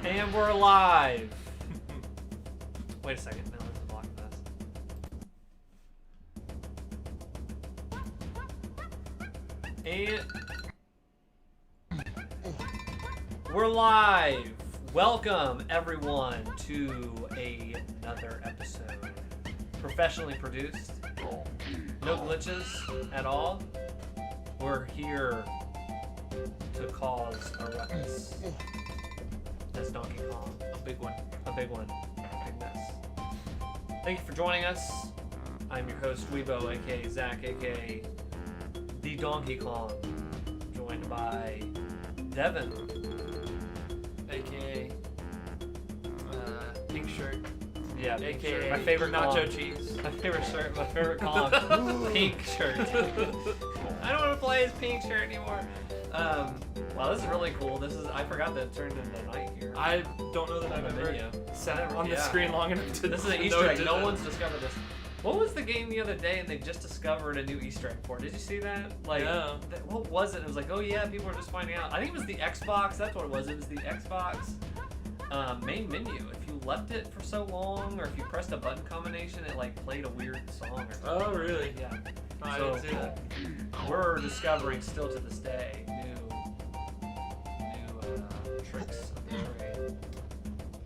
And we're live. Wait a second. No, let's block this. And we're live. Welcome everyone to another episode. Professionally produced. No glitches at all. We're here to cause a ruckus. That's Donkey Kong. A big one. A big one. Big mess. Thank you for joining us. I'm your host, Weebo, aka Zach, aka the Donkey Kong. Joined by Devin, aka Pink Shirt. Yeah, aka shirt. My favorite Nacho Kong. Cheese. My favorite shirt. My favorite Kong. Pink Shirt. I don't want to play as Pink Shirt anymore. Wow, this is really cool. I forgot that it turned into night here. I don't know that I've ever sat on the screen long enough to This is an Easter egg. No one's discovered this. What was the game the other day and they just discovered a new Easter egg for it? Did you see that? Like, yeah. What was it? It was like, oh yeah, people are just finding out. I think it was the Xbox. That's what it was. It was the Xbox main menu. If you left it for so long, or if you pressed a button combination, it like played a weird song or something. Oh, really? Yeah. I So, didn't see that. We're discovering still to this day new tricks of the trade.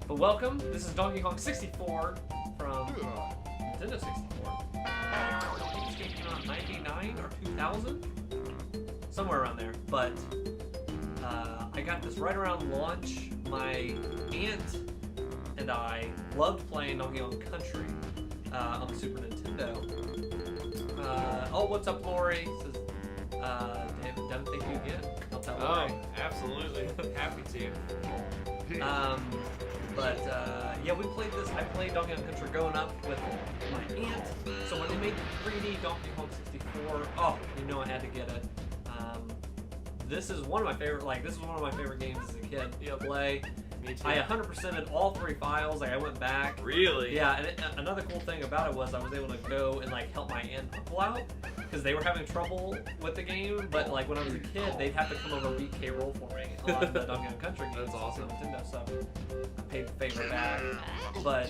But welcome. This is Donkey Kong 64 from Nintendo 64. I think this came out in 99 or 2000? Somewhere around there. But I got this right around launch. My aunt and I loved playing Donkey Kong Country on the Super Nintendo. Oh, what's up, Lori? Says, Devin, thank you again. I'll tell Lori. Oh, absolutely. Happy to. Yeah, we played this. I played Donkey Kong Country growing up with my aunt. So when they made the 3D Donkey Kong 64, oh, you know I had to get it. This is one of my favorite. This is one of my favorite games as a kid to play. Me too. I 100%ed all 3 files. I went back. Really? Yeah, and another cool thing about it was I was able to go and help my aunt and uncle out because they were having trouble with the game. But when I was a kid, they'd have to come over and beat K. Rool for me on the Donkey Kong Country games. That's awesome. On Nintendo, so I paid the favor back. But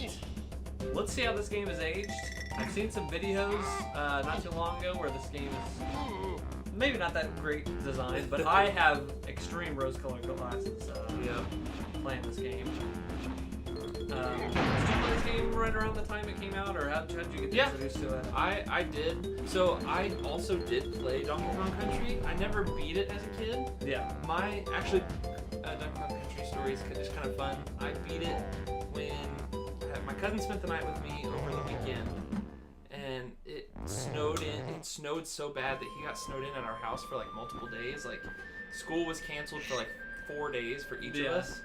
let's see how this game is aged. I've seen some videos not too long ago where this game is maybe not that great design, but I have extreme rose-colored glasses. Playing this game. Did you play this game right around the time it came out, or how did you get introduced to it? I did. So I also did play Donkey Kong Country. I never beat it as a kid. Yeah. Donkey Kong Country story is just kind of fun. I beat it when my cousin spent the night with me over the weekend, and it snowed snowed so bad that he got snowed in at our house for multiple days. School was canceled for 4 days for each of us.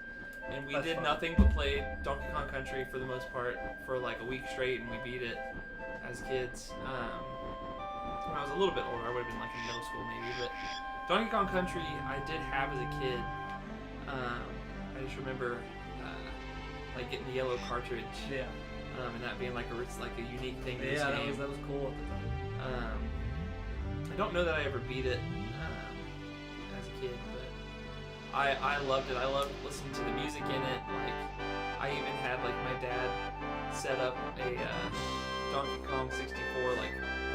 And we did nothing but play Donkey Kong Country for the most part for a week straight, and we beat it as kids. When I was a little bit older, I would have been in middle school maybe, but Donkey Kong Country I did have as a kid. I just remember getting the yellow cartridge. Yeah. And that being a unique thing to this game. That was cool at the time. I don't know that I ever beat it as a kid, but I loved it. I loved listening to the music in it. I even had my dad set up a Donkey Kong 64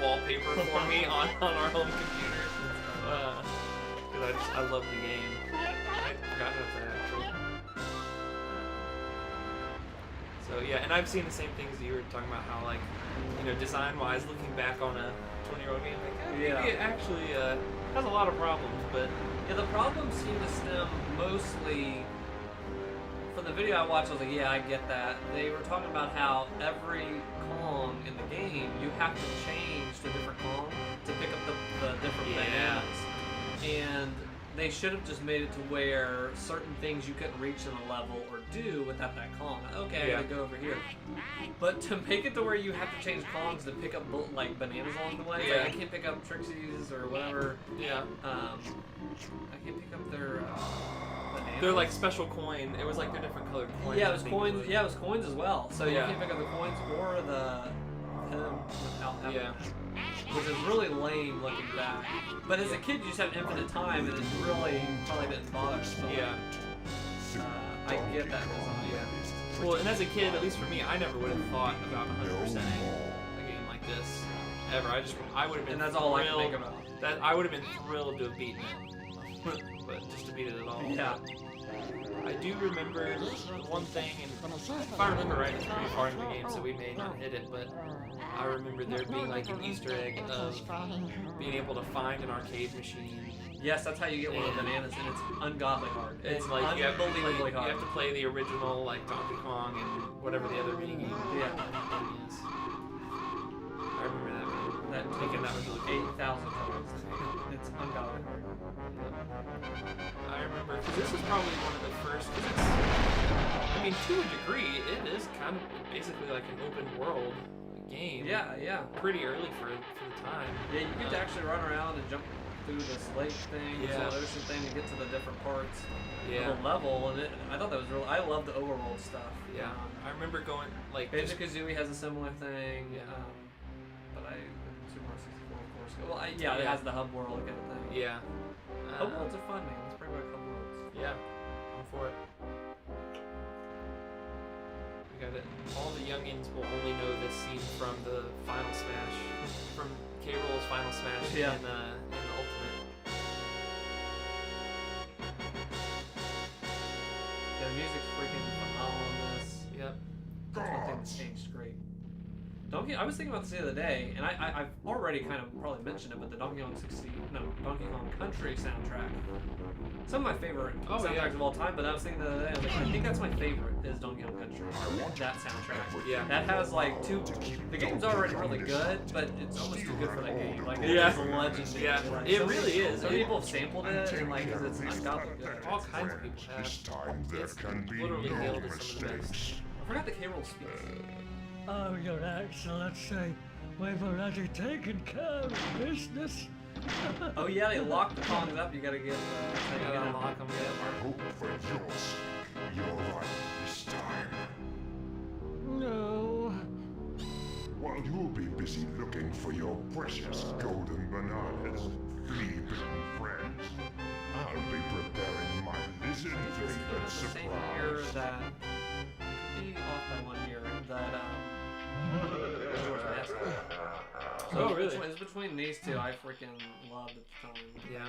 wallpaper for me on our home computer. I love the game. I forgot about that actually. So yeah, and I've seen the same things that you were talking about. How like, you know, design-wise, looking back on a 20-year-old game, like maybe it actually has a lot of problems, but yeah, the problems seem to stem mostly from the video I watched. I was like, yeah, I get that. They were talking about how every Kong in the game, you have to change to a different Kong to pick up the different bananas. And they should have just made it to where certain things you couldn't reach in a level or do without that Kong. Okay, I gotta go over here. But to make it to where you have to change Kongs to pick up like bananas along the way, like I can't pick up Trixie's or whatever. Yeah. I can't pick up their bananas. They're like special coin. It was like they're different colored coins. Yeah, it was coins. Yeah, it was coins as well. So you can't pick up the coins or the him without having. Yeah. Which is really lame looking back. But as a kid, you just have infinite time, and it really probably didn't bother. So I get that design. Yeah. Well, and as a kid, at least for me, I never would have thought about 100%ing a game like this ever. I would have been. And that's all I can think about. That I would have been thrilled to have beaten it, but just to beat it at all. Yeah. I do remember one thing, and if I remember right, it's pretty far into the game, so we may not hit it, but I remember there being like an Easter egg of being able to find an arcade machine. Yes, that's how you get one of the bananas, and it's ungodly hard. It's like unbelievably hard. You have to play the original like Donkey Kong and whatever the other mini game is. I remember that thinking that was really 8,000 times. It's ungodly hard. I remember, because this is probably one of the first, I mean, to a degree, it is kind of basically like an open world game. Yeah, yeah. Pretty early for the time. Yeah, you get to actually run around and jump through this lake thing, this little ocean thing to get to the different parts of the level, and I thought that was real. I love the overworld stuff. Yeah, I remember going, like... Banjo-Kazooie has a similar thing, but Super Mario 64, of course. Well, it has the hub world kind of thing. Yeah. Hub worlds are fun, man. Let's bring back hub worlds. Yeah, I'm for it. We got it. All the youngins will only know this scene from the Final Smash, from K. Rool's Final Smash in the Ultimate. Yeah, the music's freaking phenomenal in this. Yep. That's one thing that's aged great. I was thinking about this the other day, and I've already kind of probably mentioned it, but the Donkey Kong Country soundtrack. Some of my favorite soundtracks of all time, but I was thinking the other day, I was like, I think that's my favorite, is Donkey Kong Country. That soundtrack. Yeah. That has like the game's already really good, but it's almost too good for that game. Like, it is a legend. Yeah, like, it really is. Some people have sampled it, and like, it's ungodly good. All kinds of people have. It's literally hailed as some of the best. I forgot the K. Rool speaks. Oh, Your Excellency, we've already taken care of business. Oh yeah, they lock the Kongs up. You gotta get. You gotta unlock them. Hope for yours. You're right this time. No. While you'll be busy looking for your precious golden bananas, flea-bitten friends, I'll be preparing my lizard-flavored Same year surprise. that could be off by 1 year. That Majora's Mask. So Oh, really? It's between these two. I freaking loved at the time. Yeah.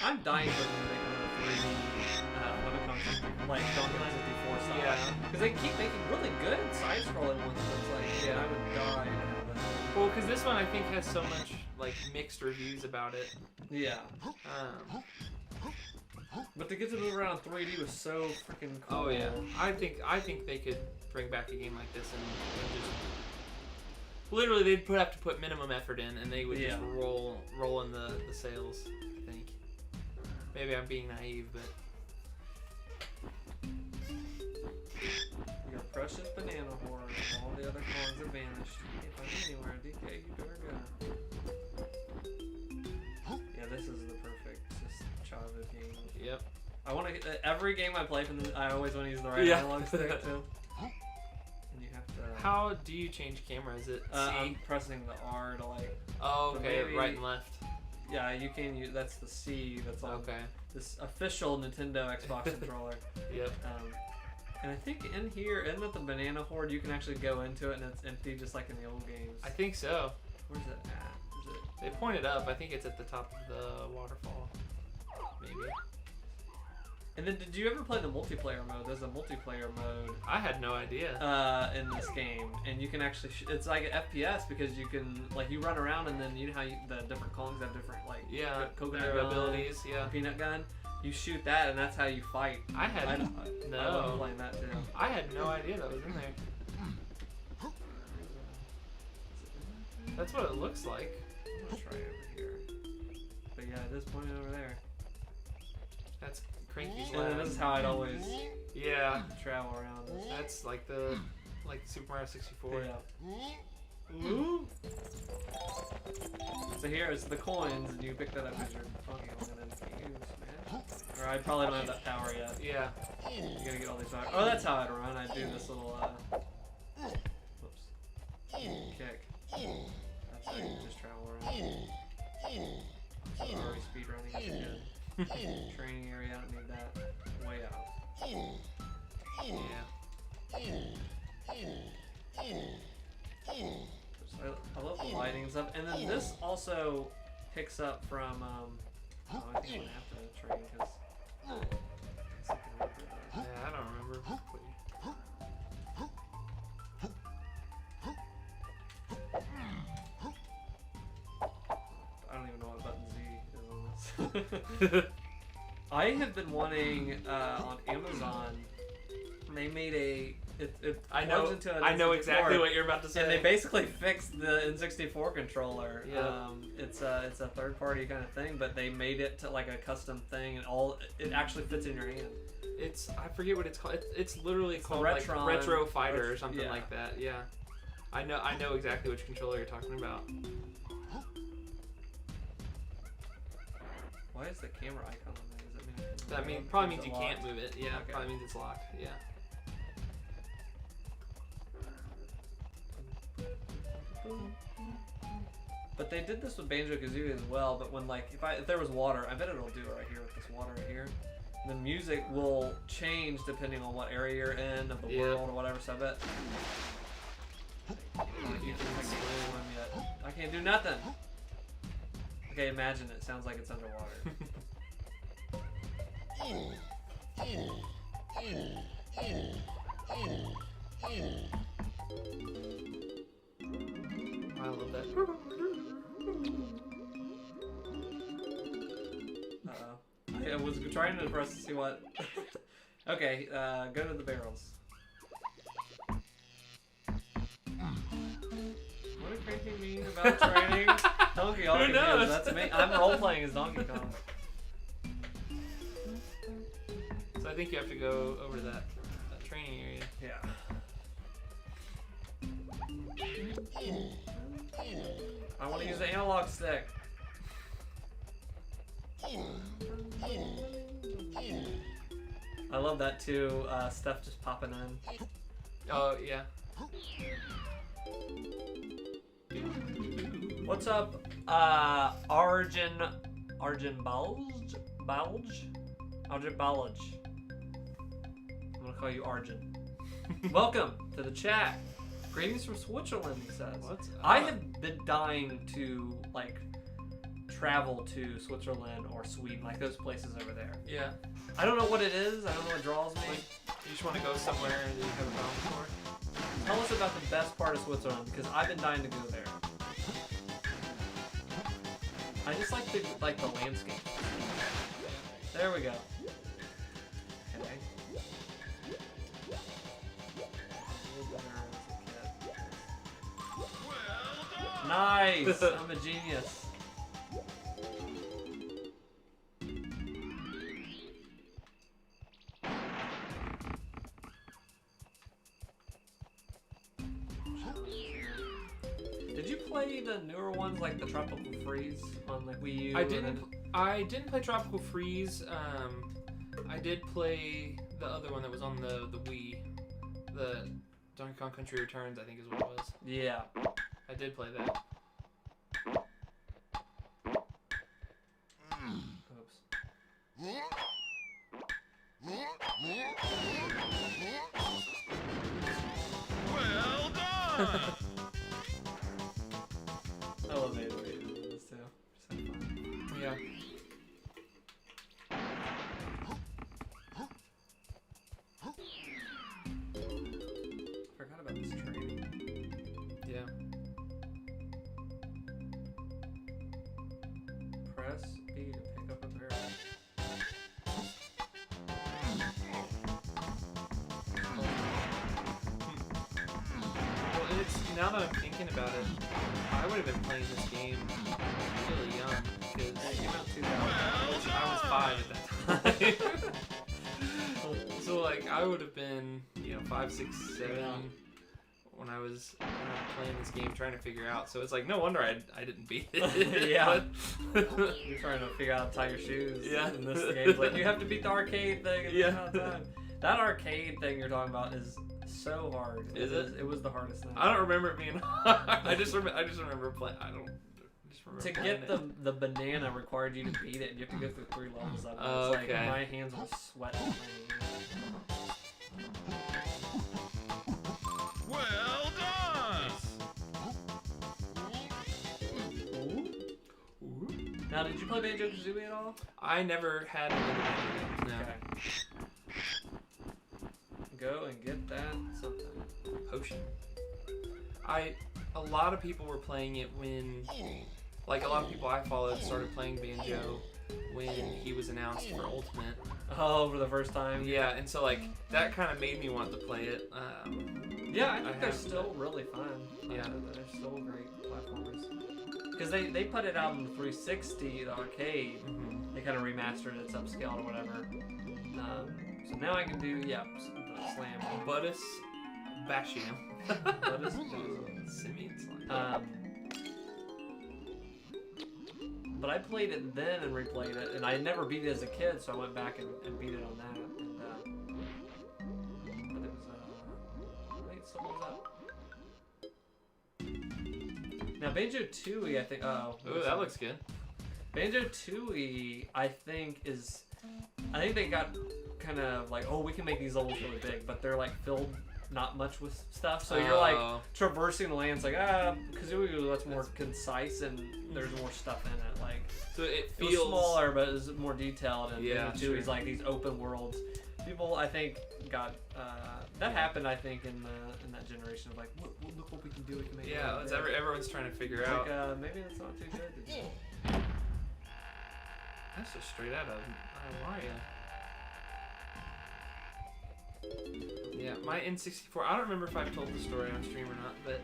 I'm dying for them to make another 3D when it comes to like Donkey Kong 64 style. Yeah. Because they keep making really good side-scrolling ones. So it's like, I would die to have that. Well, because this one I think has so much like mixed reviews about it. Yeah. But to get to move around 3D was so freaking cool. Oh yeah, I think they could bring back a game like this and just literally they'd have to put minimum effort in and they would just roll in the sales. I think. Maybe I'm being naive, but your precious banana horde. All the other Kongs have vanished. You can't find them anywhere. DK, you better go. Yeah, this is the perfect childhood game. Yep. I want to every game I play from this, I always want to use the right analog stick too. And you have to. How do you change camera? Is it C? I'm pressing the R to like. Oh, okay, maybe, right and left. Yeah, you can use. That's the C. That's all. Okay. This official Nintendo Xbox controller. Yep. And I think in here, isn't it the banana horde? You can actually go into it and it's empty, just like in the old games. I think so. Where's it at? Is it? They pointed up. I think it's at the top of the waterfall. Maybe. And then, did you ever play the multiplayer mode? There's a multiplayer mode I had no idea. in this game, and you can actually. It's like an FPS because you can you run around, and then you know how the different Kongs have different coconut their gun, abilities. Yeah. peanut gun. You shoot that, and that's how you fight. I had I love no. playing that too. I had no idea that was in there. That's what it looks like. I'm gonna try it over here. But yeah, it is pointing over there. That's Cranky's And then lab. this is how I'd always Yeah. travel around. That's like the Super Mario 64. Yeah. Ooh. So here is the coins, and you pick that up as your funky one, and then you use, man. Or I probably don't have that power yet. Yeah. You gotta get all these power. Oh, that's how I'd run. I'd do this little, whoops. Kick. That's how you just travel around. So already speed running is good. Training area, I don't need that. Way out. Yeah. I love the lighting and stuff. And then this also picks up from, oh, I think I'm gonna have to train because Yeah, I don't remember. I don't even know what button Z is on this. I have been wanting on Amazon. They made a. It I know. plugs into an I know N64, exactly what you're about to say. And they basically fixed the N64 controller. Yeah. It's a third party kind of thing, but they made it to like a custom thing, and it actually fits in your hand. It's I forget what it's called. It's literally It's called the like Retron- Retro Fighter or something yeah. like that. Yeah. I know exactly which controller you're talking about. Why is the camera icon on there? Does That mean probably means it's you locked? can't move it. Yeah. Okay. Probably means it's locked. Yeah. But they did this with Banjo-Kazooie as well, but when if there was water, I bet it'll do it right here with this water right here. The music will change depending on what area you're in of the Yeah. world or whatever, so I bet I can't swim yet. I can't do nothing. Okay, imagine it. Sounds like it's underwater. I love that. Uh-oh. I was trying to press to see what... Okay, go to the barrels. What did Cranky mean about training? Donkey Kong. Who knows? That's me. I'm role-playing as Donkey Kong. So I think you have to go over to that training area. Yeah. I want to use the analog stick. I love that too, stuff just popping in. Oh yeah. What's up, Arjun Balj? Arjun Balj. I'm gonna call you Arjun. Welcome to the chat. Greetings from Switzerland, he says. What's I have been dying to travel to Switzerland or Sweden, like those places over there. Yeah. I don't know what it is. I don't know what draws me. You just want to go somewhere that you have a problem for. Tell us about the best part of Switzerland because I've been dying to go there. I just like the landscape. There we go. Okay. Nice! I'm a genius. Did you play the newer ones like the Tropical Freeze on Wii U? I didn't play Tropical Freeze. I did play the other one that was on the Wii. The Donkey Kong Country Returns, I think is what it was. Yeah. I did play that. Oops. Well done! press B to pick up a barrel. Well, it's now that I'm thinking about it, I would have been playing this game really young because It came out 2000. I was 5 at that time. So like I would have been, 5, 6, 7 when I was playing this game, trying to figure out. So it's like no wonder I didn't beat it. Yeah. You're trying to figure out how to tie your shoes. Yeah. And this game's like, you have to beat the arcade thing. At the Yeah. same time. That arcade thing you're talking about is so hard. Is it? It was the hardest thing. I don't remember it being hard. I just remember playing. To get the banana required you to beat it, and you have to go through 3 levels of it. It's like Okay. my hands were sweating. Well done! Now, did you play Banjo-Kazooie at all? I never had any of the games. No. Okay. Go and get that something. Potion. A lot of people were playing it when, like a lot of people I followed started playing Banjo when he was announced for Ultimate. Oh, for the first time? Yeah, and so like that kind of made me want to play it. Yeah, I think they're have- still really fun. Yeah. They're still great platformers. Because they put it out on the 360, the arcade. Mhm. They kind of remastered it, it's upscaled or whatever. So now I can do, the slam. Buddus Bashium. Buddus Simian Slam. But I played it then and replayed it, and I had never beat it as a kid, so I went back and beat it on that. And, but it was, wait, someone's up. Now, Banjo-Tooie, I think, Ooh, that looks good. Banjo-Tooie, I think they got kind of like, oh, we can make these levels really big, but they're like filled not much with stuff. So you're like traversing the lands like, Kazooie that's more concise and there's more stuff in it. Like, So it it was feels smaller, but it was more detailed. And Yeah, Banjo-Tooie's sure. like these open worlds. People, I think, got that happened. I think in that generation of like, look what we can do. We can make. Yeah, it it's big. everyone's trying to figure It's out. like, maybe that's not too good. That's just straight out of Mario. Yeah, my N64. I don't remember if I've told the story on stream or not, but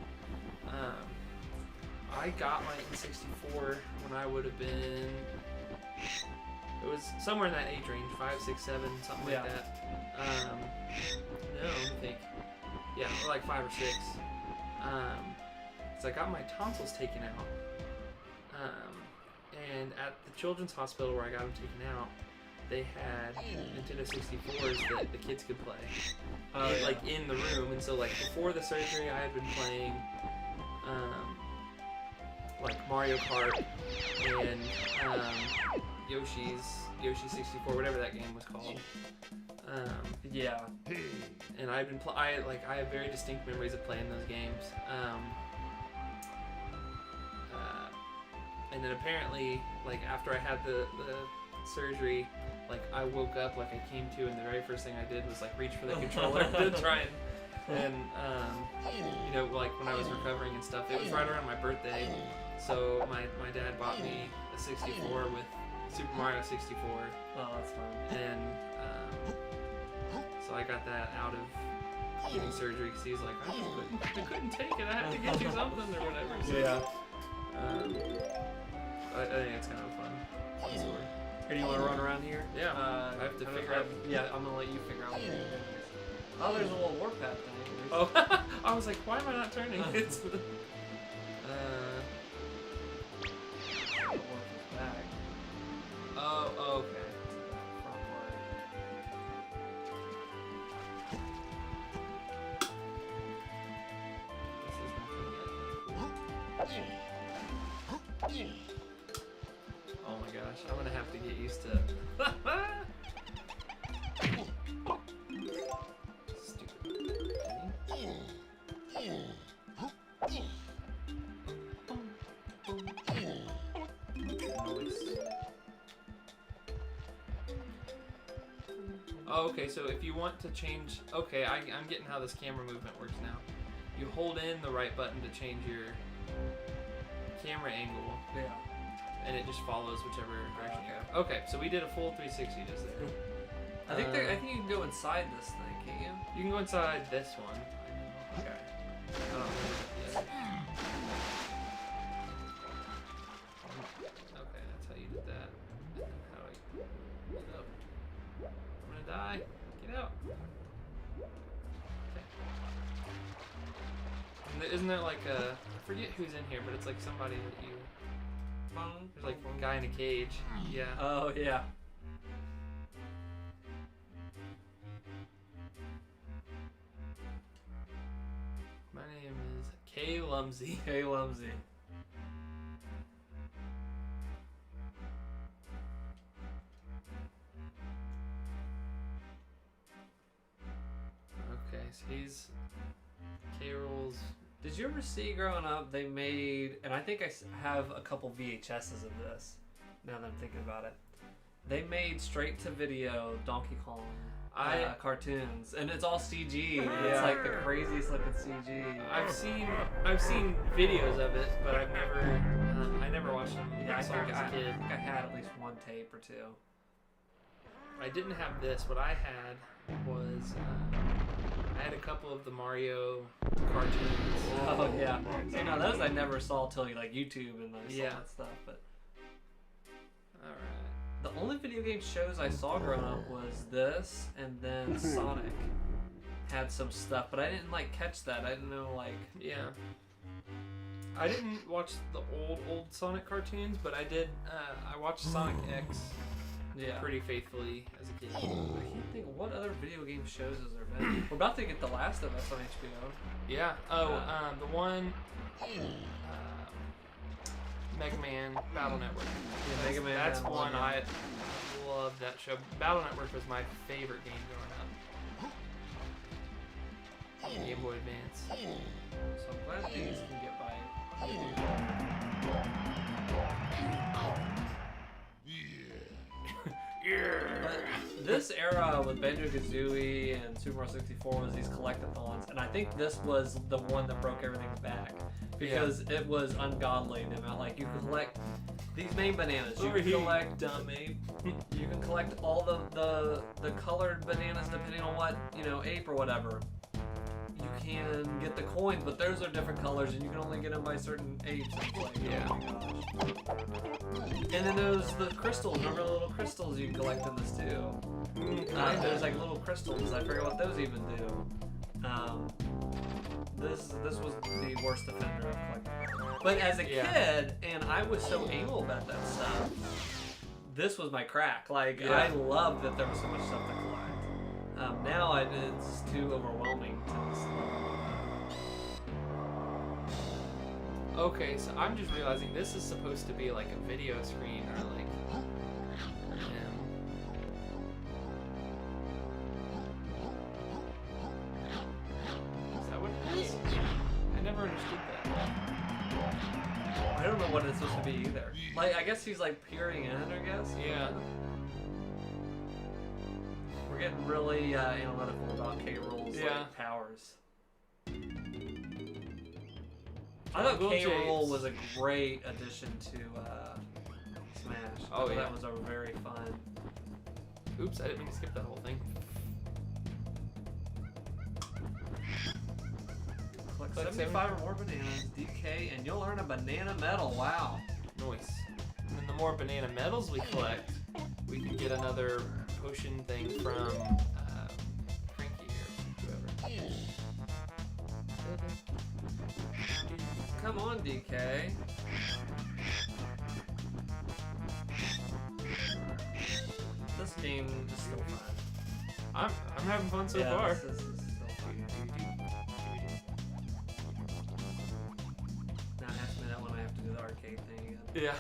I got my N64 when I would have been. It was somewhere in that age range, 5, 6, 7, something Yeah. like that. No, let me think. Yeah, or like 5 or 6. So I got my tonsils taken out. And at the children's hospital where I got them taken out, they had Nintendo 64s that the kids could play, like in the room. And so like before the surgery, I had been playing like Mario Kart and Yoshi 64, whatever that game was called. Yeah. And I've been I have very distinct memories of playing those games. And then apparently, like after I had the surgery, like I woke up like I came to, and the very first thing I did was like reach for the controller to try and like when I was recovering and stuff. It was right around my birthday, so my dad bought me a 64 with Super Mario 64. Oh, that's fun. And so I got that out of getting surgery because he was like, I couldn't take it. I had to get you something or whatever. So, Yeah. I think it's kind of a fun story. Hey, do you want to run around here? Yeah. I have to figure out. Yeah, I'm gonna let you figure out what you're doing. Oh, there's a little warpath thing. Oh, I was like, why am I not turning? It's Back. Oh, okay. Oh my gosh, I'm gonna have to get used to it. Oh, okay, so if you want to change... Okay, I'm getting how this camera movement works now. You hold in the right button to change your camera angle. Yeah. and it just follows whichever direction you go. Okay, so we did a full 360 just there. I think you can go inside this thing, can't you? You can go inside this one. Okay. I don't know. Yeah. Okay, that's how you did that. How do I get up? I'm gonna die. Get out. Okay. And isn't there like a... I forget who's in here, but it's like somebody that you... There's like one guy in a cage. Yeah. Oh, yeah. My name is Kay Lumsey. Hey, Lumsey. Okay, so he's Carol's. Did you ever see growing up, they made, and I think I have a couple VHSs of this, now that I'm thinking about it. They made straight-to-video Donkey Kong cartoons, and it's all CG. It's like the craziest looking CG. I've seen videos of it, but I've never I never watched them. Yeah, I saw them think as a kid. I had at least one tape or two. I didn't have this. What I had was I had a couple of the Mario cartoons. Oh yeah. See, now those I never saw till like YouTube and I saw that stuff. But All right. the only video game shows I saw growing up was this, and then Sonic had some stuff, but I didn't like catch that. I didn't know like. Yeah. I didn't watch the old Sonic cartoons, but I did. I watched Sonic X pretty faithfully as a kid. I can't think what other video game shows has there been. We're about to get The Last of Us on HBO. Yeah. Oh, the one. Mega Man Battle Network. Yeah, Mega Man. That's Battle one Network. I loved that show. Battle Network was my favorite game growing up. Game Boy Advance. So I'm glad these can get by. But this era with Banjo-Kazooie and Super Mario 64 was these collectathons, and I think this was the one that broke everything back because it was ungodly. The amount, like, you could collect these main bananas. You can collect dumb ape. You can collect all the colored bananas depending on what ape or whatever. You can get the coins, but those are different colors, and you can only get them by certain apes. And it's like, oh my gosh. And then the crystals. Remember the little crystals you can collect in this too? There's like little crystals. I forget what those even do. This was the worst offender of collecting. But as a kid, and I was so anal about that stuff, this was my crack. Like, I loved that there was so much stuff to collect. Now it's too overwhelming to this level. Okay, so I'm just realizing this is supposed to be like a video screen or like. Is that what it is? I never understood that. I don't know what it's supposed to be either. Like, I guess he's like peering in, I guess. Yeah. We're getting really analytical about K-Rool's powers. I thought K-Rool was a great addition to Smash. Oh, yeah. That was a very fun. Oops, I didn't mean to skip that whole thing. Collect 75 or more bananas, DK, and you'll earn a banana medal. Wow. Nice. And then the more banana medals we collect, we can get another potion thing from Frankie or whoever. Come on, DK. This game is still fun. I'm having fun so far. This is still fun. Now it has to be that one I have to do the arcade thing again. Yeah.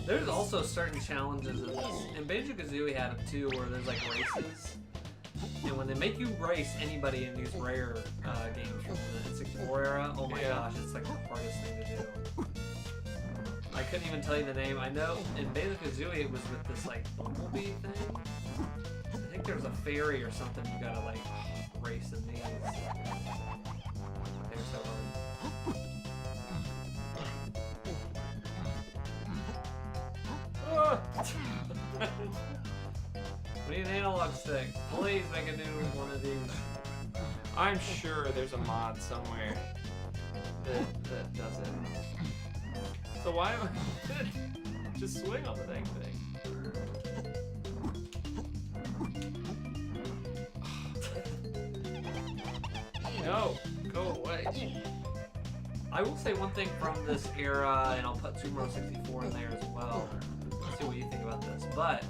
There's also certain challenges in this. And Banjo-Kazooie had them too, where there's like races. And when they make you race anybody in these rare games from the N64 era, oh my gosh, it's like the hardest thing to do. I couldn't even tell you the name. I know in Banjo-Kazooie it was with this like bumblebee thing. I think there was a fairy or something you gotta like race in these. They're so hard. need an analog stick. Please make a new one of these. I'm sure there's a mod somewhere that does it. So why am I just swing on the dang thing? No, go away. I will say one thing from this era, and I'll put Sumo 64 in there as well. Let's see what you think about this. But,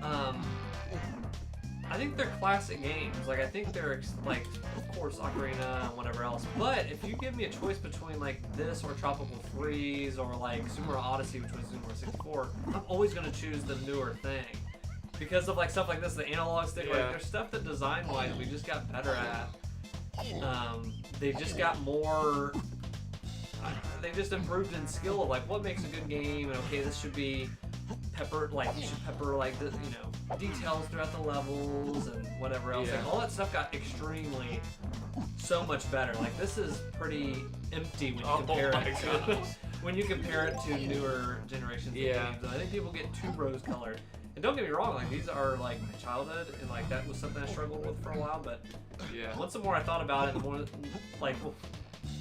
I think they're classic games. Like, I think they're, like, of course, Ocarina and whatever else. But if you give me a choice between, like, this or Tropical Freeze or, like, Sumo Odyssey, which was Sumo 64, I'm always going to choose the newer thing. Because of, like, stuff like this, the analog stick, Yeah. like, there's stuff that design-wise we just got better at. They just got more. They just improved in skill of like what makes a good game, and okay, this should be peppered. Like you should pepper like the details throughout the levels and whatever else. Yeah. Like all that stuff got extremely so much better. Like this is pretty empty when you compare my it to gosh. when you compare it to newer generations of Yeah. games. And I think people get too rose colored. And don't get me wrong, like these are like my childhood, and like that was something I struggled with for a while. But Yeah. once the more I thought about it, the more like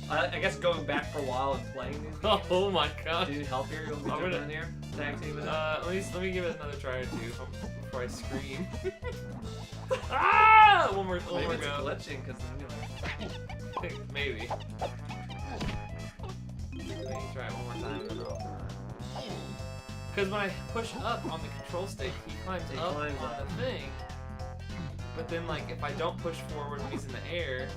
I guess going back for a while and playing these games. Oh my god. Do you need help here? You want me to I'm jump gonna- in here? Tag team it. Let me give it another try or two before I scream. Ah! One more Maybe it's go. glitching because I think maybe. Let me try it one more time and then I'll... Because when I push up on the control stick, he climbs up on climbs up. the thing. But then, like, if I don't push forward when he's in the air,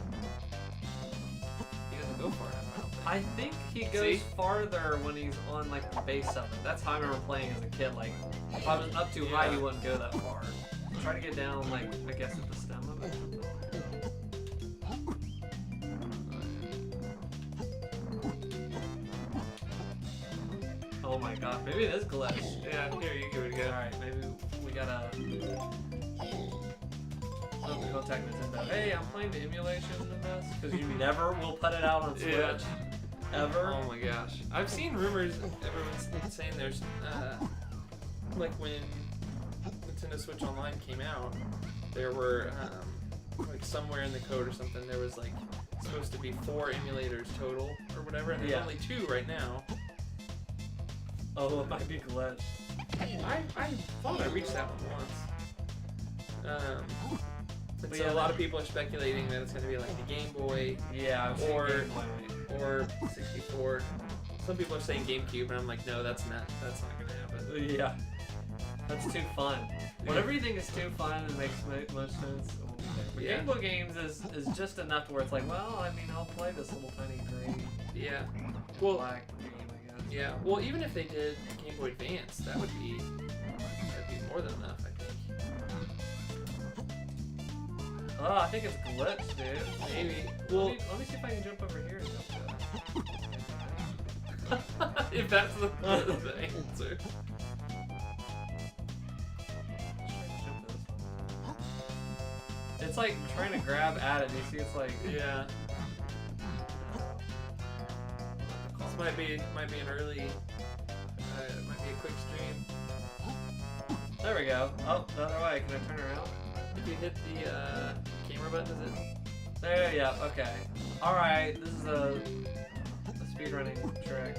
he doesn't go far enough. I think he goes See? farther when he's on like the base of it. That's how I remember playing as a kid. Like if I was up too high, Yeah. he wouldn't go that far. Try to get down like I guess at the stem of it. Oh my god, maybe it is glitch. Yeah, here, you give it a go. Alright, maybe we gotta contact Nintendo. Hey, I'm playing the emulation of this, because you never will put it out on Switch. Yeah. Ever. Oh my gosh. I've seen rumors, everyone's saying there's, like when Nintendo Switch Online came out, there were, like somewhere in the code or something, there was like supposed to be 4 emulators total or whatever, and there's Yeah. only 2 right now. Oh, it might be glitch. I thought I reached that one once. And But so yeah, a lot of people are speculating that it's going to be like the Game Boy Yeah, I've seen Or- Gameboy. or 64. Some people are saying GameCube, and I'm like, no, that's not going to happen. Yeah. That's too fun. Whatever you think is too fun and makes most sense, it will be there. But Yeah. Game Boy games is just enough to where it's like, well, I mean, I'll play this little tiny green Yeah. and Well, black game, I guess. yeah. Well, even if they did Game Boy Advance, that'd be more than enough, I think. Oh, I think it's glitch, dude. Maybe. Well, Well, let me see if I can jump over here and jump to it. if that's the answer. It's like trying to grab at it, and you see it's like, Yeah. This might be an early. It might be a quick stream. there we go. Oh, the other way. Can I turn around? If you hit the camera button, is it? There, yeah, okay. Alright, this is a speedrunning trick.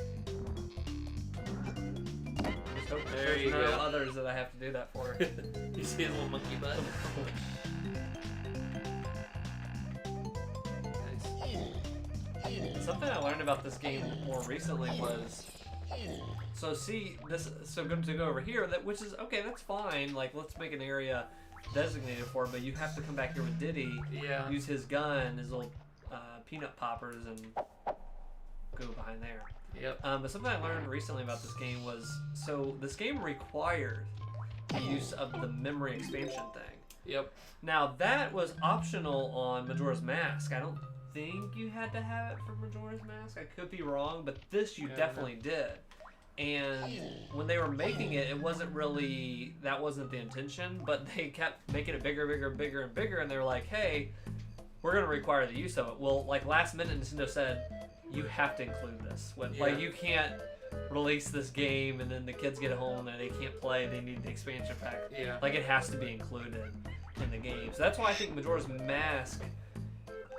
Just hope There there's you no go. others that I have to do that for. You see his little monkey butt? Nice. Something I learned about this game more recently was, so see this, so good to go over here, that which is okay, that's fine. Like let's make an area designated for it, but you have to come back here with Diddy, Yeah. use his gun, his little peanut poppers, and go behind there. Yep. But something I learned recently about this game was, so this game required the use of the memory expansion thing. Yep. Now that was optional on Majora's Mask. I don't think you had to have it for Majora's Mask. I could be wrong, but this you Yeah, definitely did. And when they were making it, it wasn't really, that wasn't the intention, but they kept making it bigger, bigger, bigger, and bigger, and they were like, hey, we're going to require the use of it. Well, like last minute, Nintendo said, you have to include this. Like Yeah. you can't, release this game and then the kids get home and they can't play, they need the expansion pack. Yeah. Like, it has to be included in the game. So that's why I think Majora's Mask,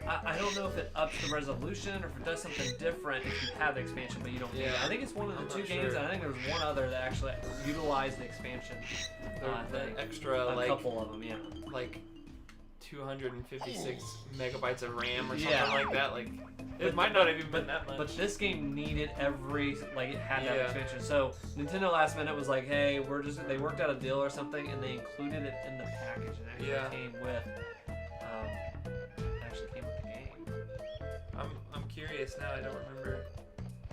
I don't know if it ups the resolution or if it does something different if you have the expansion but you don't need it. I think it's one of the two games, and I think there was one other that actually utilized the expansion. The extra, a couple of them, yeah. Like 256 megabytes of RAM or something like that. Like, it might not have even been that much. But this game needed it had that expansion. So Nintendo last minute was like, hey, they worked out a deal or something, and they included it in the package, and it actually came with the game. I'm curious now. I don't remember.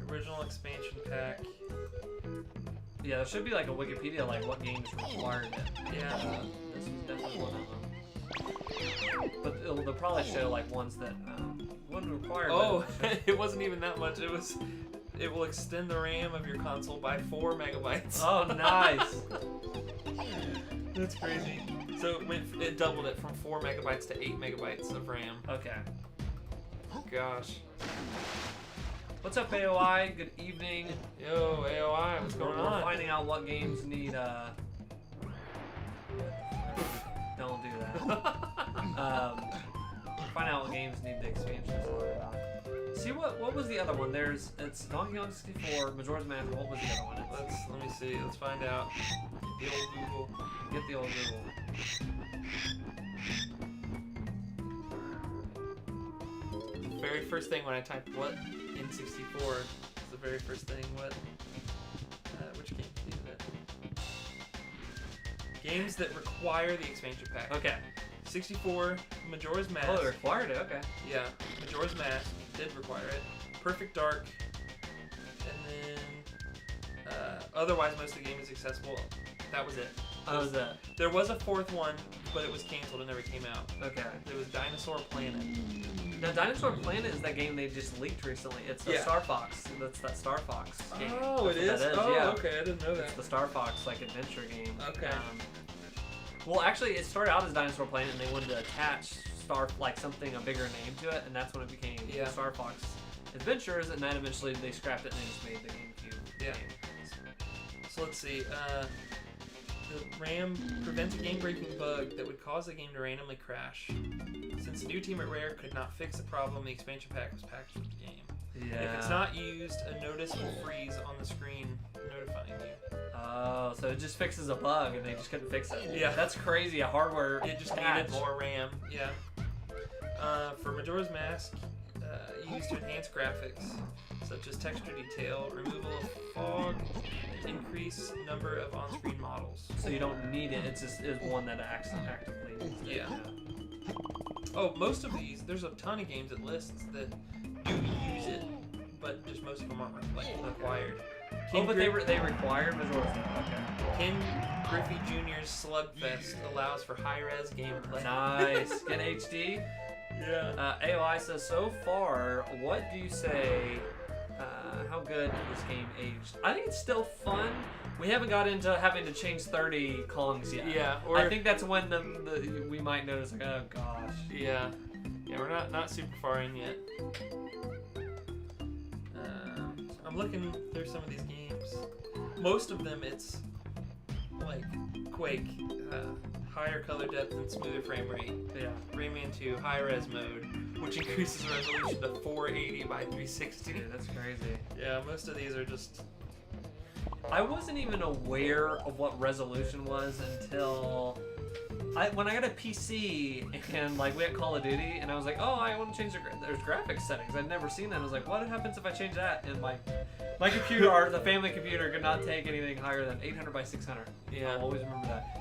Original expansion pack. Yeah, there should be like a Wikipedia, like what games required it. Yeah. This was definitely one of them. But they'll probably show like ones that wouldn't require. Oh, it wasn't even that much. It will extend the RAM of your console by 4 megabytes. Oh, nice. That's crazy. So it doubled it from 4 megabytes to 8 megabytes of RAM. Okay. Gosh. What's up, AOI? Good evening. Yo, AOI, what's going on? We're finding out what games need. Don't do that. Find out what games need the expansions. See what was the other one? It's Donkey Kong 64, Majora's Mask. What was the other one? Let me see. Let's find out. The old Google. Get the old Google. The very first thing when I typed what in 64 was the very first thing. What? Which game do that? Games that require the expansion pack. Okay. 64, Majora's Mask. Oh, they required it. Okay. Yeah, Majora's Mask did require it. Perfect Dark, and then otherwise most of the game is accessible. That was it. That was it. There was a fourth one, but it was canceled and never came out. Okay. It was Dinosaur Planet. Now, Dinosaur Planet is that game they just leaked recently. It's the Star Fox. That's that Star Fox game. Oh, it is? That is. Oh, yeah. okay. I didn't know that. It's the Star Fox adventure game. Okay. Well, actually, it started out as Dinosaur Planet, and they wanted to attach a bigger name to it, and that's when it became Star Fox Adventures. And then eventually they scrapped it and they just made the GameCube game. So let's see. The RAM prevents a game-breaking bug that would cause the game to randomly crash. Since the new team at Rare could not fix the problem, the expansion pack was packaged with the game. Yeah. If it's not used, a notice will freeze on the screen notifying you. Oh, so it just fixes a bug and they just couldn't fix it. Yeah. That's crazy. A hardware It just patch. needed more RAM. Yeah. For Majora's Mask, used to enhance graphics, such as texture detail, removal of fog, increase number of on-screen models. So you don't need it. It's one that actively needs it. Yeah. Oh, most of these, there's a ton of games it lists that do use it, but just most of them aren't required. But they required Majora's Mask. Okay. Ken Griffey Jr.'s Slugfest allows for high-res gameplay. Nice. Get HD. Yeah. AOI says, so far, what do you say? How good is this game aged? I think it's still fun. We haven't got into having to change 30 Kongs yet. Yeah. I think that's when we might notice, oh gosh. Yeah. Yeah, we're not super far in yet. I'm looking through some of these games. Most of them, it's like Quake, higher color depth and smoother frame rate. Yeah. Rayman 2, high res mode, which increases resolution to 480 by 360. Dude, that's crazy. Yeah, most of these are just... I wasn't even aware of what resolution was until when I got a PC and we had Call of Duty, and I was like, oh, I want to change there's graphics settings. I'd never seen that. I was like, what happens if I change that? And my computer, the family computer, could not take anything higher than 800 by 600. Yeah. I'll always remember that.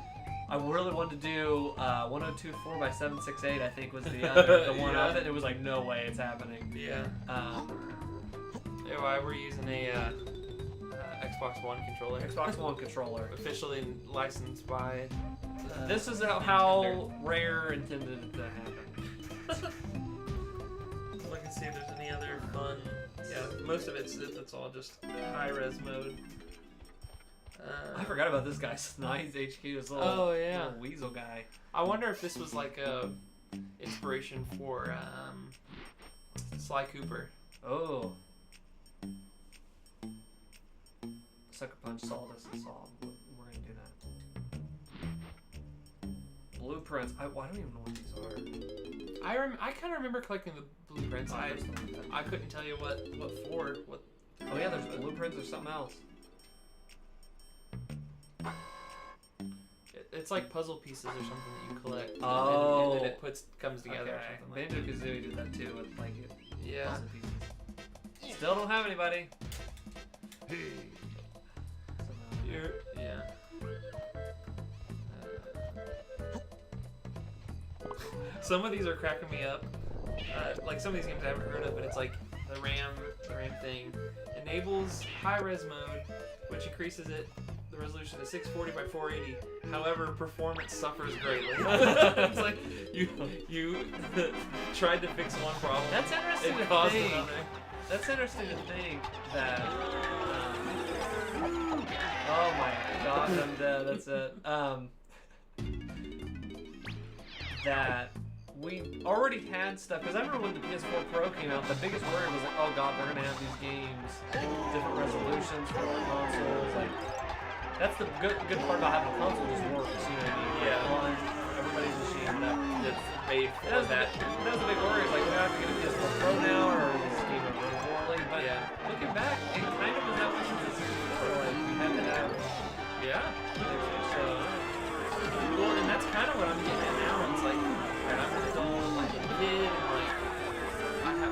I really wanted to do 1024 by 768. I think was the one of it. It was like, no way, it's happening. Yeah. Yeah, we're using a Xbox One controller. Xbox One controller. Officially licensed by... this is how Rare intended it to happen. Look and see if there's any other fun... Yeah, most of it's all just high-res mode. I forgot about this guy, Snides HQ, this little weasel guy. I wonder if this was like a inspiration for Sly Cooper. Oh. Sucker Punch, Sawdust, and Saw. We're gonna do that. Blueprints. I don't even know what these are. I kind of remember collecting the blueprints. I couldn't tell you what for. What? Oh yeah, there's blueprints or something else. It's like puzzle pieces or something that you collect. Oh. And then it comes together or something like that. Banjo-Kazooie did that too with like Yeah. puzzle pieces. Still don't have anybody. Yeah. Some of these are cracking me up. Like some of these games I haven't heard of, but it's like the RAM thing enables high-res mode, which increases the resolution to 640 by 480. However, performance suffers greatly. It's like you tried to fix one problem. That's interesting It to caused think. another. That's interesting to think that. Oh my gosh, I'm dead. That's it. That we already had stuff, because I remember when the PS4 Pro came out, the biggest worry was like, oh god, they're gonna have these games, different resolutions for the consoles. Like, that's the good part about having a console just works. You know what I mean? Yeah. One, everybody's machine It's made for that was the big worry. Like, do I have to get a PS4 Pro now, or is this game running poorly? But Yeah. looking back, it kind of was that way since the 64. Like, we had to have. Yeah. So, Well, and that's kind of what I'm getting at now. It's like, I'm an adult, like a kid, and like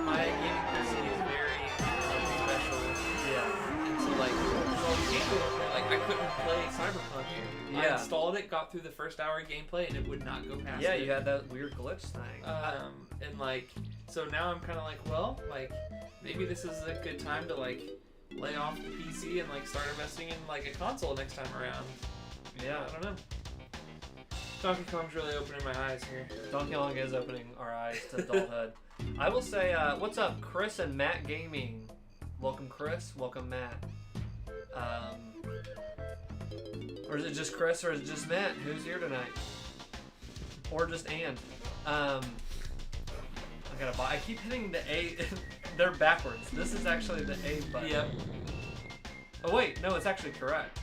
my gaming PC is very special. yeah. And so like I couldn't play Cyberpunk. I Yeah. installed it, got through the first hour of gameplay, and it would not go past Yeah, it. you had that weird glitch thing. And like, so now I'm kind of like, well, like maybe this is a good time to like lay off the PC and like start investing in like a console next time around. Yeah. I don't know. Donkey Kong's really opening my eyes here. Donkey Kong is opening our eyes to adulthood. I will say, what's up, Chris and Matt Gaming? Welcome, Chris. Welcome, Matt. Or is it just Chris, or is it just Matt? Who's here tonight? Or just Ann? I gotta buy. I keep hitting the A. They're backwards. This is actually the A button. Yep. Oh wait, no, it's actually correct.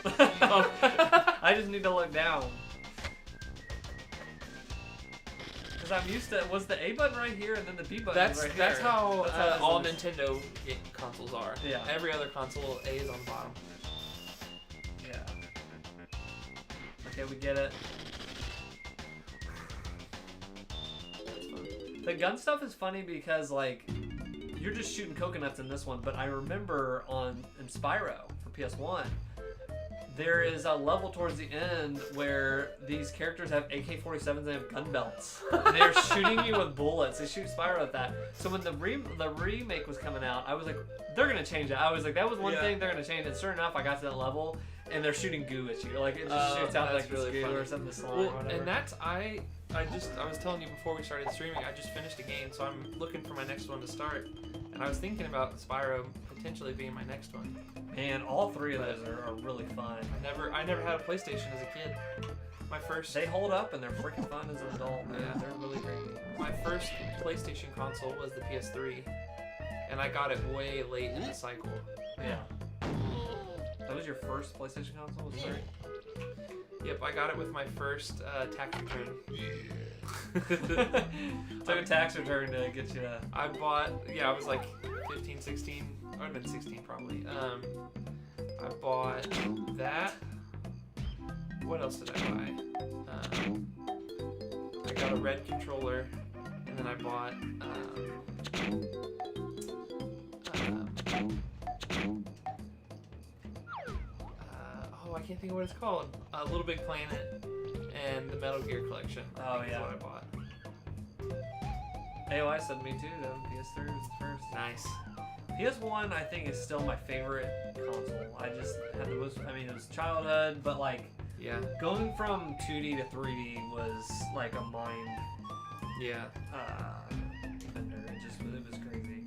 I just need to look down. Because I'm used to, was the A button right here and then the B button That's right here? that's how That's all it is. Nintendo consoles are. Yeah. Every other console, A is on the bottom. Yeah. Okay, we get it. That's fun. The gun stuff is funny because, like, you're just shooting coconuts in this one, but I remember in Spyro for PS1, there is a level towards the end where these characters have AK-47s and have gun belts. And they're shooting you with bullets. They shoot Spyro with that. So when the remake was coming out, I was like, they're going to change it. I was like, that was one thing they're going to change. And sure enough, I got to that level, and they're shooting goo at you. Like, it just shoots out like really this goo funny. or something, slime Well, or whatever. and that's I was telling you before we started streaming, I just finished a game, so I'm looking for my next one to start. And I was thinking about Spyro potentially being my next one. Man, all three of those are really fun. I never had a PlayStation as a kid. My first They hold up, and they're freaking fun as an adult, man. Yeah. They're really great games. my first PlayStation console was the PS3, and I got it way late in the cycle. Yeah. That was your first PlayStation console? Was 3? Yep, I got it with my first tax return. Took a tax return to get you to... I was like 15, 16, I would have been 16 probably. I bought that. What else did I buy? I got a red controller, and then I bought I can't think of what it's called. Little Big Planet and the Metal Gear collection. Oh, Is yeah. what I bought. AOI said me too, though. PS3 was the first. Nice. PS1, I think, is still my favorite console. I just had the most... I mean, it was childhood, but, like, Yeah. going from 2D to 3D was, like, a mind... Yeah. bender. It was crazy.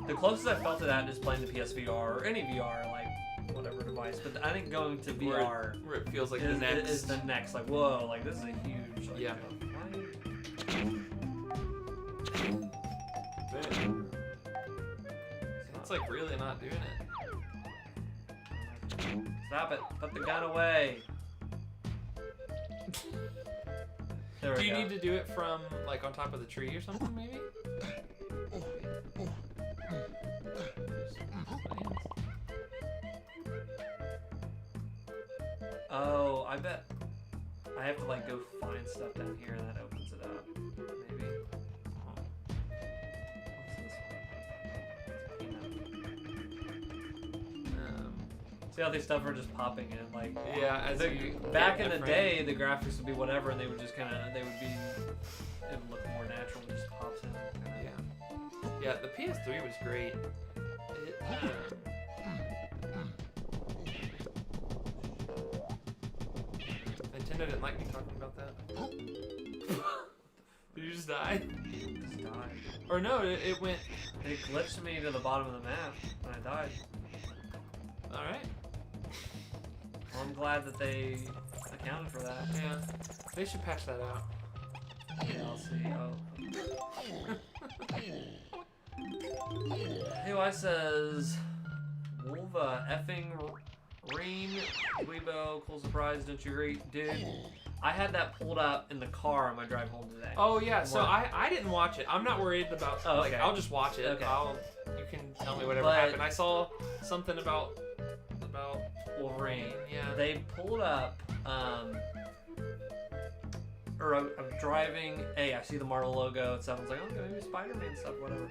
The closest I felt to that is playing the PSVR or any VR, like whatever device. But I think going to VR Where it feels like is the the next. Like, whoa, like this is a huge. Like, Yeah. jump. It's like really not doing it. Stop it. Put the gun away. There we Do you go. need to do it from like on top of the tree or something, maybe? Oh, I bet I have to like go find stuff down here and that opens it up. Maybe. See how these stuff are just popping in, like Yeah, as the, you back get in the frame. day, the graphics would be whatever, and they would just kind of, it would look more natural. It just pops in. Yeah. Yeah, the PS3 was great. It, Nintendo didn't like me talking about that. Did you just die? Just died. Or no, it went. It glitched me to the bottom of the map when I died. All right. Well, I'm glad that they accounted for that. Yeah. They should patch that out. Yeah, I'll see. Oh. Hey, says Wolva effing Rain Dweebo, cool surprise, don't you agree? Dude, I had that pulled up in the car on my drive home today. Oh yeah, so What? I didn't watch it. I'm not worried about Oh, like okay. I'll just watch it. Okay. You can tell me whatever But- happened. I saw something about Wolverine. Yeah. They pulled up, or I'm driving, hey, I see the Marvel logo and stuff. I was like, oh, maybe Spider-Man stuff, whatever.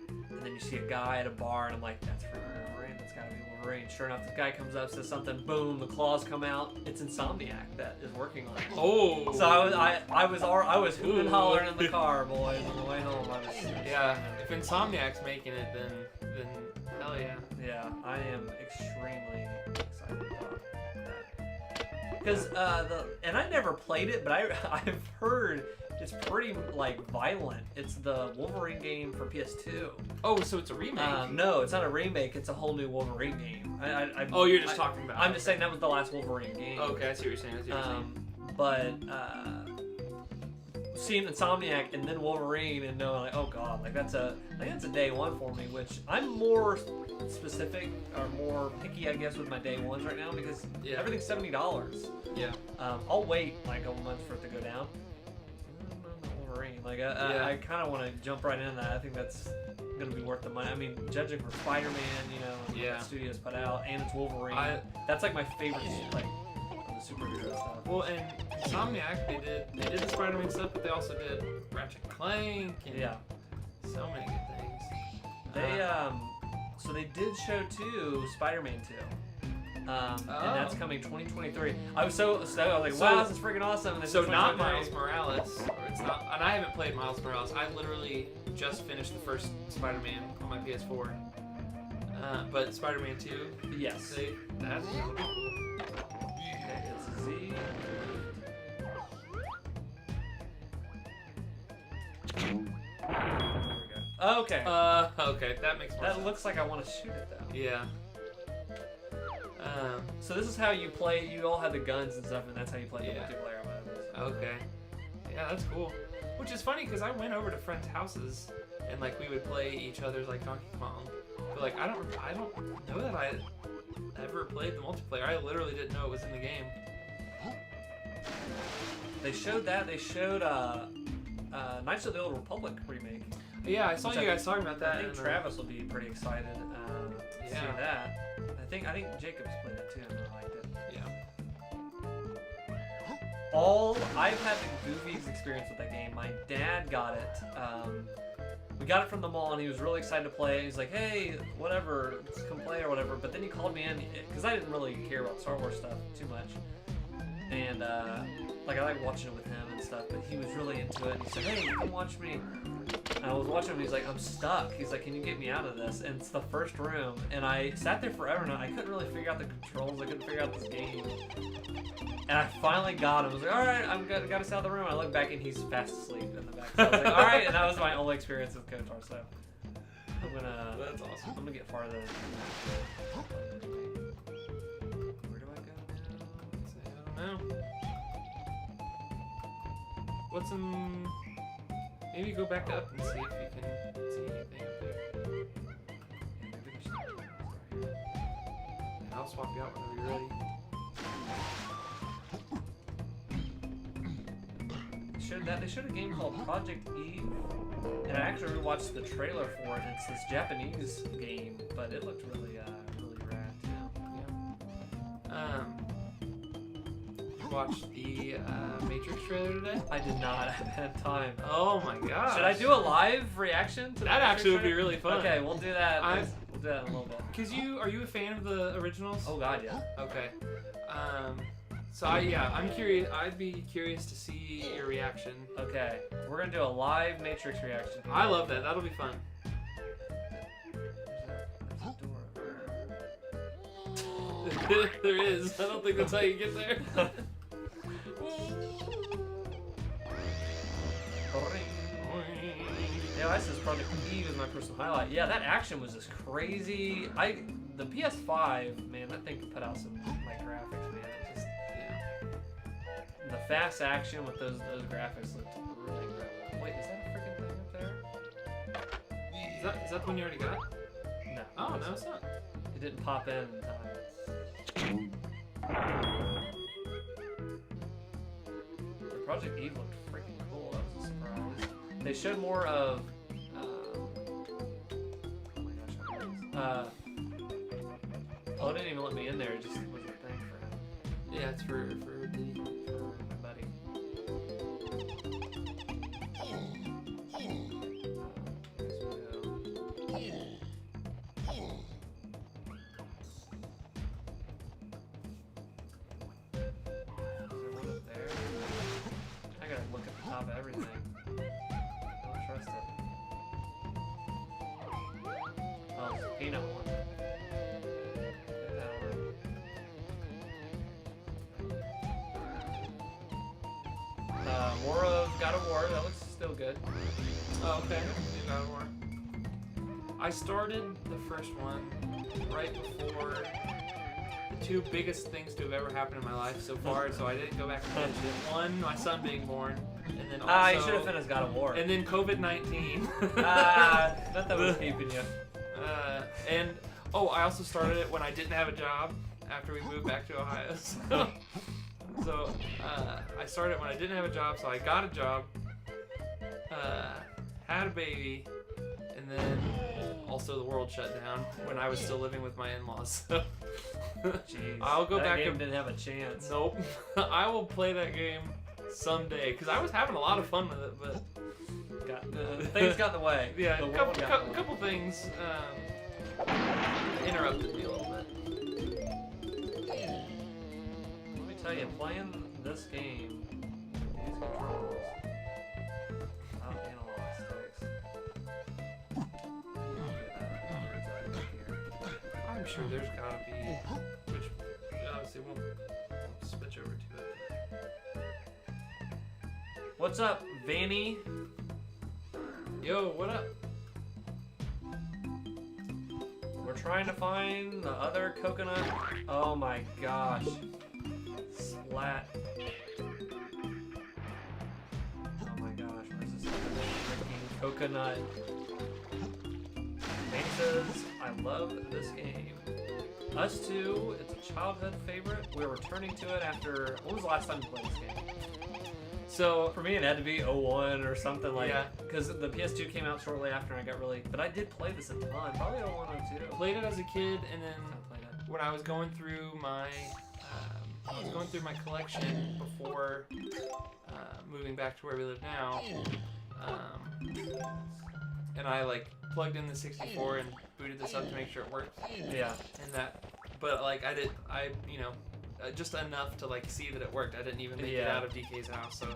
And then you see a guy at a bar, and I'm like, that's for Wolverine. That's gotta be Wolverine. Sure enough, this guy comes up, says something, boom, the claws come out. It's Insomniac that is working on it. Oh. So I was hooting and hollering in the car, boys, on the way home. I was Yeah. If Insomniac's making it, then hell yeah. Yeah, I am extremely excited about that. Because and I never played it, but I've heard it's pretty like violent. It's the Wolverine game for PS2. Oh, so it's a remake. No, it's not a remake. It's a whole new Wolverine game. Oh, you're just talking about. I'm it. just saying that was the last Wolverine game. Okay, I see what you're saying. I see what you're saying. But seeing Insomniac and then Wolverine and knowing like, oh god, like I think that's a day one for me, which I'm more specific or more picky, I guess, with my day ones right now because Yeah. everything's $70. Yeah. I'll wait like a couple months for it to go down. Wolverine, like Yeah. I kind of want to jump right into that. I think that's gonna be worth the money. I mean, judging for Spider-Man, you know, and Yeah. what the studios put out, and it's Wolverine. That's like my favorite, like the superhero stuff. Well, and Insomniac, they did the Spider-Man stuff, but they also did Ratchet and Clank and Yeah. so many good things. They so they did show Spider-Man 2. And that's coming 2023. I was so I was like, wow, this is freaking awesome. And they So said not 2023. Miles Morales, or it's not, and I haven't played Miles Morales. I literally just finished the first Spider-Man on my PS4. But Spider-Man 2, Yes. that's Okay, it's Z. There we go. Okay. okay, that makes more That sense. looks like I want to shoot it though. Yeah. So this is how you play. You all have the guns and stuff, and that's how you play the Yeah. multiplayer mode. Okay. Yeah, that's cool. Which is funny because I went over to friends' houses and like we would play each other's like Donkey Kong. But like I don't know that I ever played the multiplayer. I literally didn't know it was in the game. They showed that. They showed Knights of the Old Republic remake. Yeah, I saw Which you I guys talking about that. I think and, Travis will be pretty excited to see Yeah. that. I think Jacob's played it too and I liked it. Yeah. I've had the goofiest experience with that game. My dad got it. We got it from the mall and he was really excited to play. He's like, hey, whatever, let's come play or whatever. But then he called me in because I didn't really care about Star Wars stuff too much. And like I like watching it with him and stuff, but he was really into it. And he said, hey, come watch me. And I was watching him, and he's like, I'm stuck. He's like, can you get me out of this? And it's the first room. And I sat there forever, and I couldn't really figure out the controls. I couldn't figure out this game. And I finally got him. I was like, all right, got us out of the room. I look back, and he's fast asleep in the back. So I was like, all right. And that was my only experience with KOTOR. So I'm gonna. That's awesome. I'm gonna get farther. Where do I go now? I don't know. What's in? Maybe go back up and see if you can see anything up there. Yeah, maybe we should- I'll I'll swap you out whenever you're ready. They showed a game called Project Eve, and I actually rewatched the trailer for it. It's this Japanese game, but it looked really rad too. Yeah. You watched the Matrix trailer today? I did not have had time. Oh my gosh. Should I do a live reaction to the That Matrix actually would be trailer? really fun. Okay, we'll do that. I- We'll do that in a little bit. Cause are you a fan of the originals? Oh god, yeah. Okay. So I'm curious. I'd be curious to see your reaction. Okay, we're gonna do a live Matrix reaction. Here. I love that. That'll be fun. There's a door. There is. I don't think that's how you get there. Yeah, this is Project Eve is my personal highlight. Yeah, that action was just crazy. The PS5, man, that thing could put out some graphics, man. It just the fast action with those graphics looked really incredible. Wait, is that a freaking thing up there? Is that the one you already got? No. Oh no, it's not. It didn't pop in time. The Project Eve looked freaking cool. That was a surprise. They showed more of. Oh my gosh. Oh, it didn't even let me in there. It just was a thing for him. Yeah, it's for Diddy. For my buddy. I gotta look at the top of everything. I don't trust it. Oh, it's a peanut one. Get that one. More of God of War. That looks still good. Oh, okay. New God of War. I started the first one right before the two biggest things to have ever happened in my life so far, so I didn't go back and finish it. One, my son being born, and then also... You should have finished God of War. And then COVID-19. That was keeping you. And, I also started it when I didn't have a job after we moved back to Ohio. So I started when I didn't have a job, so I got a job, had a baby, and then also the world shut down when I was still living with my in-laws. So Jeez, I'll go that back game and didn't have a chance. Nope. I will play that game someday because I was having a lot of fun with it, but Things got in the way. yeah, The a world got in the way. couple things interrupted me a little bit. Let me tell you, playing this game, these controls, without analog sticks. I'm sure there's gotta be, which obviously won't switch over to it. What's up, Vanny? Yo, what up? We're trying to find the other coconut. Oh my gosh. Splat. Oh my gosh, where's this freaking coconut? Vanny says, I love this game. Us too, it's a childhood favorite. We're returning to it after, when was the last time you played this game? So For me, it had to be 01 or something like Yeah. because the PS2 came out shortly after and I got really, but I did play this a ton, probably 01 or 02. played it as a kid, and then I played it. when I was going through my collection before moving back to where we live now, and I plugged in the 64 and booted this up to make sure it worked, Yeah. and that, but just enough to see that it worked. I didn't even make it Yeah. out of DK's house, so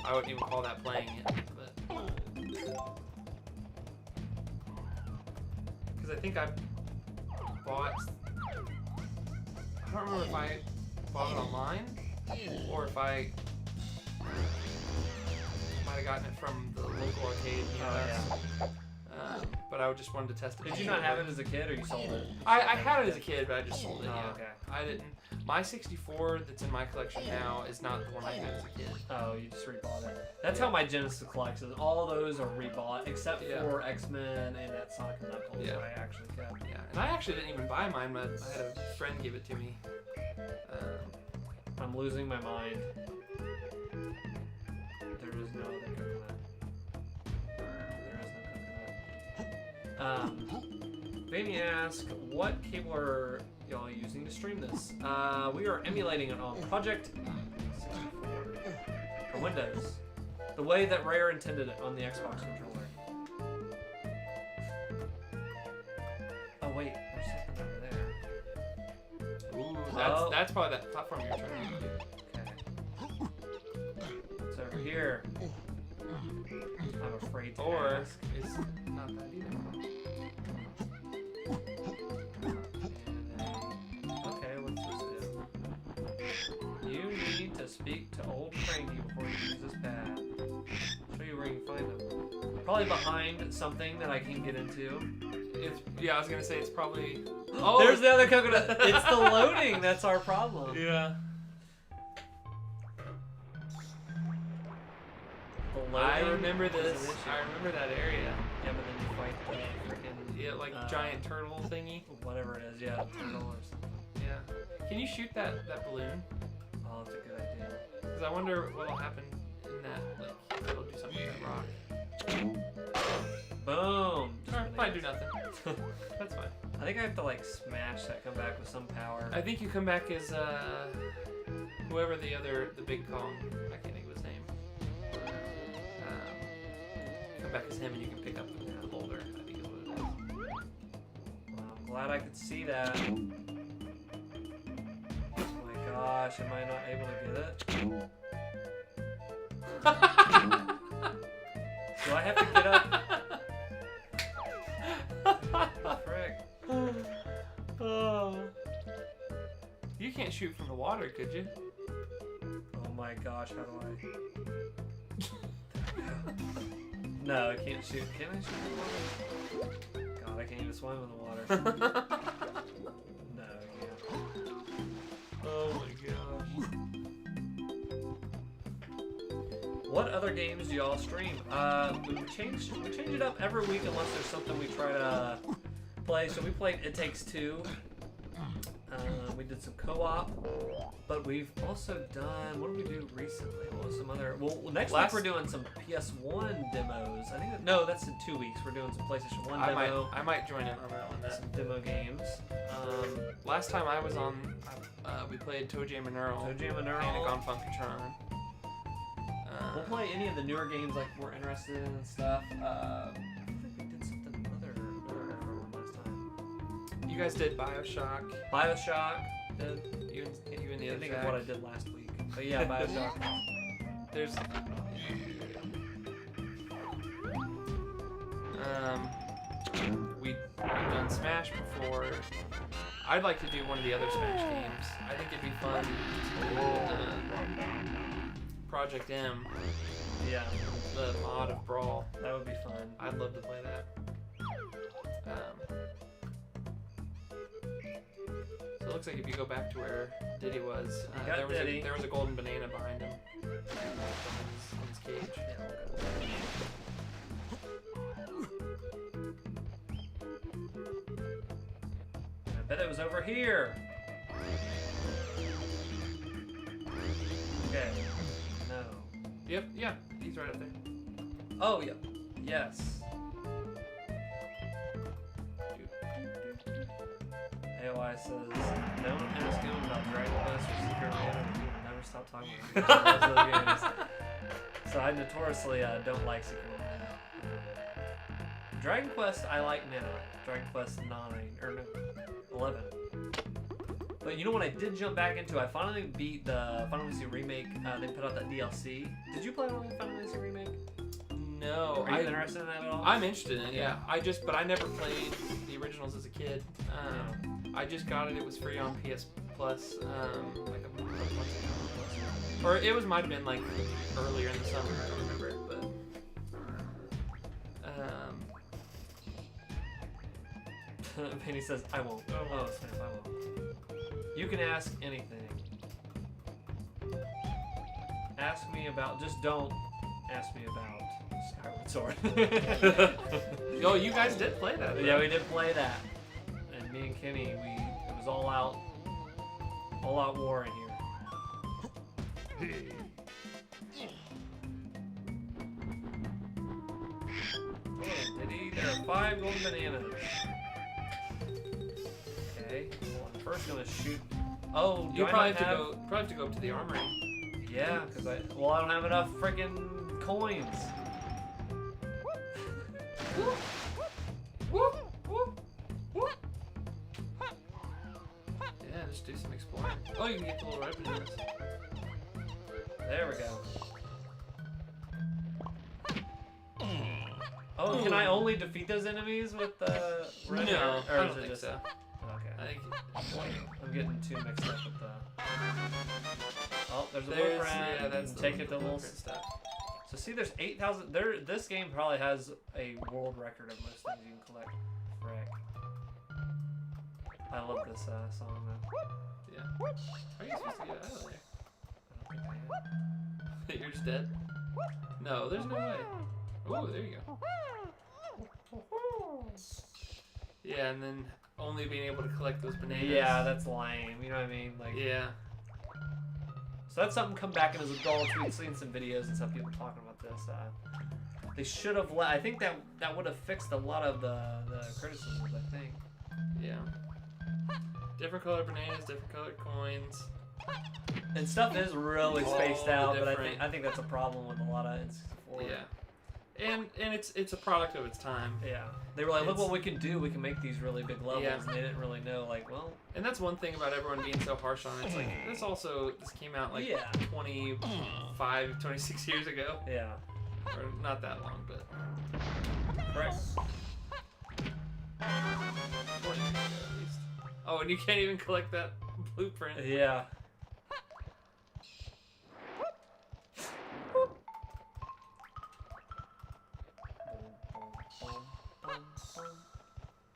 I wouldn't even call that playing it. But because I think I bought, I don't remember if I bought it online or if I might have gotten it from the local arcade. But I just wanted to test it. Did you not have it as a kid or you sold it? I had it as a kid, but I just sold it. Oh, Yeah. okay. I didn't. My 64 that's in my collection now is not the one I had as a kid. Oh, you just rebought it. That's how my Genesis collection is. All those are rebought except Yeah. for X-Men and that Sonic and Knuckles Yeah. that I actually kept. Yeah, And I actually didn't even buy mine, but I had a friend give it to me. I'm losing my mind. There is no other coconut. There is no coconut. Vanny asks, what cable are y'all using to stream this? We are emulating it on Project 64 for Windows. The way that Rare intended it on the Xbox controller. Oh wait, there's something over there. Ooh, that's probably that platform you're trying to do. Okay. It's over here. I'm afraid to Or ask. it's not that either. Okay, what's this do? You need to speak to old Cranky before you use this pad. Show you where you can find them. Probably behind something that I can get into. I was gonna say it's probably. Oh, there's the other coconut. It's the loading that's our problem. Yeah. The I loading remember this. is an issue. I remember that area. Yeah, but then you fight the freaking Yeah, like giant turtle thingy. whatever it is. Yeah, turtle or something. Yeah. Can you shoot that balloon? Oh, that's a good idea. Because I wonder what'll happen in that. Like, if it'll do something to that rock. Boom. Or might do nothing. That's fine. I think I have to like smash that, come back with some power. I think you come back as whoever the big Kong. I can't think of his name. Come back as him and you can pick up the boulder. I think is what it is. Well, I'm glad I could see that. Oh my gosh, am I not able to get it? Do I have to get up? Frick. Oh. You can't shoot from the water, could you? Oh my gosh, how do I? No, I can't shoot. Can I shoot in the water? God, I can't even swim in the water. No, I can't. Oh my gosh. What other games do y'all stream? We change it up every week unless there's something we try to play. So we played It Takes Two. We did some co-op, but we've also done, what did we do recently? What was some other? Well, next week we're doing some PS1 demos. I think that's in 2 weeks. We're doing some PlayStation 1 demo. I might join in on that one. Some demo games. Last time I was on, we played Toe Jam and Earl. Panic on Funkatron. We'll play any of the newer games like we're interested in and stuff. I think we did something other one last time. You guys did Bioshock. Bioshock. Did You and the I other think of what I did last week. But yeah, Bioshock. There's we've done Smash before. I'd like to do one of the other Smash games. I think it'd be fun. Project M. Yeah. The mod of Brawl. That would be fun. I'd love to play that. So it looks like if you go back to where Diddy was, there was a golden banana behind him. In his cage. I bet it was over here. Okay. No. Yep, yeah, he's right up there. Oh, yep. Yes. AOI says, don't ask him about Dragon Quest or Secret Mana. He will never stop talking about those games. So I notoriously don't like Secret Mana. Dragon Quest I like now. Dragon Quest 9, or no, 11. But you know what I did jump back into? I finally beat the Final Fantasy Remake. They put out that DLC. Did you play Final Fantasy Remake? No. Are you interested in that at all? I'm interested in it, yeah. But I never played the originals as a kid. I just got it. It was free on PS Plus like a month ago. Or it might have been like earlier in the summer. I don't remember. But Penny says, I won't. Oh, Smith, I won't. You can ask anything. Ask me about, just don't ask me about Skyward Sword. Oh, you guys did play that. Yeah, we did play that. And Kenny, it was all out war in here. Oh, did he? There are 5 golden bananas. Okay, well, I'm first gonna shoot. Oh, do You I probably not have to go up to the armory. Yeah, because I don't have enough freaking coins. Yeah, just do some exploring. Oh, you can get the little red bananas. There we go. Oh, can I only defeat those enemies with the red? No, or I is don't it think just so. Okay. I think I'm getting too mixed up with the. Oh, there's a there's blueprint. yeah, that's the take it to little. blueprint stuff. So see, there's 8,000. This game probably has a world record of most things you can collect. Frick. I love this song though. Yeah. How are you supposed to get out of there? I don't think I am. You're just dead? No, there's no way. Oh, there you go. Yeah, and then only being able to collect those bananas. Yeah, that's lame. You know what I mean? Like. Yeah. So that's something come back in as adults. We've seen some videos and some people talking about this. They should have let. I think that would have fixed a lot of the criticisms. I think. Yeah. Different colored bananas, different colored coins. And stuff is really All spaced out, but different. I think that's a problem with a lot of N64. Yeah. And it's a product of its time. Yeah. They were like, look what we can do. We can make these really big levels, Yeah. and they didn't really know. Like, well. And that's one thing about everyone being so harsh on it. It's like this came out like Yeah. 25, 26 years ago. Yeah. Or not that long, but Correct. 20 years ago at least. Oh, and you can't even collect that blueprint. Yeah.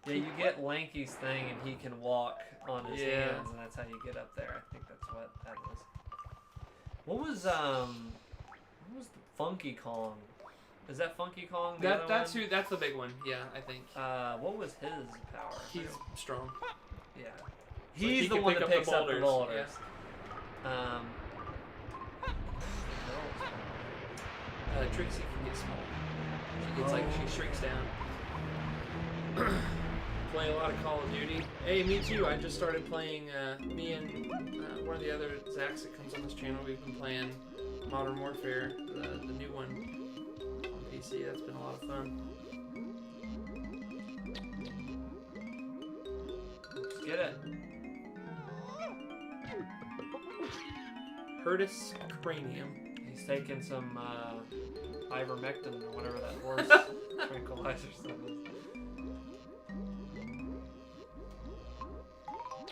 Yeah, you get Lanky's thing, and he can walk on his hands, and that's how you get up there. I think that's what that is. What was the Funky Kong? Is that Funky Kong? That's the big one. Yeah, I think. What was his power? He's strong. Yeah. He He's the can one pick that up the picks up the boulders, boulders. Trixie can get small. She gets she shrinks down. Playing a lot of Call of Duty. Hey, me too. I just started playing. Me and one of the other Zachs that comes on this channel. We've been playing Modern Warfare, the new one on PC. That's been a lot of fun. Let's get it. Curtis Cranium. He's taking some ivermectin or whatever that horse tranquilizer stuff is.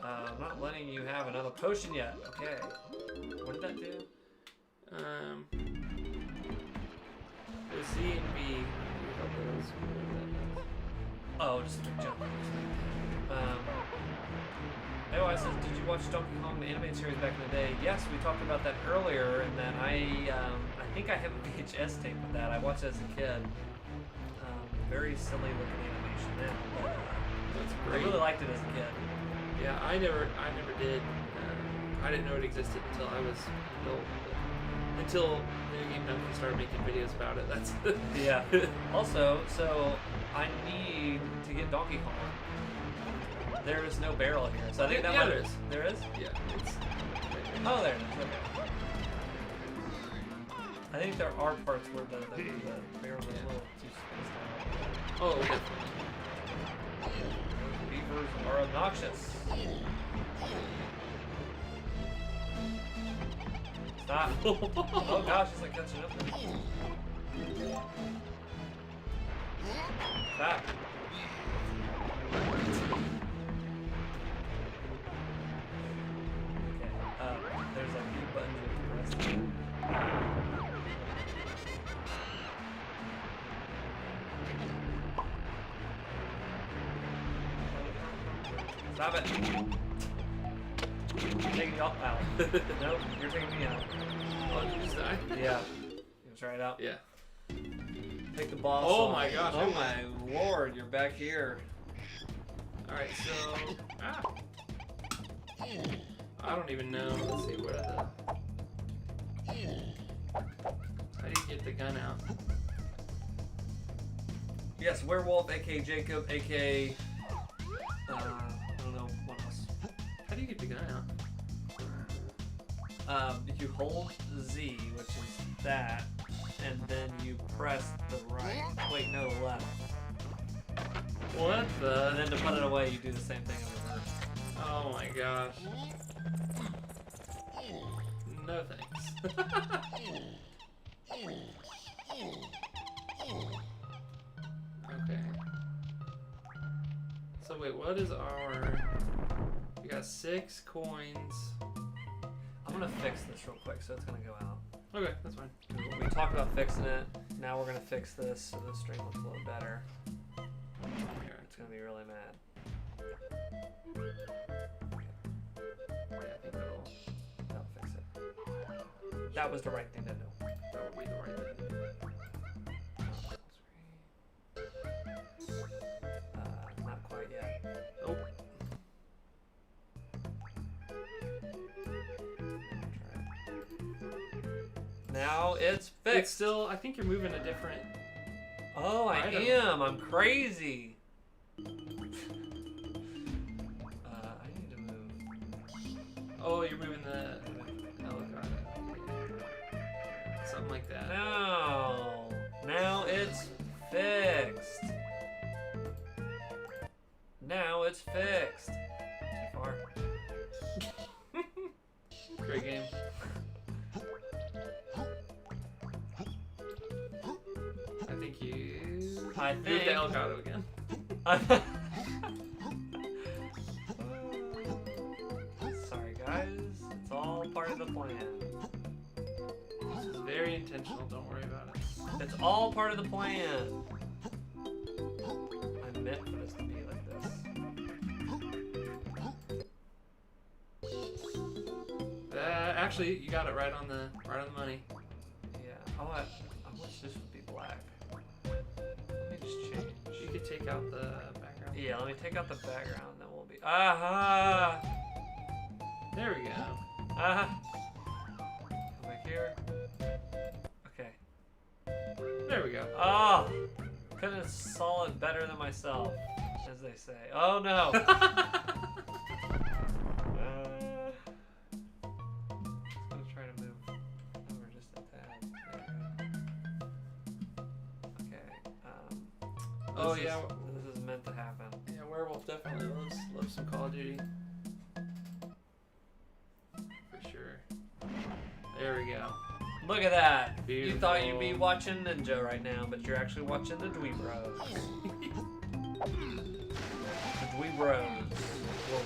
I'm not letting you have another potion yet. Okay. What did that do? The C and B. Oh, just a big jump. I said, did you watch Donkey Kong the animated series back in the day? Yes, we talked about that earlier, and then I think I have a VHS tape of that. I watched it as a kid. Very silly looking animation then, but That's I great. really liked it as a kid. Yeah, I never did. I didn't know it existed until I was an adult. Until New Game Donkey started making videos about it. That's Yeah. Also, so I need to get Donkey Kong. There is no barrel here, so I think that Yeah, might. there is. There is? Yeah. It's Oh, there it is. Okay. I think there are parts where the barrels are a little too spaced out. oh, definitely. Beavers are obnoxious. Stop. Oh gosh, it's like catching up there. Stop. Okay, there's a mute button to press. Stop it. I'm taking you out. Nope, you're taking me out. Oh, did you just die? Yeah. You try it out? Yeah. Take the boss Oh off. my gosh, Oh I my lord, you're back here. Alright, so... Ah! I don't even know. Let's see, what are the... How do you get the gun out? Yes, Werewolf, aka Jacob, aka... I don't know what else. How do you get the gun out? You hold Z, which is that, and then you press the right. Wait, no, left. What the? And then to put it away, you do the same thing in reverse. Oh my gosh. No thanks. Okay. So wait, what is our... We got 6 coins. I'm gonna fix this real quick, so it's gonna go out. Okay, that's fine. We talked about fixing it. Now we're gonna fix this so the stream looks a little better. Here, it's gonna be really mad. Yeah, I think That'll fix it. That was the right thing to do. that would be the right thing to do. Not quite yet. Nope. Now it's It's fixed. still, I think you're moving a different... Oh, I Item. am. I'm crazy. I need to move. Oh, you're moving the... Oh, got it. Something like that. No. Now it's fixed. Now it's fixed. Too far. Great game. I Move think. the Elgato again. Sorry, guys. It's all part of the plan. This is very intentional, don't worry about it. It's all part of the plan. I meant for this to be like this. Actually, you got it right on the money. Yeah. I wish this would be black. Let me just change. You could take out the background. Yeah, let me take out the background, then we'll be. Aha! There we go. Aha! Come back here. Okay. There we go. Oh! Couldn't have saw it better than myself, as they say. Oh no! Just gonna try to move over just a tad. There we go. Okay. Oh, This yeah. This is meant to happen. Yeah, Werewolf definitely loves some Call of Duty. For sure. There we go. Look at that! You Beautiful. thought you'd be watching Ninja right now, but you're actually watching the Dweeb Bros. The Dweeb Bros.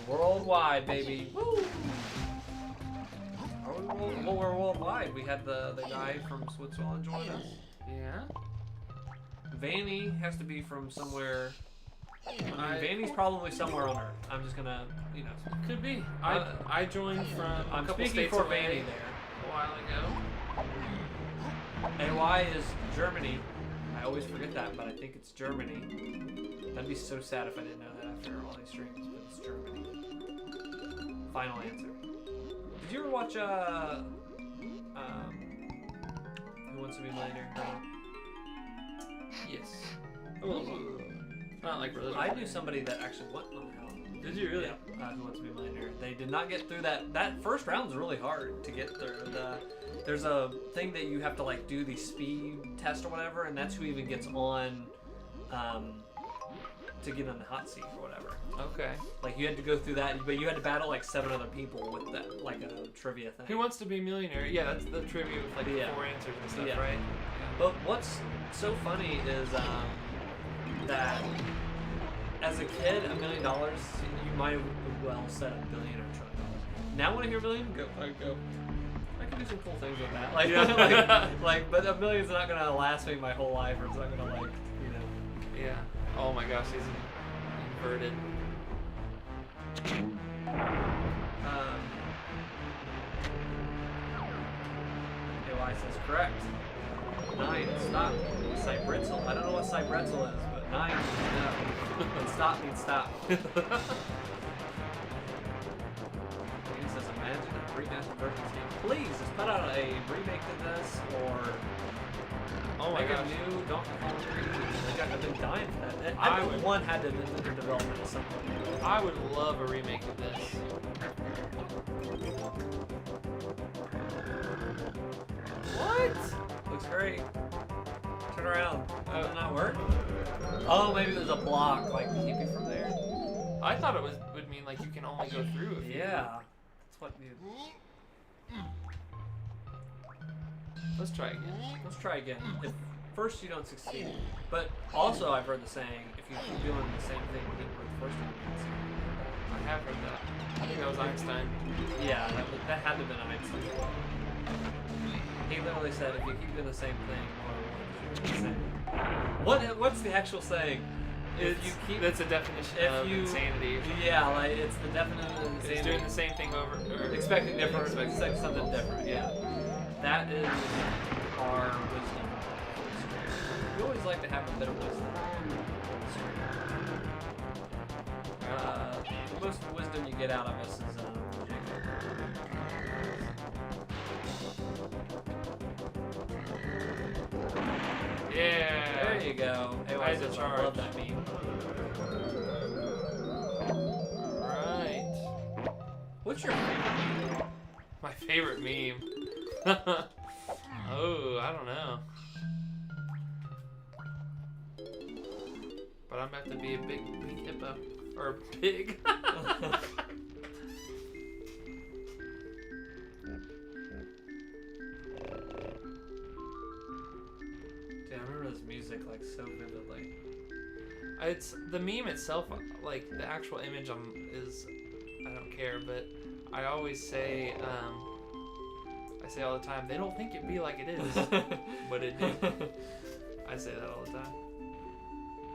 We're worldwide, baby. Woo! Well, we're worldwide. We had the guy from Switzerland join us. Yeah. Vanny has to be from somewhere. I mean, I- Vanny's probably somewhere on Earth. I'm just gonna, you know. Could be. I joined from a I'm couple speaking states for away Vanny there. a while ago. AY is Germany. I always forget that, but I think it's Germany. That'd be so sad if I didn't know that after all these streams, but it's Germany. Final answer. Did you ever watch Who Wants to Be a Millionaire? Yes. A little bit. Not like really. I knew somebody that actually went on that. Did you really? Yeah, Who Wants to Be a Millionaire. They did not get through that. That first round's really hard to get through. There's a thing that you have to like do the speed test or whatever, and that's who even gets on to get on the hot seat or whatever. Okay. Like you had to go through that, but you had to battle like 7 other people with that, like a trivia thing. Who Wants to Be a Millionaire? Yeah, that's the trivia with like Yeah. 4 answers and stuff, Yeah. right? But what's so funny is that as a kid, $1 million, you might have well said $1 billion or $1 trillion. Now when I hear $1 billion, go. I can do some cool things with that. Like, Yeah. like, but $1 million's not gonna last me my whole life, or it's not gonna like, you know. Yeah. Oh my gosh, he's inverted. AY says correct. 9. Stop. Cybritzel. I don't know what Cybritzel is, but 9 means no. And stop means stop. He says, imagine a remastered version of this game. Please, just put out a remake to this, or Oh my make gosh. a new Donkey Kong 3. Like, I've been dying for that. I I think would- one had to have been under development at some point. I would love a remake of this. What? Looks great. Turn around. Does it not work? Oh, maybe there's a block, like, to keep you from there. I thought it would mean like you can only go through if you... Yeah. That's what you... Let's try again. Let's try again. If first you don't succeed. But also I've heard the saying, if you keep doing the same thing you did with the first time, you don't succeed. I have heard that. I think that was Einstein. Yeah, that had to have been Einstein. He literally said, if you keep doing the same thing, more than once, you're insane. What's the actual saying? If you keep... That's a definition if of you- insanity. Yeah, like, it's the definition of It's insanity. doing the same thing over. Or Expecting different, expecting something different, yeah. That is our wisdom. We always like to have a bit of wisdom. The most wisdom you get out of us is yeah. there you go. Hey, I had to I charge. love that meme. Right. What's your favorite meme? My favorite meme. Oh, I don't know. But I'm about to be a big hippo. Or pig. Dude, I remember this music like so vividly. It's the meme itself, like the actual image is, I don't care, but I always say, I say all the time, they don't think it be like it is, but it do. I say that all the time.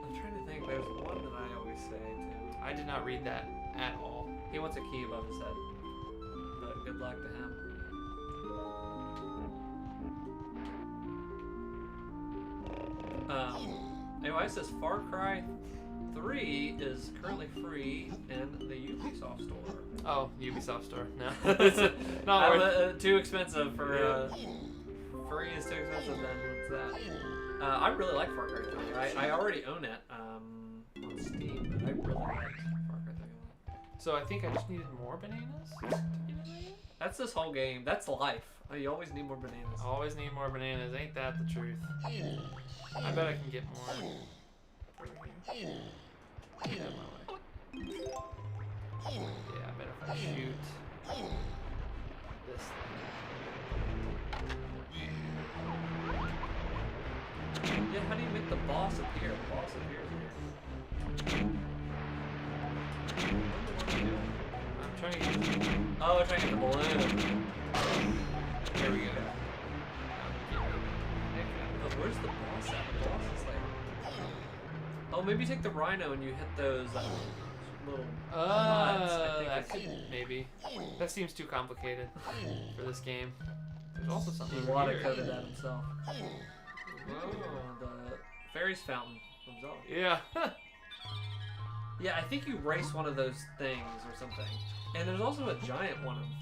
I'm trying to think. There's one that I always say too. I did not read that at all. He wants a key above his head. But good luck to him. Anyway, it says Far Cry 3 is currently free in the Ubisoft store. Oh, Ubisoft store. No, it's not worth. Too expensive for free is too expensive. Then what's that? I really like Far Cry 3. I already own it on Steam, but I really like Far Cry 3. So I think I just needed more bananas to get in there? That's this whole game. That's life. You always need more bananas. Always need more bananas. Ain't that the truth? I bet I can get more. Get out of my way. Yeah, I bet if I shoot this thing. Yeah, how do you make the boss appear? The boss appears here. I'm trying to get. Oh, we're trying to get the balloon. There we go. But where's the boss at? The boss is like... Oh, maybe you take the rhino and you hit those little nuts. I think That it's- could maybe. That seems too complicated for this game. There's also something He water weird. coded that himself. Whoa. The Fairies Fountain comes off. Yeah. Yeah, I think you race one of those things or something. And there's also a giant one of them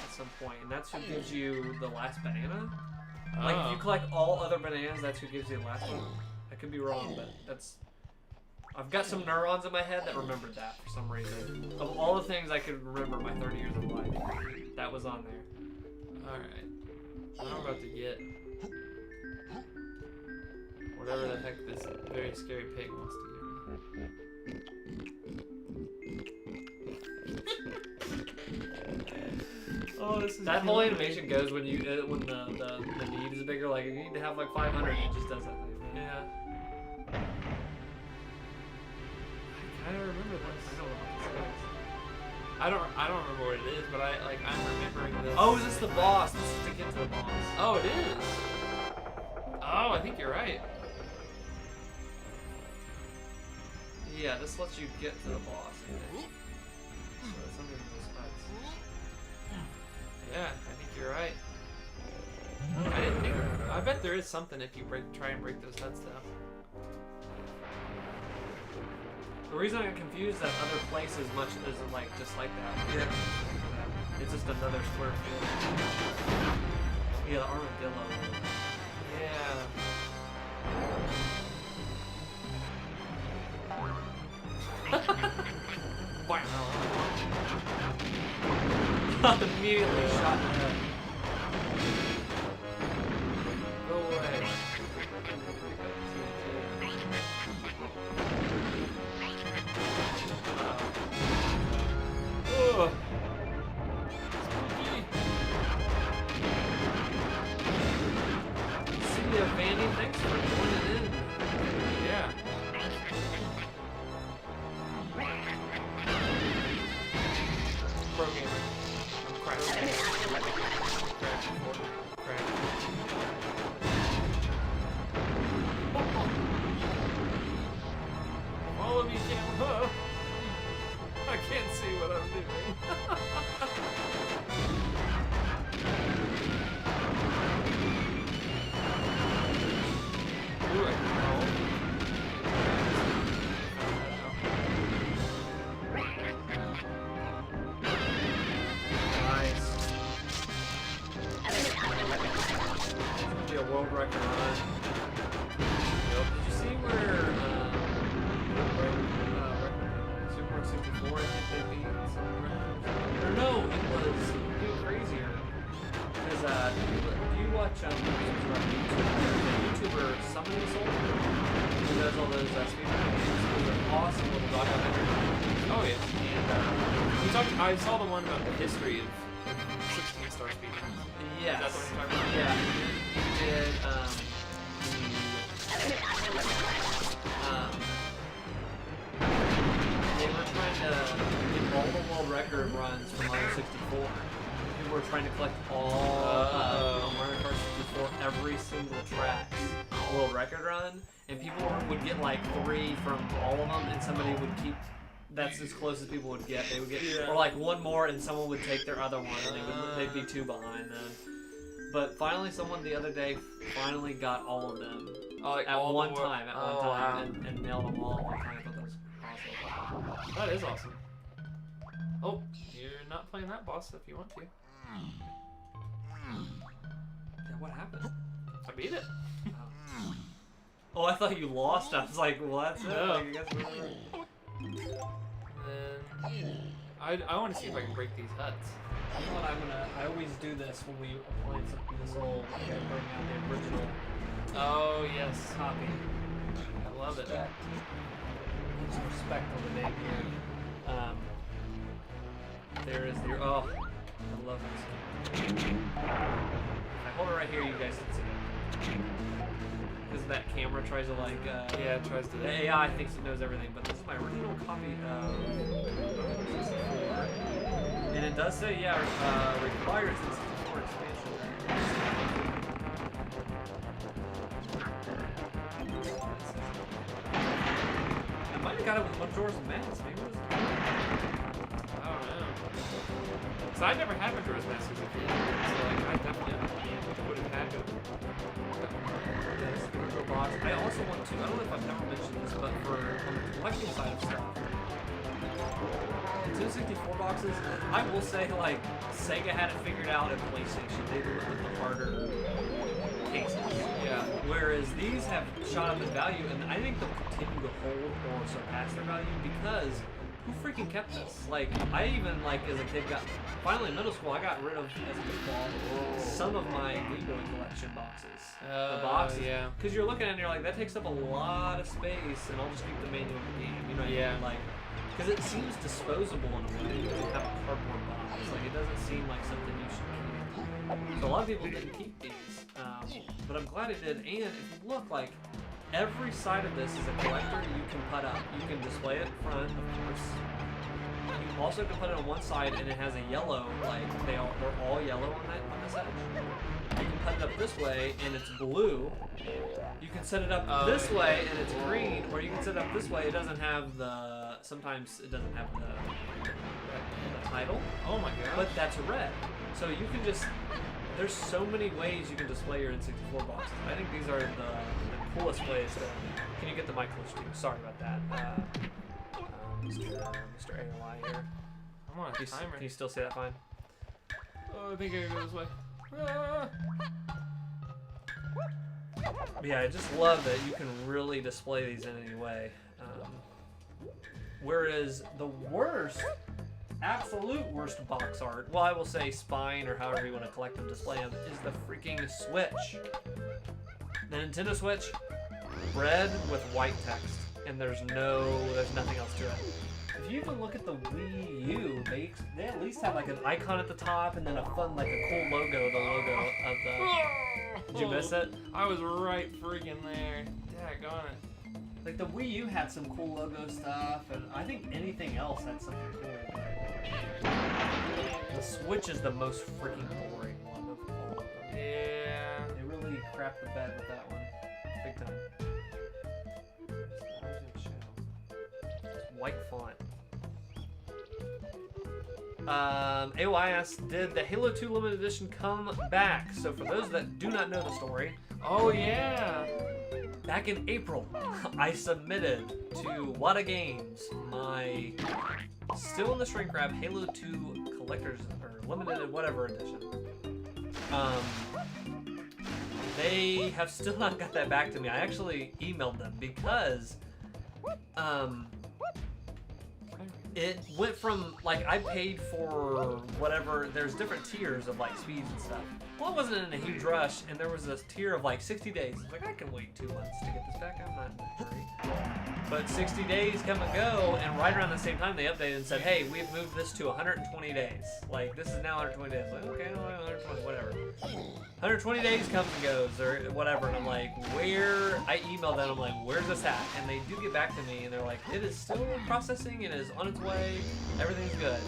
at some point, and that's who gives you the last banana. Like, if you collect all other bananas, that's who gives you the last one. I could be wrong, but that's... I've got some neurons in my head that remembered that for some reason. Of all the things I could remember my 30 years of life, that was on there. Alright. So I'm about to get whatever the heck this very scary pig wants to give me. Oh, this is That whole animation goes when you when the need is bigger. Like, you need to have like 500, it just does that thing. Yeah. I kind of remember this. I don't know what this is. I don't remember what it is, but I'm remembering this. Oh, is this the boss? This is to get to the boss. Oh, it is. Oh, I think you're right. Yeah, this lets you get to the boss. So it's under those spikes. Yeah, I think you're right. I didn't think. I bet there is something if you try and break those huts down. The reason I got confused that other places much isn't like just like that. Yeah. It's just another square field. Yeah, the armadillo. Yeah. Immediately shot in the head. Go away. Ugh. See ya, Vandy. Thanks for joining in. Yeah. Pro gamer. I'm cracking. Crack. Follow me, camera. I can't see what I'm doing. Ooh, I can roll. Nice. Be a world record run. Did you see where Super 64 hit they beat some records? Or no, it was even crazier. Because do you watch YouTuber Summoning Soul? Who does all those speedruns? Those are awesome little documentaries. Oh yeah. And I saw the one about the history of 16-star speedruns. yes. Is that the one you're talking about? Yeah. He did they were trying to get all the world record runs from Mario 64. People were trying to collect all Mario Kart 64, every single track's world record run, and people would get like 3 from all of them, and somebody would keep. That's as close as people would get. They would get, or like one more, and someone would take their other one, and they'd be 2 behind then. But finally, someone the other day finally got all of them at one time, and nailed them all at one time. I thought that was awesome. That is awesome. Oh, you're not playing that boss if you want to. Yeah, what happened? I beat it. Oh, I thought you lost. I was like, well, that's it. No. Like, I guess we're... Then I want to see if I can break these huts. You know what I always do this when we are playing something this old. I gotta bring out the original Oh yes, copy. I love it. Put some respect on the name here. There is your. Oh, I love this. I hold it right here. You guys can see it. Because that camera tries to like. Yeah, it tries to. The AI thinks it knows everything, but this is my original copy of 64. And it does say, yeah, requires the 64 expansion. I might have got it with Majora's Mask. Maybe it was. I don't know. So I never had Majora's Mask as a kid, so like I definitely would have had it. Box. I also want to, I don't know if I've never mentioned this, but for on the collecting side of stuff, the 264 boxes, I will say, like, Sega had it figured out at PlayStation. They did it with the harder cases. Yeah. Whereas these have shot up in value, and I think they'll continue to hold or surpass their value because who freaking kept this? Like, I even, like, as a kid finally in middle school, I got rid of, as a football, some of my Gameboy collection boxes. The boxes. Yeah. Because you're looking at it and you're like, that takes up a lot of space, and I'll just keep the manual of the game. You know what I mean? Like, because it seems disposable in a way to have a cardboard box. Like, it doesn't seem like something you should keep. So a lot of people didn't keep these. But I'm glad it did. And if you look, like, every side of this is a collector you can put up. You can display it in front, of course. You also can put it on one side, and it has a yellow, like, they're all yellow on this edge. You can put it up this way, and it's blue. You can set it up this way, and it's green. Or you can set it up this way, it doesn't have the, sometimes it doesn't have the title. Oh my god. But that's red. So you can just, there's so many ways you can display your N64 boxes. I think these are the coolest ways to, can you get the mic close to you? Sorry about that. Mr. AOI here. I'm on a timer. Can you still see that fine? Oh, I think I gotta go this way. Ah. But yeah, I just love that you can really display these in any way. Whereas the worst, absolute worst box art, well, I will say spine or however you want to collect them, display them, is the freaking Switch. The Nintendo Switch, red with white text, and there's nothing else to it. If you even look at the Wii U, they at least have like an icon at the top and then a fun, like a cool logo, the logo of the... Did you miss it? I was right freaking there. Daggone it. Like the Wii U had some cool logo stuff, and I think anything else had something cool. But the Switch is the most freaking boring one of all of them. Yeah. They really crapped the bed with that one, big time. White font. AOI asks, did the Halo 2 limited edition come back? So for those that do not know the story, Oh yeah. back in April, I submitted to Wada Games my still in the shrink wrap Halo 2 collector's or limited whatever edition. They have still not got that back to me. I actually emailed them because it went from, like, I paid for whatever, there's different tiers of, like, speeds and stuff. Well, I wasn't in a huge rush, and there was this tier of, like, 60 days. It's like, I can wait 2 months to get this back. I'm not in a hurry. But 60 days come and go, and right around the same time, they updated and said, hey, we've moved this to 120 days. Like, this is now 120 days. Like, okay, no, 120, whatever. 120 days comes and goes, or whatever, and I'm like, I emailed them, I'm like, where's this at? And they do get back to me, and they're like, it is still processing, it is on its way, everything's good.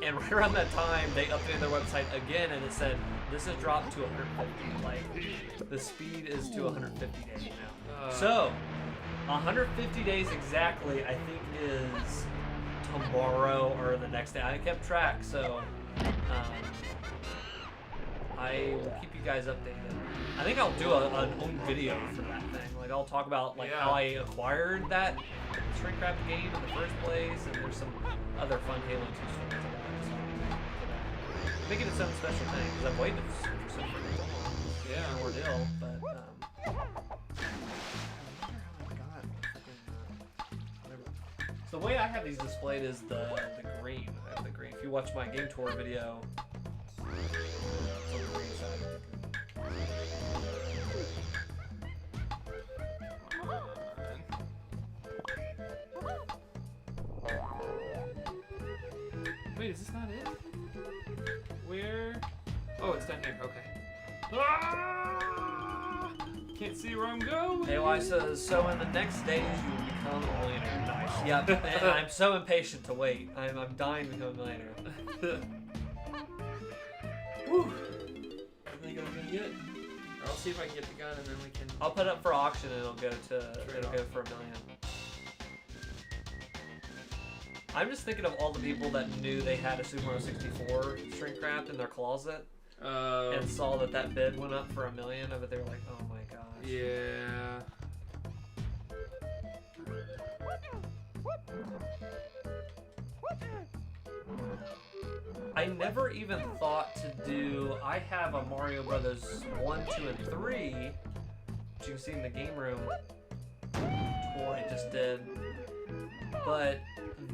And right around that time, they updated their website again, and it said, this has dropped to 150. Like, the speed is to 150 days now. So, 150 days exactly, I think, is tomorrow or the next day. I kept track, so I will keep you guys updated. I think I'll do an own video for that thing. Like, I'll talk about how I acquired that shrink wrap game in the first place, and there's some other fun Halo 2 stories about it. So make it its own special thing, because I've waited for so freaking long. Yeah, an ordeal, but so the way I have these displayed is the green. I have the green. If you watch my game tour video, it's on the green side. Wait, is this not it? Where? Oh, it's down here. Okay. Ah! Can't see where I'm going. AY says, so in the next days you will become a millionaire. Nice. Yep, and I'm so impatient to wait. I'm dying to become a millionaire. Whew. Everything goes gonna get. I'll see if I can get the gun and then we can. I'll put it up for auction and it'll go for $1 million. I'm just thinking of all the people that knew they had a Super Mario 64 shrink wrapped in their closet and saw that bid went up for $1 million. I bet they were like, oh my gosh. Yeah. I never even thought to do. I have a Mario Brothers 1, 2, and 3, which you can see in the game room tour I just did. But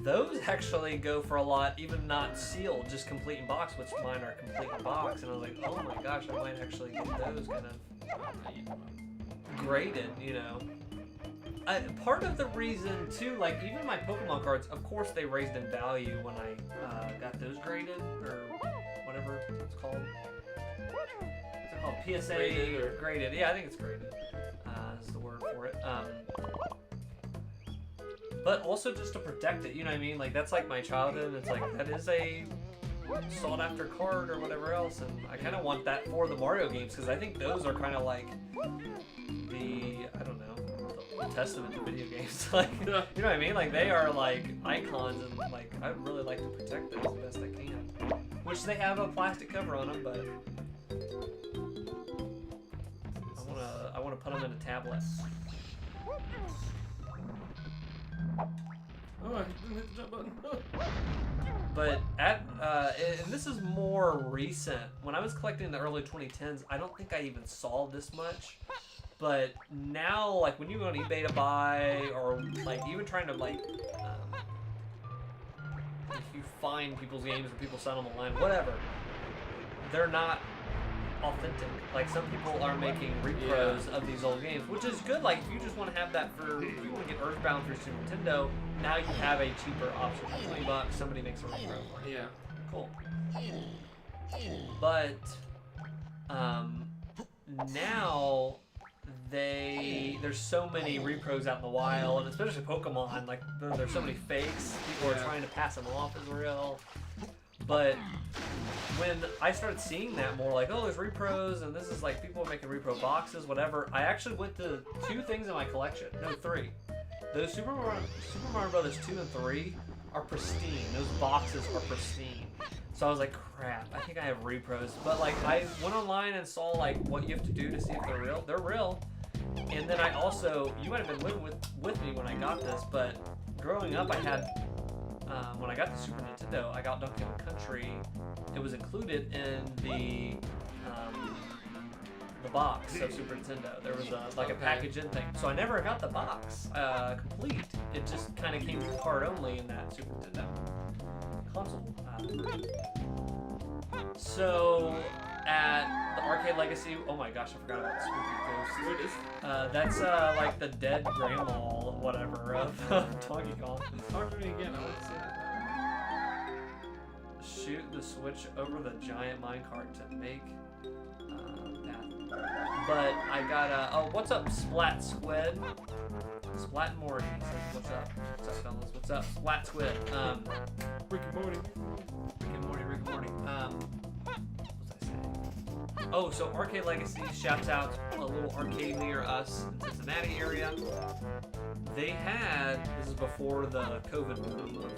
those actually go for a lot, even not sealed, just complete in box, which mine are complete in box. And I was like, oh my gosh, I might actually get those kind of graded, you know. Part of the reason too, like even my Pokemon cards, of course they raised in value when I got those graded, or whatever it's called. What's it called? PSA Graded or graded. Yeah, I think it's graded. Is the word for it. But also just to protect it, you know what I mean? Like that's like my childhood. It's like that is a sought after card or whatever else, and I kind of want that for the Mario games because I think those are kind of like the the testament to video games. Like you know what I mean? Like they are like icons, and like I would really like to protect those the best I can. Which they have a plastic cover on them, but I wanna put them in a tablet. Oh, I didn't hit the jump button. But and this is more recent. When I was collecting in the early 2010s, I don't think I even saw this much. But now, like when you go on eBay to buy, or like even trying to like, if you find people's games or people sell them online, whatever, they're not authentic. Like some people are making repros of these old games, which is good. Like if you just want to have that for, if you want to get Earthbound through Super Nintendo, now you have a cheaper option. For $20, somebody makes a repro for you. Yeah. Cool. But now there's so many repros out in the wild, and especially Pokemon. Like there's so many fakes. People are trying to pass them off as real. But when I started seeing that more, like, oh, there's repros, and this is like people are making repro boxes, whatever, I actually went to 2 things in my collection. No, 3. Those Super Mario Brothers 2 and 3 are pristine. Those boxes are pristine. So I was like, crap, I think I have repros. But like, I went online and saw like what you have to do to see if they're real. They're real. And then I also, you might have been living with me when I got this, but growing up I had, when I got the Super Nintendo, I got Donkey Kong Country. It was included in the box of Super Nintendo. There was a package-in thing. So I never got the box complete. It just kind of came with card only in that Super Nintendo console version. So at the Arcade Legacy, oh my gosh, I forgot about Spooky Ghost. What is That's like the dead grandma, whatever, of Donkey Kong. Talk to me again. I want to see that. Shoot the switch over the giant minecart to make that. But I got oh, what's up, Splat Squid? Splat and Morty says, what's up? What's up, fellas? What's up, Splat Squid? Rick and Morty. Rick and Morty, Rick and Morty. What was I saying? Oh, so Arcade Legacy shouts out a little arcade near us in Cincinnati area. They had, this is before the COVID boom of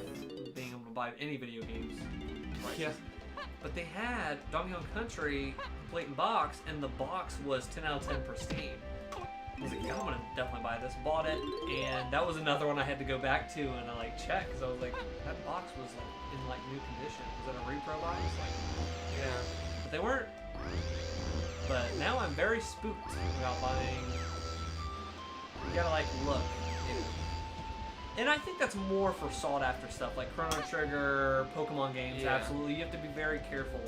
being able to buy any video games. Yeah. But they had Donkey Kong Country complete in box, and the box was 10 out of 10 pristine. I was like, yeah, I'm gonna definitely buy this. Bought it, and that was another one I had to go back to and I like check, because I was like, that box was like in like new condition. Was that a repro box? Like, Yeah. but they weren't. But now I'm very spooked about buying. You gotta like look. And I think that's more for sought after stuff like Chrono Trigger, Pokemon games. Yeah. Absolutely, you have to be very careful.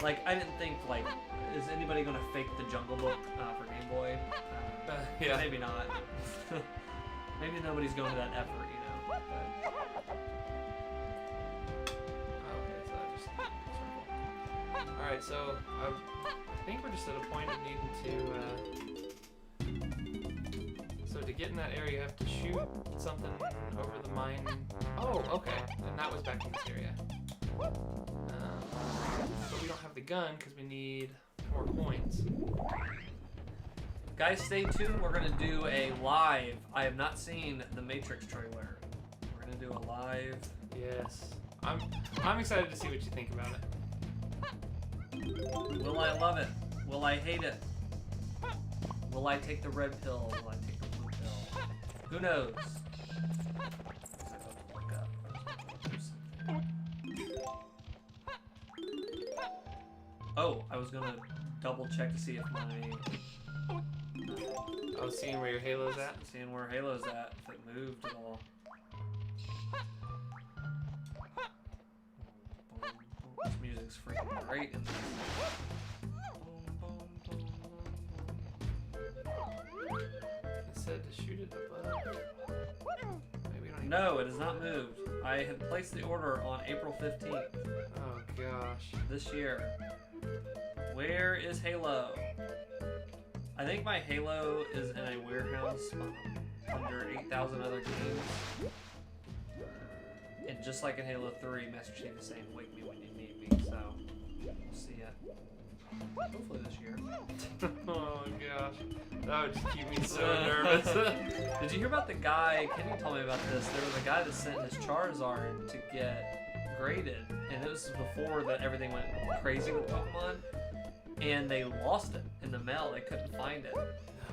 Like I didn't think like, is anybody gonna fake the Jungle Book for Game Boy? Yeah. Maybe not. Maybe nobody's going to that effort, you know. But... Okay, so I just circle. All right, so I think we're just at a point of needing to. So to get in that area, you have to shoot something over the mine. Oh, okay. And that was back in this area. But we don't have the gun because we need more coins. Guys, stay tuned. We're gonna do a live. I have not seen the Matrix trailer. We're gonna do a live. Yes. I'm excited to see what you think about it. Will I love it? Will I hate it? Will I take the red pill? Will I take the blue pill? Who knows? Oh, I was gonna double check to see if my Oh, seeing where your halo's at? seeing where Halo's at, if it moved at all. This music's freaking great in this. It said to shoot it above. Maybe we don't even... No, it has not moved. I had placed the order on April 15th Oh gosh. this year. Where is Halo? I think my Halo is in a warehouse under 8,000 other games. And just like in Halo 3, Master Chief is saying, wake me when you need me, so we'll see it. Hopefully this year. Oh gosh. That would just keep me so nervous. Did you hear about the guy, Kenny told me about this, there was a guy that sent his Charizard to get graded, and it was before that everything went crazy with Pokemon, and they lost it in the mail, they couldn't find it.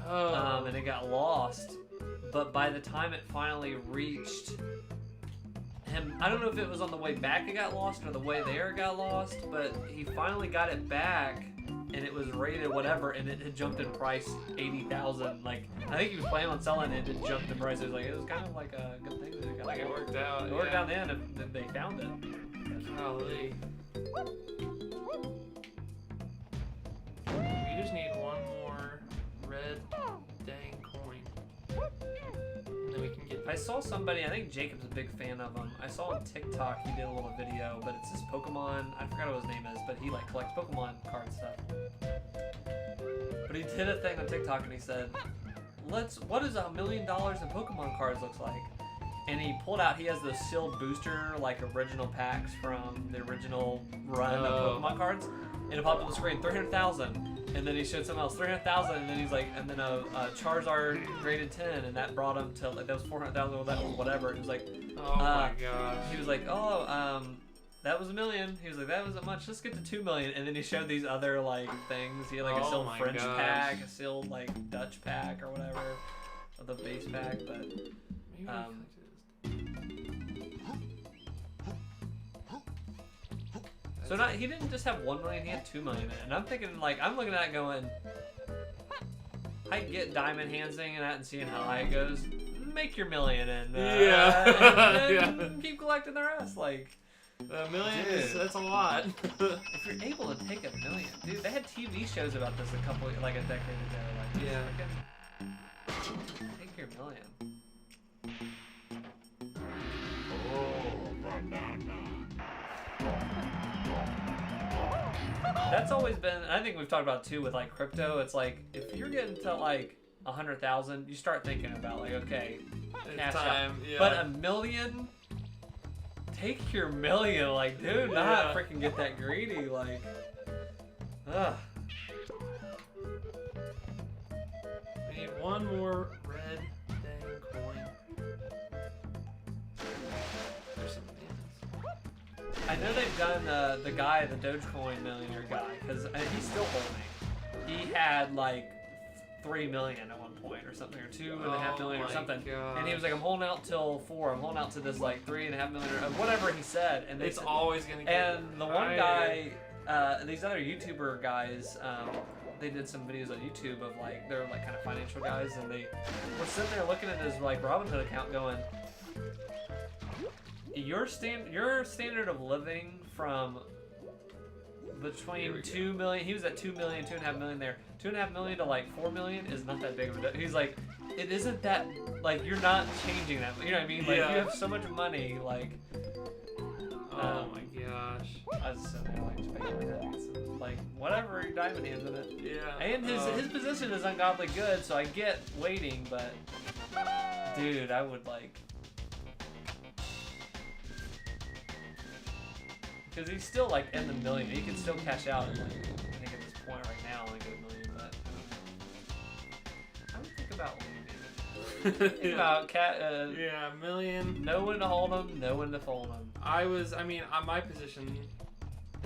Oh. And it got lost, but by the time it finally reached him. I don't know if it was on the way back it got lost or the way there it got lost, but he finally got it back, and it was rated whatever, and it had jumped in price 80,000. Like I think he was planning on selling it, and it jumped in price. It was kind of like a good thing that it got. Like it worked out. It worked out then if they found it. Golly. We just need one more red dang coin. And then we can get I saw somebody, I think Jacob's a big fan of him. I saw on TikTok he did a little video, but it's this Pokemon, I forgot what his name is, but he like collects Pokemon card stuff. But he did a thing on TikTok and he said, what does $1 million in Pokemon cards looks like? And he pulled out, he has those sealed booster, like original packs from the original run of Pokemon cards. And it popped on the screen, 300,000. And then he showed something else, 300,000. And then he's like, and then a Charizard graded 10. And that brought him to, like, that was 400,000 or that was whatever. It was like, oh my gosh. He was like, that was $1 million. He was like, that wasn't much. Let's get to 2 million. And then he showed these other like things. He had like a sealed French pack, a sealed like Dutch pack or whatever, of the base pack. But so he didn't just have 1 million. He had 2 million in it. And I'm thinking like I'm looking at it going, I get diamond handsing and that and seeing how high it goes. Make your million and and keep collecting the rest. Like. $1 million that's a lot. If you're able to take $1 million, dude, they had TV shows about this a decade ago. Like, take your $1 million. That's always been. I think we've talked about too with like crypto. It's like if you're getting to like 100,000, you start thinking about like, okay, cash out. Yeah. But $1 million. Take your $1 million, like, dude, not freaking get that greedy, like, ugh. We need one more red dang coin. There's some bananas. I know they've done the guy, the Dogecoin millionaire guy, because he's still holding. He had like 3 million at one point or something, or 2.5 million or something. Gosh. And he was like, I'm holding out till 4. I'm holding out to this like 3.5 million or whatever he said. And it's always gonna get. And the one guy, these other YouTuber guys, they did some videos on YouTube of like they're like kind of financial guys, and they were sitting there looking at his like Robinhood account, going, your standard of living from between 2 million, he was at 2 million, 2.5 million there. 2.5 million to like 4 million is not that big of a. He's like, it isn't that, like, you're not changing that. You know what I mean? Like, you have so much money, like. Oh my gosh. I was sitting there like speculating, like whatever, your diamond hands in it. Yeah. And his position is ungodly good, so I get waiting, but dude, I would like. Because he's still like in the million. He can still cash out and like, I think at this point right now only get $1 million, but I would think about leaving. Think about $1 million. Know when to hold them, know when to fold them. My position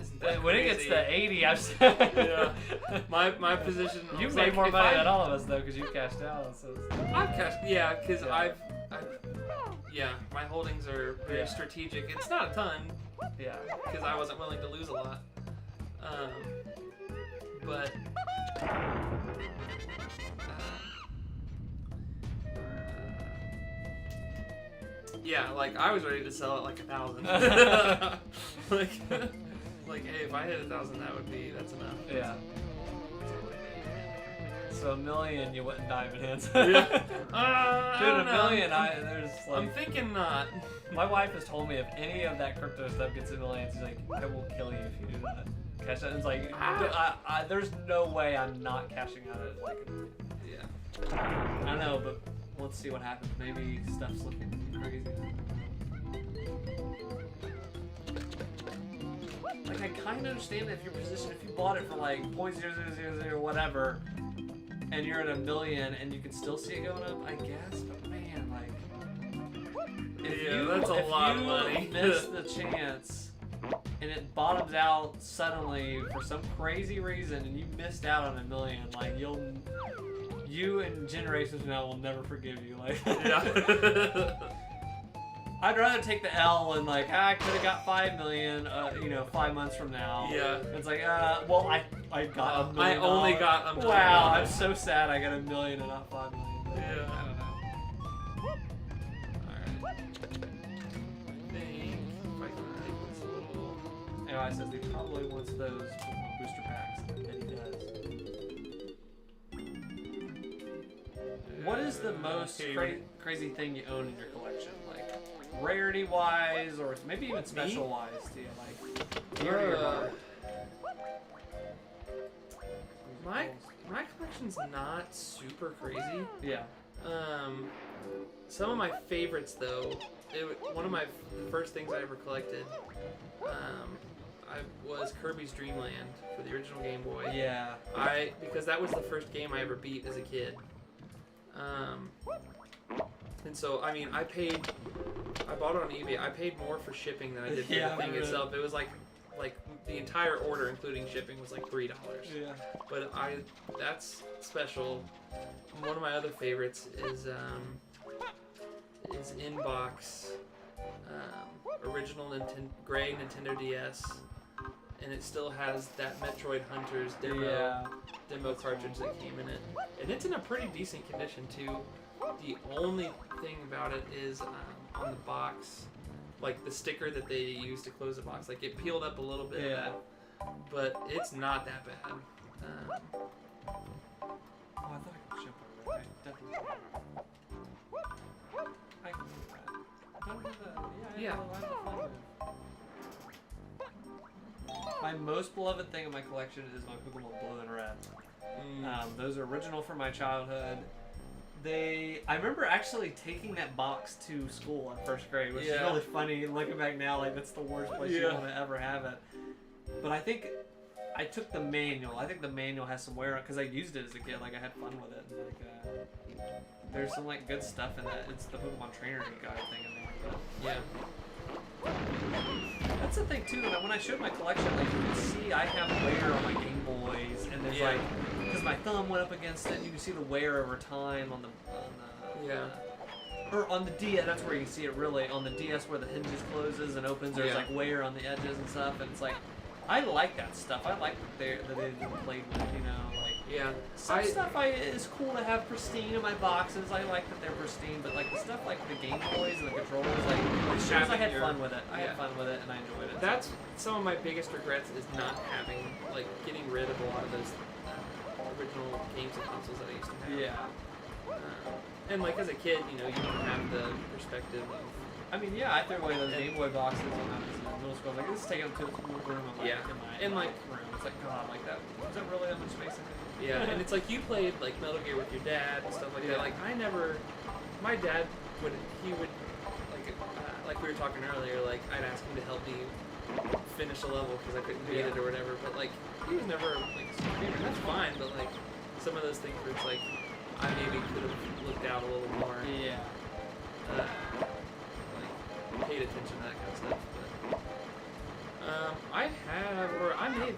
isn't that when crazy. it gets to 80, I'm saying. My position. You made like, more money than all of us though, because you cashed out. So I've cashed, because I've my holdings are very strategic. It's not a ton. Yeah. Because I wasn't willing to lose a lot. But like I was ready to sell it like 1,000. like hey, if I hit 1,000, that's enough. Yeah. So $1 million, you wouldn't diamond hands. Dude, $1 million, there's like. I'm thinking not. My wife has told me if any of that crypto stuff gets $1 million, she's like, I will kill you if you do that. Cash out. It's like, there's no way I'm not cashing out at like. I don't know, but let's see what happens. Maybe stuff's looking crazy. Like, I kind of understand that if your position, if you bought it for like 0.0000 whatever, and you're at $1 million and you can still see it going up, I guess, but man, like, if that's a lot of money. Miss the chance and it bottoms out suddenly for some crazy reason and you missed out on $1 million, like you and generations from now will never forgive you, like. I'd rather take the L and like I could have got 5 million, 5 months from now. Yeah. It's like, well, I got $1 million. I only got $1 million. Wow, I'm so sad. I got $1 million and not 5 million. Yeah. I don't know. Alright. I think if I can take this little... Anyway, it says he probably wants those booster packs. I bet he does. What is the most crazy thing you own in your collection? Like, rarity-wise, or maybe even special-wise, do you like? Dear to your heart. My collection's not super crazy. Yeah. Some of my favorites though, one of the first things I ever collected, was Kirby's Dreamland for the original Game Boy. Yeah. Because that was the first game I ever beat as a kid. And so, I mean, I bought it on eBay. I paid more for shipping than I did for the thing itself. It was like the entire order, including shipping, was like $3. Yeah. But that's special. One of my other favorites is Inbox, original gray Nintendo DS, and it still has that Metroid Hunters demo cartridge that came in it, and it's in a pretty decent condition too. The only thing about it is on the box, like the sticker that they use to close the box, like it peeled up a little bit. Yeah. But it's not that bad. Oh, I thought I could ship it. I definitely I can do that. I don't have the, Yeah. I have the phone with. My most beloved thing in my collection is my Pokemon Blue and Red. Those are original from my childhood. I remember actually taking that box to school in first grade, which is really funny. Looking back now, like that's the worst place you want to ever have it. But I think I took the manual. I think the manual has some wear on because I used it as a kid. Like I had fun with it. And, like there's some like good stuff in that. It's the Pokemon Trainer Guide thing in there. But, that's the thing too. That when I showed my collection, like you can see, I have wear on my Game Boys, and there's like because my thumb went up against it. You can see the wear over time on the or on the DS. That's where you can see it really on the DS where the hinges closes and opens. There's like wear on the edges and stuff, and it's like. I like that stuff. I like that they've played with, like some stuff is cool to have pristine in my boxes. I like that they're pristine, but like the stuff like the Game Boys and the controllers, I had fun with it. I had fun with it and I enjoyed it. That's some of my biggest regrets is not having, getting rid of a lot of those original games and consoles that I used to have. Yeah. And as a kid, you don't have the perspective of. I mean, I threw away those Game Boy boxes when I was in middle school. I was like, let's take them to the room of in my room. It's like, God, like that. Was that really that much space in it? Yeah, and it's like you played Metal Gear with your dad and stuff like that. Like my dad would we were talking earlier. I'd ask him to help me finish a level because I couldn't beat it or whatever. But he was never and that's fine. But some of those things where it's I maybe could have looked out a little more. Yeah. Paid attention to that kind of stuff, but I don't know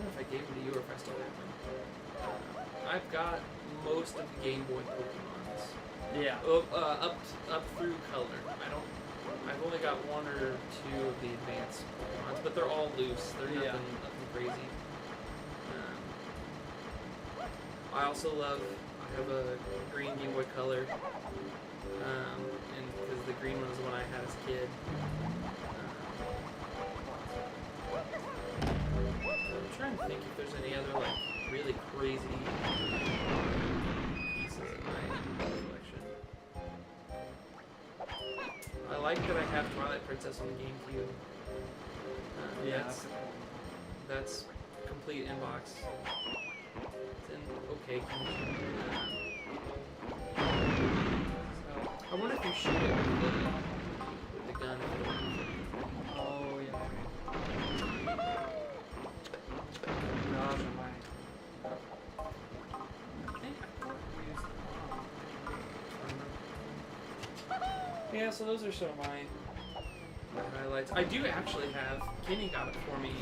if I gave them to you or if I still have them. I've got most of the Game Boy Pokemons. Yeah. Up through color. I've only got one or two of the advanced Pokemons, but they're all loose. They're nothing crazy. I also I have a green Game Boy Color. And because the green one was the one I had as a kid. I'm trying to think if there's any other really crazy pieces in my collection. I like that I have Twilight Princess on the GameCube. That's complete inbox. It's in okay condition. I wonder if you shoot it with the gun. Oh, yeah. Gosh, I think I yeah, so those are some of my highlights. I do actually have, Kenny got it for me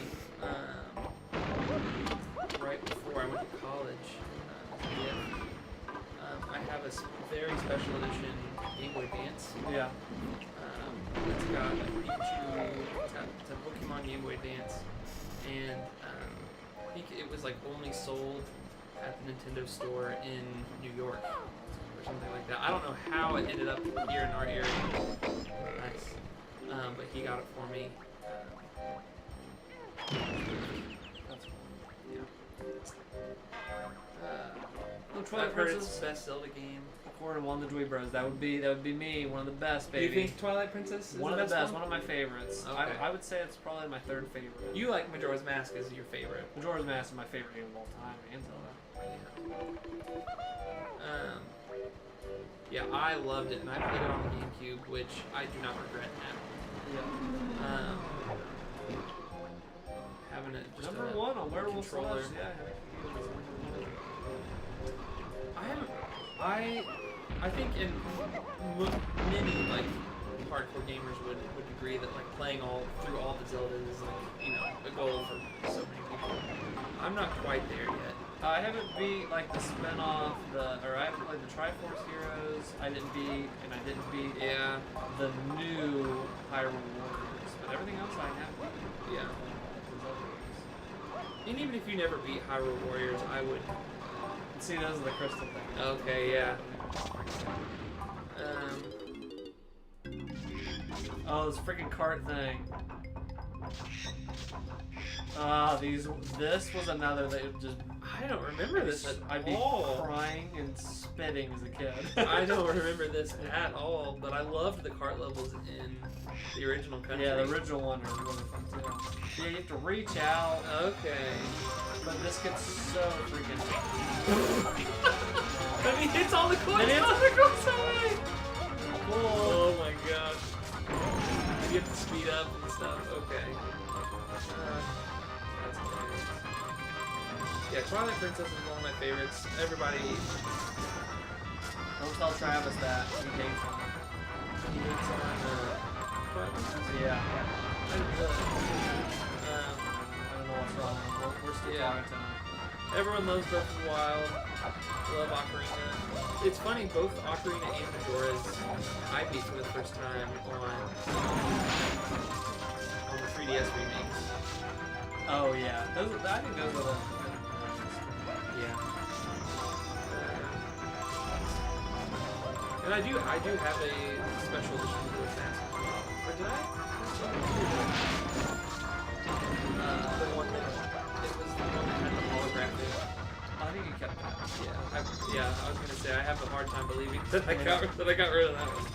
right before I went to college. I have a very special edition Game Boy Advance. Yeah. It's got a Pikachu, it's a Pokemon Game Boy Advance, and I think it was like only sold at the Nintendo store in New York or something like that. I don't know how it ended up here in our area. Nice. But he got it for me. That's cool. Yeah. Twilight I've heard it's Princess. the best Zelda game. According to one of the Dweeb Bros, that would be me, one of the best, Do baby. you think Twilight Princess is one the of the best, one? one of my favorites. Okay. I would say it's probably my third favorite. You like Majora's Mask as your favorite. Majora's Mask is my favorite game of all time, and Zelda. Yeah, I loved it, and I played it on the GameCube, which I do not regret now. Yeah. Having it just Number a one on Werewolf controller. Slash, yeah. I think in many like hardcore gamers would agree that like playing through all the Zeldas is like a goal for so many people. I'm not quite there yet. I haven't beat like the spin-off, I haven't played the Triforce Heroes. I didn't beat Yeah, the new Hyrule Warriors, but everything else I have beat. yeah. And even if you never beat Hyrule Warriors, I would. See, those are the crystal things. Okay, yeah. Oh, this freaking cart thing. This was another that just. I don't remember this at I'd be all. crying and spitting as a kid. I don't remember this at all, but I loved the cart levels in the original country. Yeah, the original one was really fun too. Yeah, you have to reach out, Okay. but this gets so freaking. I mean, it's all the coins. It is all the coins away. Cool. Oh my gosh. You have to speed up and stuff. Okay. That's hilarious. Yeah, Twilight Princess is one of my favorites. Everybody. Don't tell Travis that. He hates on it. He hates on Twilight Princess. Yeah. I I don't know what's wrong. We're still Yeah. talking to him. Everyone loves Breath of the Wild. Love Ocarina. It's funny, both Ocarina and Majora's I beat for the first time on the 3DS remakes. Oh yeah, I think those are the. Yeah. And I do have a special edition of Majora's Mask as well. Or did I? The one that it was the one that had the holographic. I think you kept that. Yeah, I was gonna say I have a hard time believing that I got rid of that one.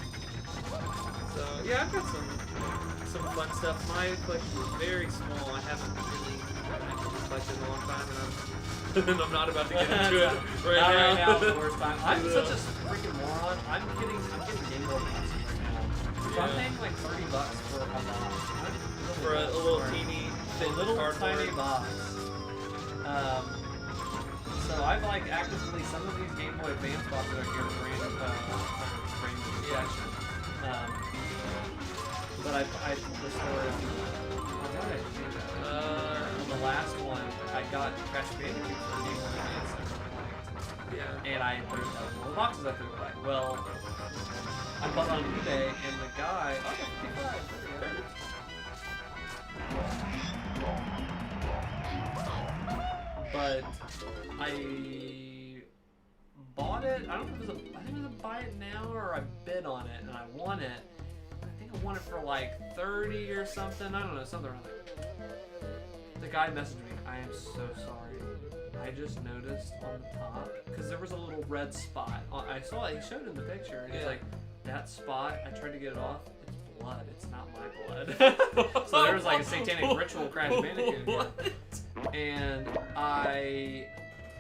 So yeah, I've got some fun stuff. My collection is very small. I haven't really actually collected in a long time, and I'm not about to get into it right now. The worst time. I'm such a freaking moron. I'm getting Gameboy boxes right now. So I'm paying like $30 for a box. For a little teeny thin little cardboard. tiny box. So I've like actively some of these Game Boy Advance boxes are here in random section. But I restored. Oh god, I did that. The last one I got Crash Bandicoot for Game Boy Advance. Yeah. And I threw all the boxes I threw away. Well, I bought on eBay and the guy. Oh, yeah, 55. But I bought it. I don't know if it was I think it was a buy it now or I bid on it and I won it. I think I won it for like 30 or something. I don't know, something around there. The guy messaged me. I am so sorry. I just noticed on the top because there was a little red spot. I saw it. He showed it in the picture. And he's like, that spot. I tried to get it off. It's blood. It's not my blood. So there was like a satanic ritual Crash Bandicoot. What? And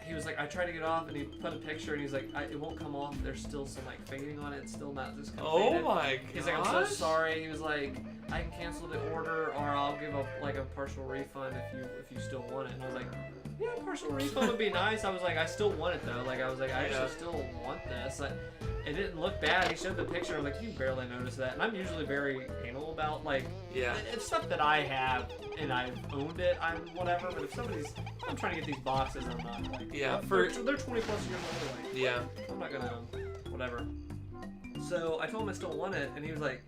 he was like, I tried to get off, and he put a picture, and he's like, it won't come off. There's still some like fading on it. It's still not just kind of Oh faded. my god. He's like, I'm so sorry. He was like, I can cancel the order, or I'll give up like a partial refund if you still want it. And I was like, yeah, partial refund would be nice. I was like, I still want it though. Like I was like, I actually still want this. Like, it didn't look bad. He showed the picture. I was like, you barely noticed that. And I'm usually very anal about like, it's stuff that I have and I've owned it. I'm whatever. But if I'm trying to get these boxes, I'm not like, they're 20 plus years old. Like, yeah, I'm not gonna whatever. So I told him I still want it, and he was like,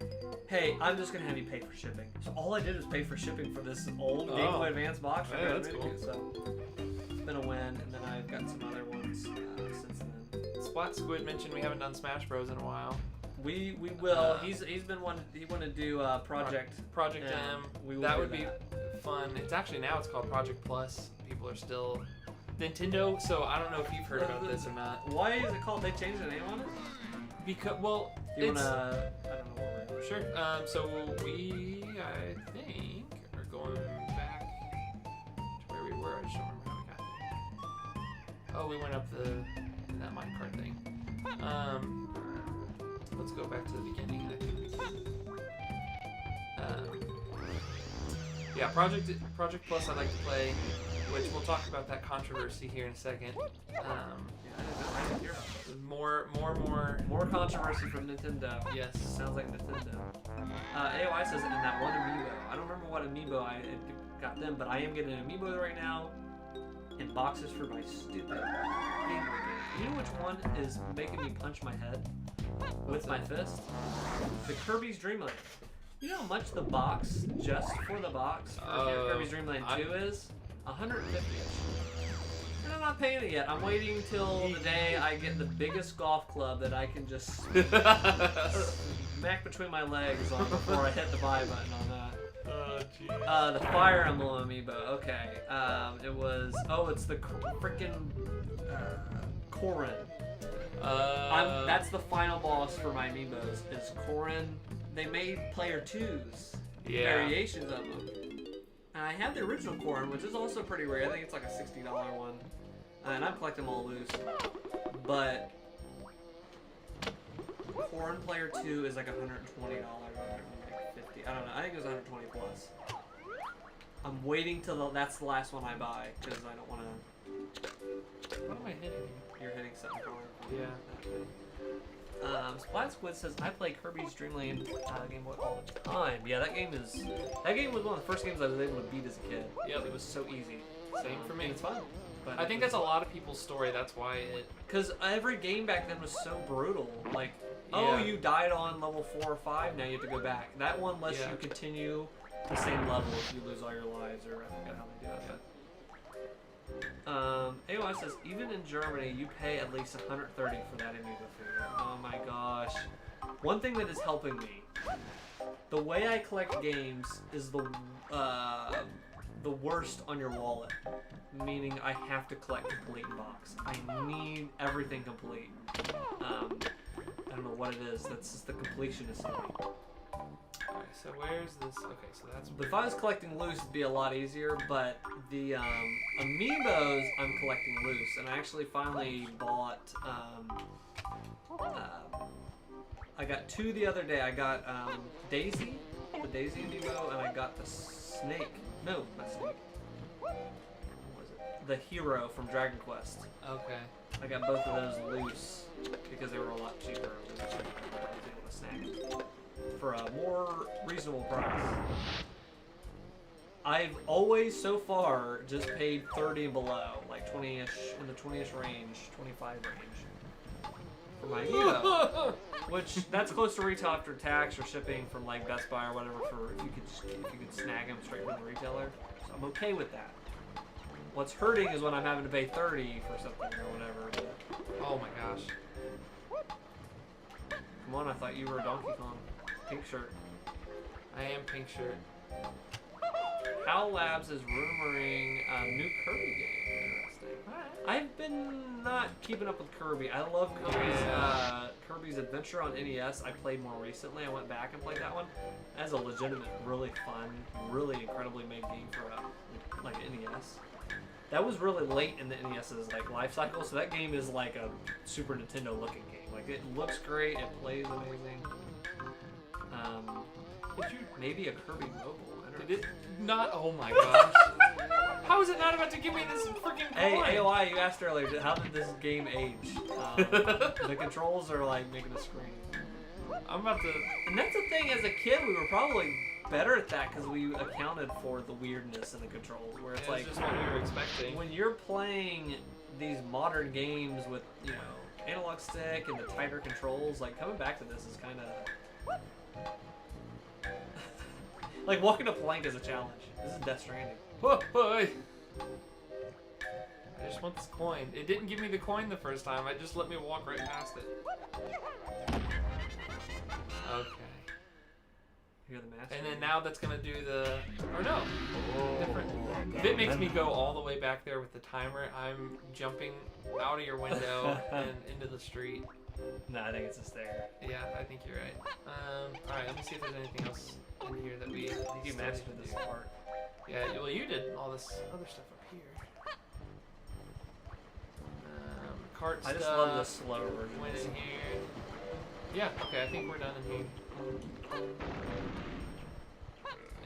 hey, I'm just gonna have you pay for shipping. So all I did was pay for shipping for this old Game Boy Advance box. Yeah, that's cool. So it's been a win, and then I've got some other ones since then. Splat Squid mentioned we haven't done Smash Bros in a while. We will. He's been one. He wanted to do Project M. That would be fun. It's actually now it's called Project Plus. People are still Nintendo. So I don't know if you've heard about this or not. Why is it called? They changed the name on it. Because I don't know where we're sure. So we, I think, are going back to where we were. I just don't remember how we got there. Oh, we went up that minecart thing. Let's go back to the beginning. I think we can. Yeah, Project Plus. I like to play, which we'll talk about that controversy here in a second. I didn't hear about this. More controversy from Nintendo. Yes. Sounds like Nintendo. AOI says, and that one amiibo. I don't remember what amiibo I got them, but I am getting an amiibo right now in boxes for my stupid Gameboy game. You know which one is making me punch my head with my fist? The Kirby's Dreamland. You know how much the box, just for the box, for Kirby's Dreamland 2 is? $150. And I'm not paying it yet. I'm waiting till the day I get the biggest golf club that I can just smack between my legs on before I hit the buy button on that. Oh, jeez. The Fire Emblem amiibo. Okay. It was. Oh, it's the freaking Corrin. That's the final boss for my amiibos. Is Corrin. They made player 2s, variations of them. And I have the original Corrin, which is also pretty rare. I think it's like a $60 one. And I'm collecting them all loose. But Corrin Player 2 is like $120, $150. I don't know. I think it was 120 plus. I'm waiting till that's the last one I buy because I don't want to. What am I hitting? You're hitting something. Yeah. Splat Squid says I play Kirby's Dreamland Game Boy all the time. Yeah, that game was one of the first games I was able to beat as a kid. Yeah, it was so easy. Same for me. It's fun. But I think that's a lot of people's story. That's why it. Because every game back then was so brutal. Like, oh, you died on level 4 or 5. Now you have to go back. That one lets you continue the same level if you lose all your lives, or I forget how they do it. AOI says even in Germany you pay at least $130 for that amiibo figure. Oh my gosh. One thing that is helping me, the way I collect games is the worst on your wallet. Meaning I have to collect complete in box. I need everything complete. I don't know what it is. That's just the completionist in me. Alright, so where's this? Okay, so that's. If I was collecting loose, it'd be a lot easier. But the amiibos, I'm collecting loose, and I actually finally bought. I got 2 the other day. I got Daisy, the Daisy amiibo, and I got the Snake. No, not Snake. The hero from Dragon Quest. Okay. I got both of those loose because they were a lot cheaper. I was able to snag them for a more reasonable price. I've always so far just paid 30 and below, like 20-ish, in the 20-ish range, 25 range for my amiibo. Which that's close to retail after tax or shipping from like Best Buy or whatever. For if you could snag them straight from the retailer, so I'm okay with that. What's hurting is when I'm having to pay 30 for something or whatever. But... Oh my gosh. Come on, I thought you were a Donkey Kong. Pink shirt. I am pink shirt. HAL Labs is rumoring a new Kirby game. Interesting. I've been not keeping up with Kirby. I love Kirby's Adventure on NES. I played more recently. I went back and played that one. That's a legitimate, really fun, really incredibly made game for like NES. That was really late in the NES's like life cycle, so that game is like a Super Nintendo looking game. Like it looks great, it plays amazing. Did you? Maybe a Kirby mobile. I don't Did know. it not? Oh my gosh. How is it not about to give me this freaking Hey, coin? AOI, you asked earlier, how did this game age? The controls are like making a screen. I'm about to. And that's the thing, as a kid, we were probably better at that because we accounted for the weirdness in the controls. Where it's like, just what we were expecting. when you're playing these modern games with, you know, analog stick and the tighter controls, like coming back to this is kind of like walking a plank is a challenge. This is Death Stranding. Whoa, boy. I just want this coin. It didn't give me the coin the first time. It just let me walk right past it. Okay. You're the master. And then now that's gonna do the, or no, Oh. different. If it makes me go all the way back there with the timer, I'm jumping out of your window and into the street. No, I think it's just there. Yeah, I think you're right. Alright, let me see if there's anything else in here that we I think you still mastered need to this do. part. Yeah, well you did all this other stuff up here. Cart I stuff. just love the slow version. Went in here. Yeah, okay, I think we're done in here.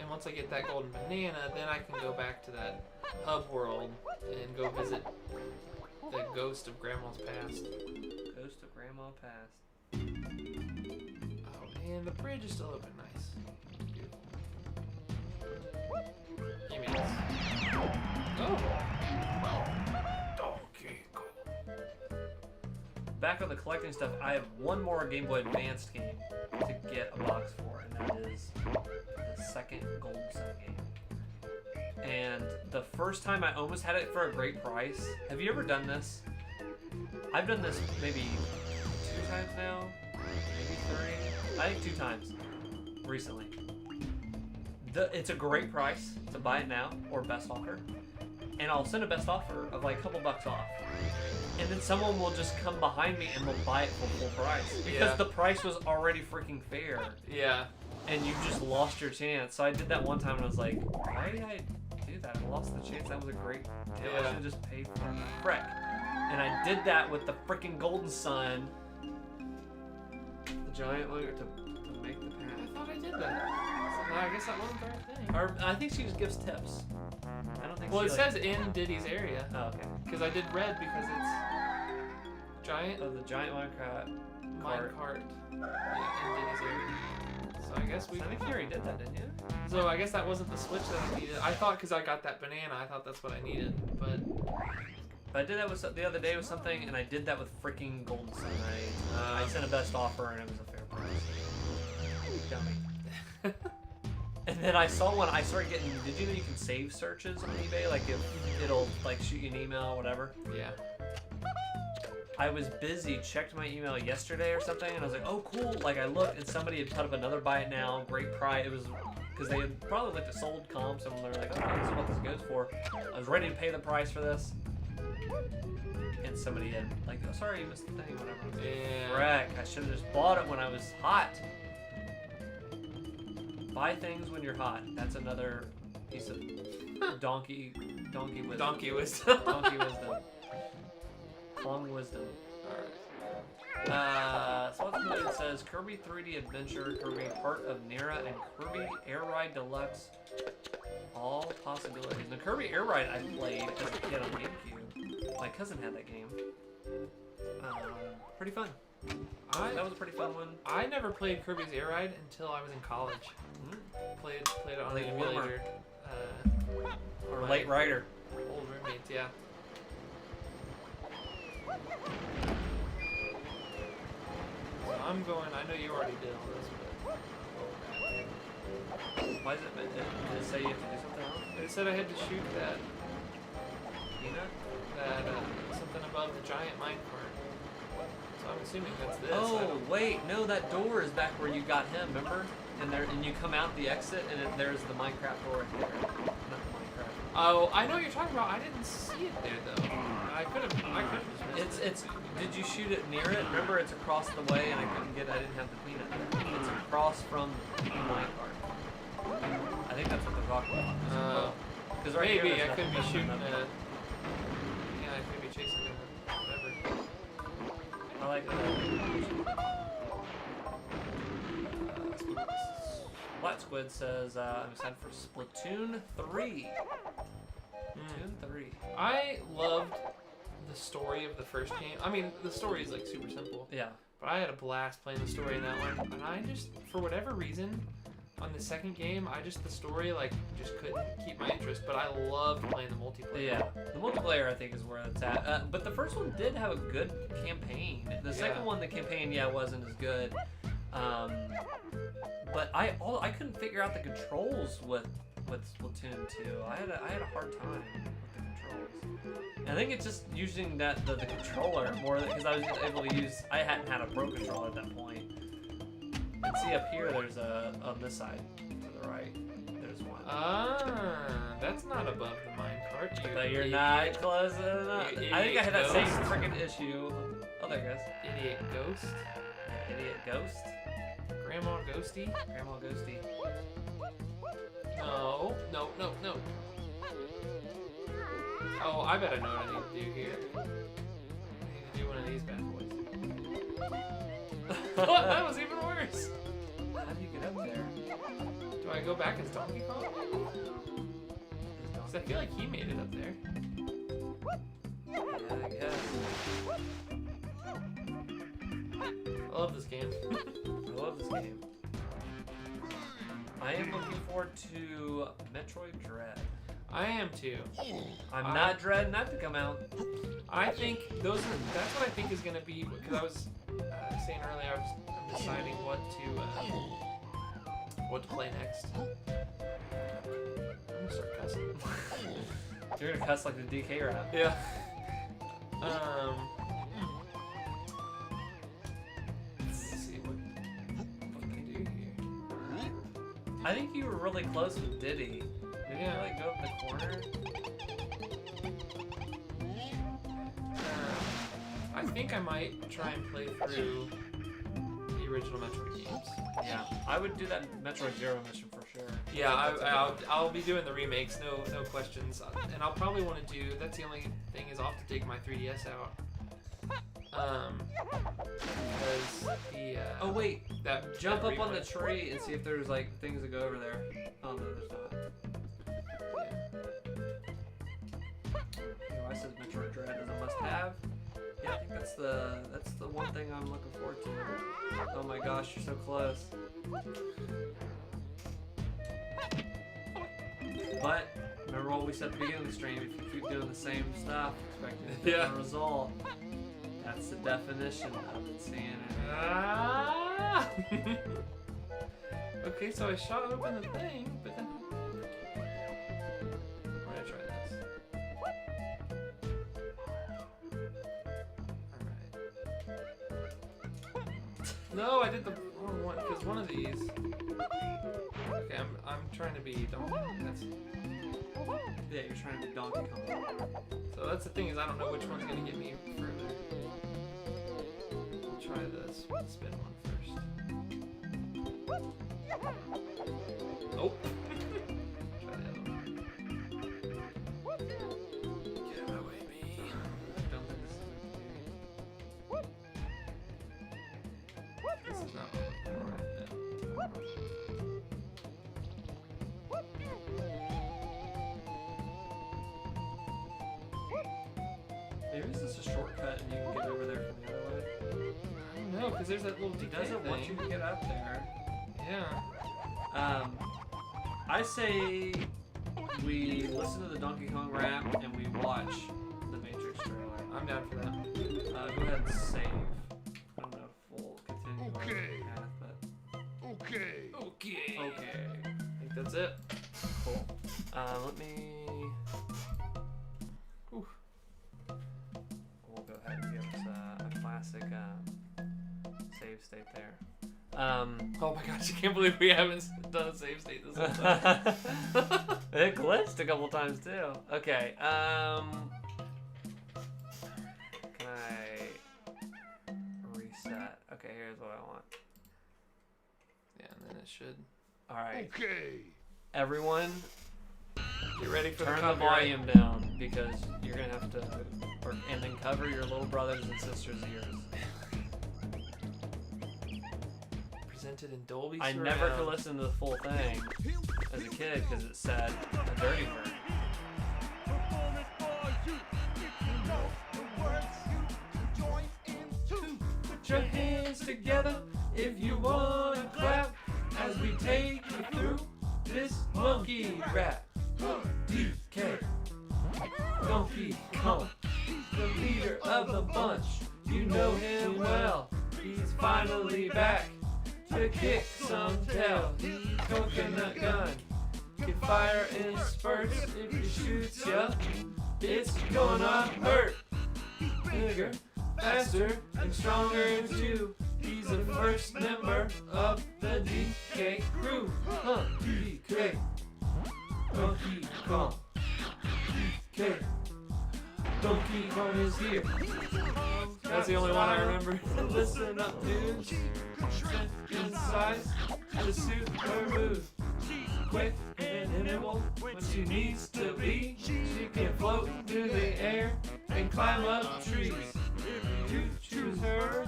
And once I get that golden banana, then I can go back to that hub world and go visit the ghost of Grandma's past. Ghost of Grandma Past. Oh man, the bridge is still open. Nice. Beautiful. Give me this. Oh! Donkey Kong. Back on the collecting stuff, I have one more Game Boy Advanced game to get a box for, and that is the second Gold Sun game. And the first time I almost had it for a great price. Have you ever done this? I've done this maybe 2 times now, maybe 3. I think 2 times recently. It's a great price to buy it now or best offer, and I'll send a best offer of like a couple bucks off. And then someone will just come behind me and they'll buy it for full price because the price was already freaking fair. Yeah. And you just lost your chance. So I did that one time and I was like, why did I do that? I lost the chance. That was a great deal. I Yeah. should have just paid for it. Frick. And I did that with the freaking Golden Sun. The giant one to make the I path. thought I did that. So I guess that wasn't the right thing. Or I think she just gives tips. I don't think Well, she it says in Diddy's area. Oh, okay. Because I did red because it's giant Oh, the giant one cart. minecart in Diddy's area. So I guess we. I think you already did that, didn't you? So I guess that wasn't the switch that I needed. I thought because I got that banana, I thought that's what I needed. But I did that with the other day with something, and I did that with freaking Golden Sun. I sent a best offer, and it was a fair price. Dummy. And then I saw one. I started getting. Did you know you can save searches on eBay? Like if it'll like shoot you an email, or whatever. yeah. I was busy, checked my email yesterday or something, and I was like, oh cool. Like I looked, and somebody had put up another buy it now, great price. It was because they had probably looked at sold comps, and they're like, okay, this is what this goes for. I was ready to pay the price for this. And somebody had like, oh sorry, you missed the thing, whatever. I was like, Yeah. Frick, I should have just bought it when I was hot. Buy things when you're hot. That's another piece of donkey wisdom. Donkey wisdom. Donkey wisdom. Long wisdom. Alright. It says Kirby 3D Adventure, Kirby Part of Nera, and Kirby Air Ride Deluxe. All possibilities. The Kirby Air Ride I played as a kid on GameCube. My cousin had that game. Pretty fun. That was a pretty fun one. I never played Kirby's Air Ride until I was in college. Played it on the Late bloomer. emulator. Or My Late Rider. Old roommates, yeah. So I'm going. I know you already did all this, but Why is it meant to say you have to do something else? it said I had to shoot that Peanut? something above the giant minecart. So I'm assuming that's this. I Oh, don't- wait, no, that door is back where you got him, remember? And you come out the exit, and there's the Minecraft door right there. Not the Minecraft. Oh, I know what you're talking about. I didn't see it there though. I could have just missed it. It's. Did you shoot it near it? Remember, it's across the way, and I didn't have the peanut there. It's across from the minecart. I think that's what they're talking about. Because right maybe here, I could be there's shooting nothing. yeah, I could be chasing whatever. I like that. Flat Squid says, I'm excited for Splatoon 3. Splatoon 3. I loved the story of the first game. I mean, the story is like super simple. Yeah. But I had a blast playing the story in that one. And I just, for whatever reason, on the second game, the story like just couldn't keep my interest. But I loved playing the multiplayer. Yeah, the multiplayer I think is where it's at. But the first one did have a good campaign. The second one, the campaign, wasn't as good. But I couldn't figure out the controls with Splatoon 2. I had a hard time with the controls. And I think it's just using the controller more because I was able to use. I hadn't had a pro controller at that point. And see up here, there's on this side to the right. There's one. Ah, that's not above the minecart. But you're not close enough. I think I had that same freaking issue. Oh, there it goes. Idiot ghost. Idiot ghost. Grandma ghosty. Grandma ghosty. No. Oh, I bet I know what I need to do here. I need to do one of these bad boys. What? That was even worse. How do you get up there? Do I go back as Donkey Kong? Because I feel like he made it up there. Yeah, I guess. I love this game. I love this game. I am looking forward to Metroid Dread. I am too. I'm not dreading that to come out. I think that's what I think is going to be, because I was saying earlier, I'm deciding what to play next. I'm gonna start cussing. You're gonna cuss like the DK rap. Yeah. Let's see what can I do here. I think you were really close with Diddy. Did you like go up the corner? I think I might try and play through the original Metroid games. Yeah, I would do that Metroid Zero mission for sure. Yeah, I'll be doing the remakes, no questions, and I'll probably want to do. That's the only thing is I'll have to take my 3DS out. Because the oh wait, that jump that up on the replay- tree and see if there's like things that go over there. Oh no, there's not. You know, I said Metroid Dread is a must-have. Yeah, I think that's the one thing I'm looking forward to. Oh my gosh, you're so close. But remember what we said at the beginning of the stream: if you keep doing the same stuff, expecting a different result, that's the definition of insanity. Ah! Okay, so I shot open the thing, but then we're gonna try this. Alright. No, I did the wrong one, because one of these. Okay, I'm trying to be Donkey Kong. That's Yeah, you're trying to be Donkey Kong. so that's the thing is I don't know which one's gonna get me further. I'll try this spin one first. Nope. Try the other one. Get out of my way, me. I don't think this is This is not what I'm looking for right now. Maybe this is a shortcut and you can get over there from the other way. I don't know, because there's that little He decay doesn't thing. want you to get up there. Yeah. I say we listen to the Donkey Kong rap and we watch the Matrix trailer. I'm down for that. Go ahead and save. I don't know if we'll continue on Okay. the path, but Okay. Okay. okay. I think that's it. Cool. Let me. Ooh. We'll go ahead and give us a classic save state there. Oh my gosh, I can't believe we haven't done a save state this whole time. It glitched a couple times too. Okay. Can I reset? Okay, here's what I want. Yeah, and then it should. All right, Okay. everyone, Get ready for turn the the copyright. volume down because you're gonna have to, and then cover your little brothers and sisters' ears. presented in Dolby I Surround. never could listen to the full thing as a kid because it said a dirty word. Put your hands together if you wanna clap as we take you through this monkey rap. DK, Donkey Kong, the leader of the bunch. You know him well. He's finally back to kick some tail. Coconut gun can fire in spurts. If he shoots ya, it's gonna hurt. Bigger, faster, and stronger too. He's the first member of the DK crew. DK, Donkey Kong, DK, Donkey Kong is here. That's the only one I remember. Listen up, dudes. In size, the super move. Quick and nimble when she needs to be. She can float through the air and climb up trees. If you choose her,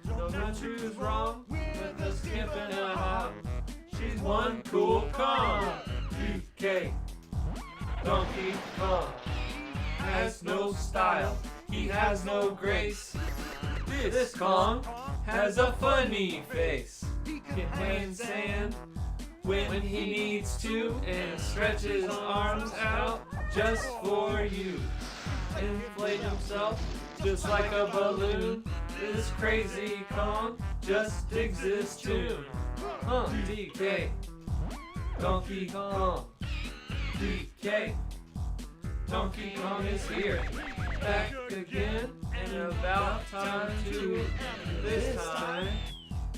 don't choose wrong. With a skip and a hop, she's one cool Kong. DK, Donkey Kong has no style. He has no grace. This Kong has a funny face. He can hand sand when he needs to and stretch his arms out just for you. Inflate himself just like a balloon. This crazy Kong just digs his tune. DK, Donkey Kong, DK, Donkey Kong is here, back again, and about time too. This time,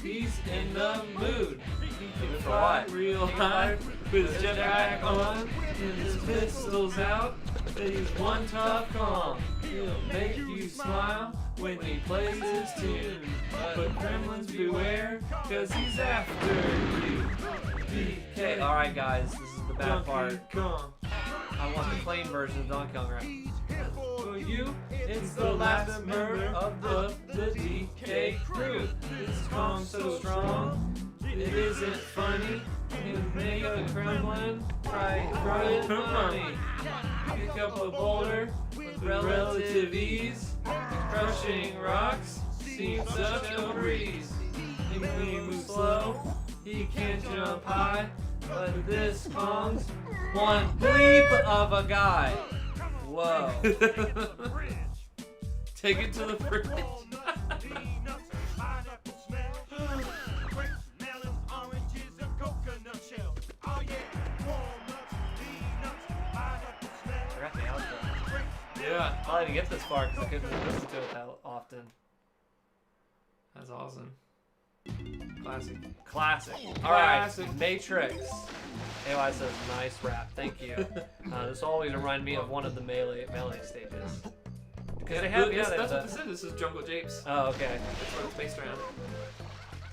he's in the mood. He can fly real high with his jetpack on and his pistols out. He's one tough Kong. He'll make you smile when he plays his tune. But gremlins beware, cause he's after you. DK. Alright guys, this is the bad part. I want the plain version of Donkey Kong rap. For you, it's the last member of the DK crew. This Kong's so strong, it isn't funny. It make a gremlin try running money. Pick up a boulder with relative ease. Crushing rocks seems such a breeze. He moves slow, he can't jump high. But this Kong's one bleep of a guy. Whoa. Take it to the fridge. Forgot the outro. Yeah. I didn't get this far because I couldn't listen to it that often. That's awesome. Classic. Classic. Classic. Alright, Matrix. AY says, nice rap. Thank you. This always reminds me of one of the melee stages. Because they have, that's yeah, what this is. This is Jungle Japes. Oh, okay. That's what it's based around.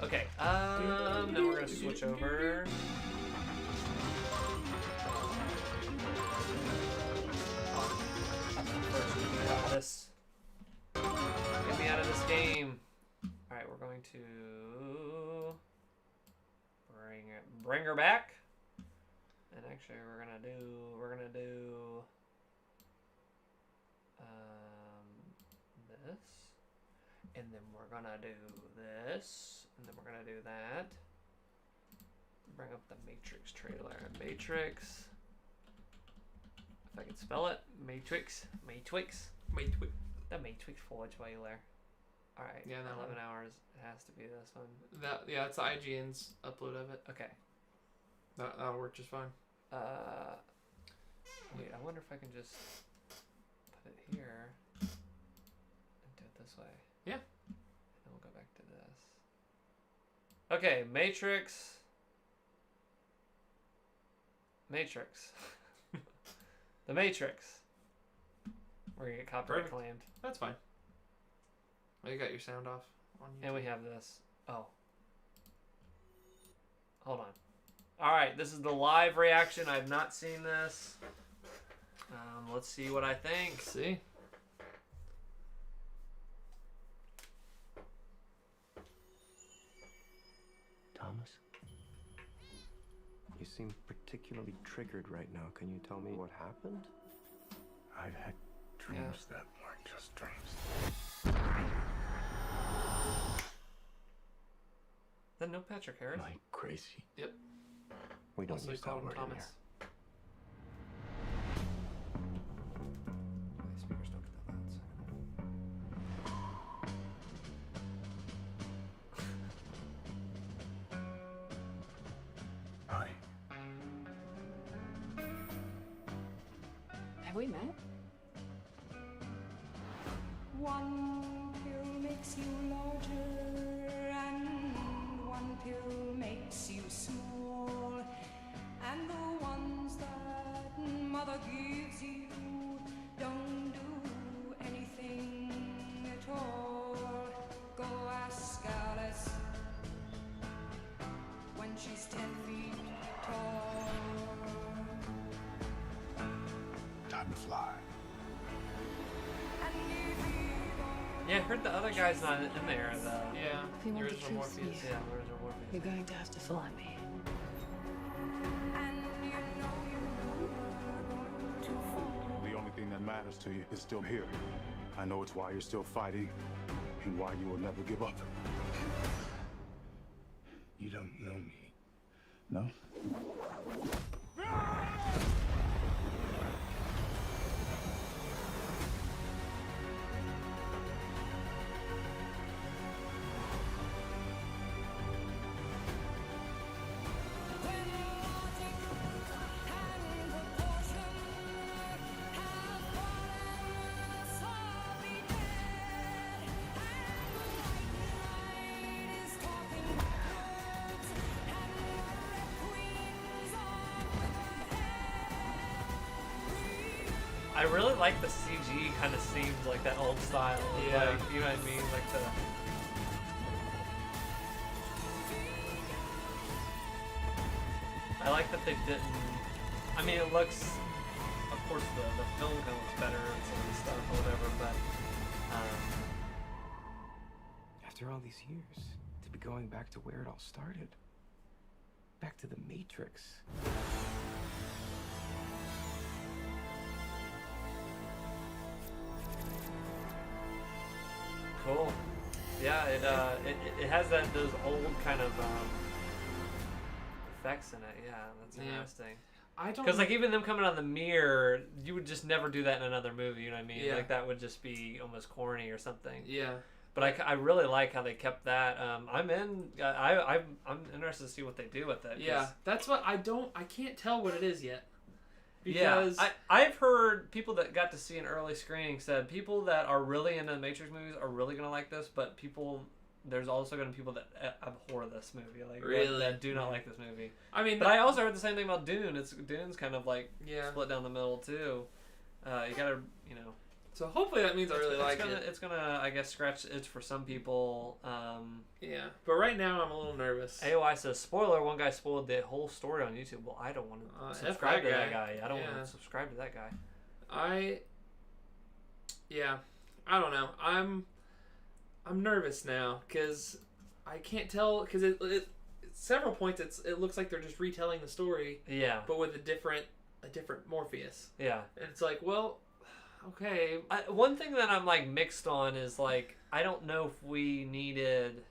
Okay, now we're gonna switch over. First, we get out of this. Get me out of this game. Alright, we're going to bring her back. And actually we're gonna do this. And then we're gonna do this. And then we're gonna do that. Bring up the Matrix trailer. Matrix. If I can spell it. Matrix. The Matrix Forge trailer. Alright. Yeah, that 11 one. hours. It has to be this one. Yeah, it's the IGN's upload of it. Okay. That'll work just fine. Wait, I wonder if I can just put it here and do it this way. Yeah. And we'll go back to this. Okay, Matrix. The Matrix. We're gonna get copyright Perfect. claimed. That's fine. Oh, you got your sound off on YouTube. And we have this. Oh. Hold on. Alright, this is the live reaction. I've not seen this. Let's see what I think. See? Thomas seem particularly triggered right now. Can you tell me what happened? I've had dreams that weren't just dreams. Is that no Patrick Harris? Am I crazy? Yep. We don't Also use call that him word in Thomas. here. My speakers don't get that loud. Hi. Have we met? One pill makes you larger, and one pill makes you small. And the ones that mother gives you don't do anything at all. Go ask Alice when she's 10 feet tall. Time to fly. And if you don't Yeah, I heard the other guy's not in there. Yeah. If you the want the original truth, Morpheus. yeah. Yeah, original Morpheus. You're going to have to fly me. and you know you're going to fall. The only thing that matters to you is still here. I know it's why you're still fighting and why you will never give up. You don't know me, no? I really like the CG. Kind of seems like that old style. Yeah. Like, you know what I mean? Like the. I like that they didn't. I mean, it looks. Of course, the film kind of looks better and some of the stuff or whatever, but. After all these years, to be going back to where it all started. Back to the Matrix. Cool. Yeah, it has those old kind of effects in it. Yeah, that's Yeah. interesting. I don't. Because like even them coming on the mirror, you would just never do that in another movie. You know what I mean? Yeah. Like that would just be almost corny or something. Yeah. But I really like how they kept that. I'm interested to see what they do with it. 'cause- Yeah. That's what I can't tell what it is yet. Yeah, Because I've heard people that got to see an early screening said people that are really into the Matrix movies are really gonna like this, but there's also gonna be people that abhor this movie, like Really? that do not like this movie. I mean, But I also heard the same thing about Dune. Dune's kind of like yeah. split down the middle too. You gotta, you know. So hopefully that means I really like it. It's gonna, I guess, scratch itch for some people. Yeah. But right now I'm a little nervous. AOI says, spoiler, one guy spoiled the whole story on YouTube. Well, I don't want to F subscribe that to that guy. guy. I don't Yeah. want to subscribe to that guy. I don't know. I'm nervous now because I can't tell because it several points it looks like they're just retelling the story Yeah. but with a different Morpheus. Yeah. And it's like, well, okay. One thing that I'm like mixed on is like I don't know if we needed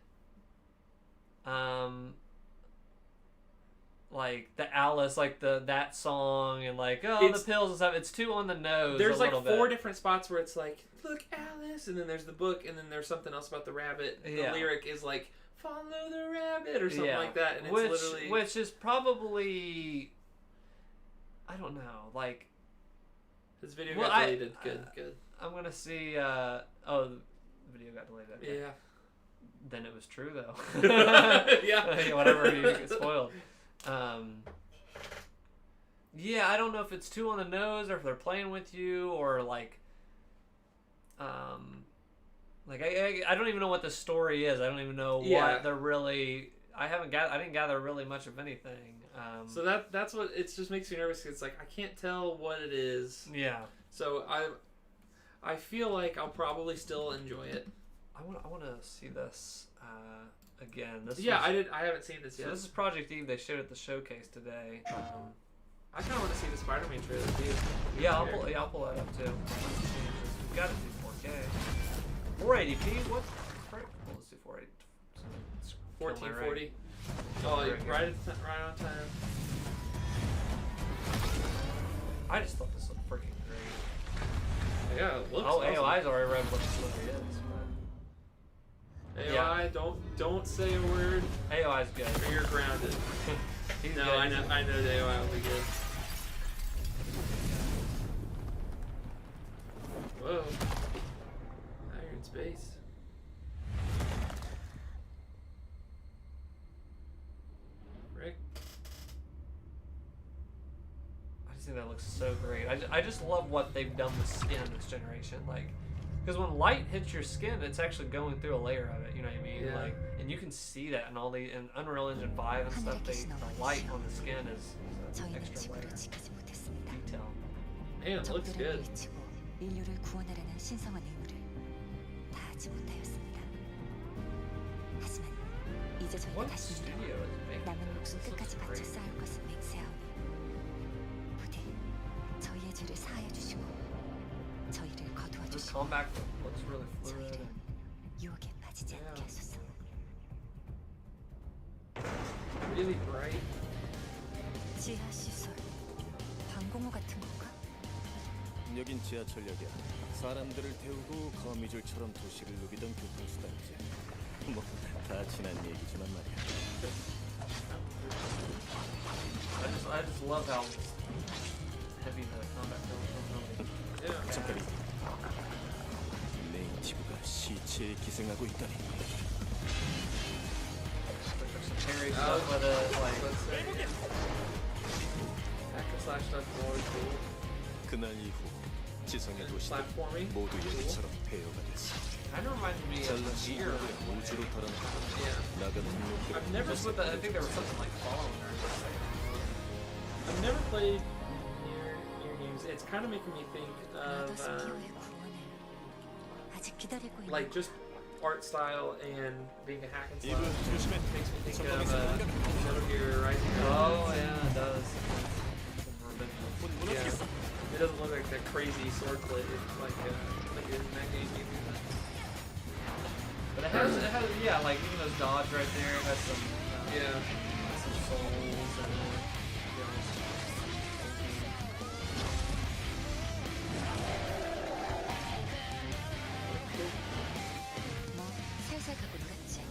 like the Alice, like that song and like the pills and stuff. It's too on the nose. There's a like little four bit. different spots where it's like, look, Alice, and then there's the book, and then there's something else about the rabbit. Yeah. The lyric is like, follow the rabbit or something Yeah. like that, and it's which literally which is probably I don't know, like his video Well, got deleted. Good. I'm gonna see. The video got deleted. Okay. Yeah. Then it was true though. Yeah. Whatever, you get spoiled. Yeah, I don't know if it's too on the nose or if they're playing with you or like I don't even know what the story is. I don't even know what they're really. I didn't gather really much of anything. So that's what it just makes me nervous. It's like I can't tell what it is. Yeah. So I feel like I'll probably still enjoy it. I want to see this again. This Yeah, was- I haven't seen this So yet. this is Project Eve. They showed at the showcase today. I kind of want to see the Spider-Man trailer too. Yeah, I'll pull that up too. We've got it to 4K. 480p. What? Well, let's do 480. So let's kill my rate. 1440. Oh, Right here. right on time. I just thought this looked freaking great. Yeah, it looks Oh, awesome. AOI's already read what it is. AOI, don't say a word But AOI's good. or you're grounded. He's No, good. I know the AOI will be good. Whoa. Now you're in space. Rick? I just think that looks so great. I just love what they've done with skin this generation. Like, because when light hits your skin, it's actually going through a layer of it. You know what I mean? Yeah. Like, and you can see that in all the in Unreal Engine 5 and stuff. The light on the skin is an 저희는 extra layer 지구를 지키지 못했습니다. detail. Man, it looks 적들을 good. 물리치고 인류를 구원하려는 신성한 의무를 다하지 못하였습니다. 하지만 이제 저희가 What 다시 studio is making 남은 this? 목숨 This 끝까지 looks 바쳐 great. 싸울 것은 맹세하오니 부디 저희의 죄를 사하여 주시고 저희를 거두어 This 주시고 combat looks really fluid. 저희를 유혹에 빠지지 Yeah. 않게 하소서. Really bright. 지하 시설 방공호 같은 건가? 여긴 지하철역이야. 사람들을 태우고 거미줄처럼 도시를 누비던 교통수단이지. 뭐 다 지난 얘기지만 말이야. I just love how heavy the combat feels. Yeah. 잠깐이. 내 지구가 시체에 기생하고 있다니. There's some parry stuff with it. Like, Let's say. Hack and slash stuff is always cool. 그날 이후 지성의 도시들 Platforming. 모두 예전처럼 폐허가 됐어. kind of reminds me of 잘난 Gear. 신호를 우주로 달아나 Yeah. 나가는 놈들을 I've never Just with the, I think there was something like following her. I've never played near games. It's kind of making me think of 러더스피어의 구원을 아직 기다리고 있는 like just art style and being a hack and 이브 slash. 조심해. Makes me think of Metal Gear Rising. Oh yeah, it does. Yeah. It doesn't look like that crazy sword play like it is in that game either. But it has, yeah, like even those dodge right there, it has some, Yeah. some souls and 뭐 살살 가고 있겠지.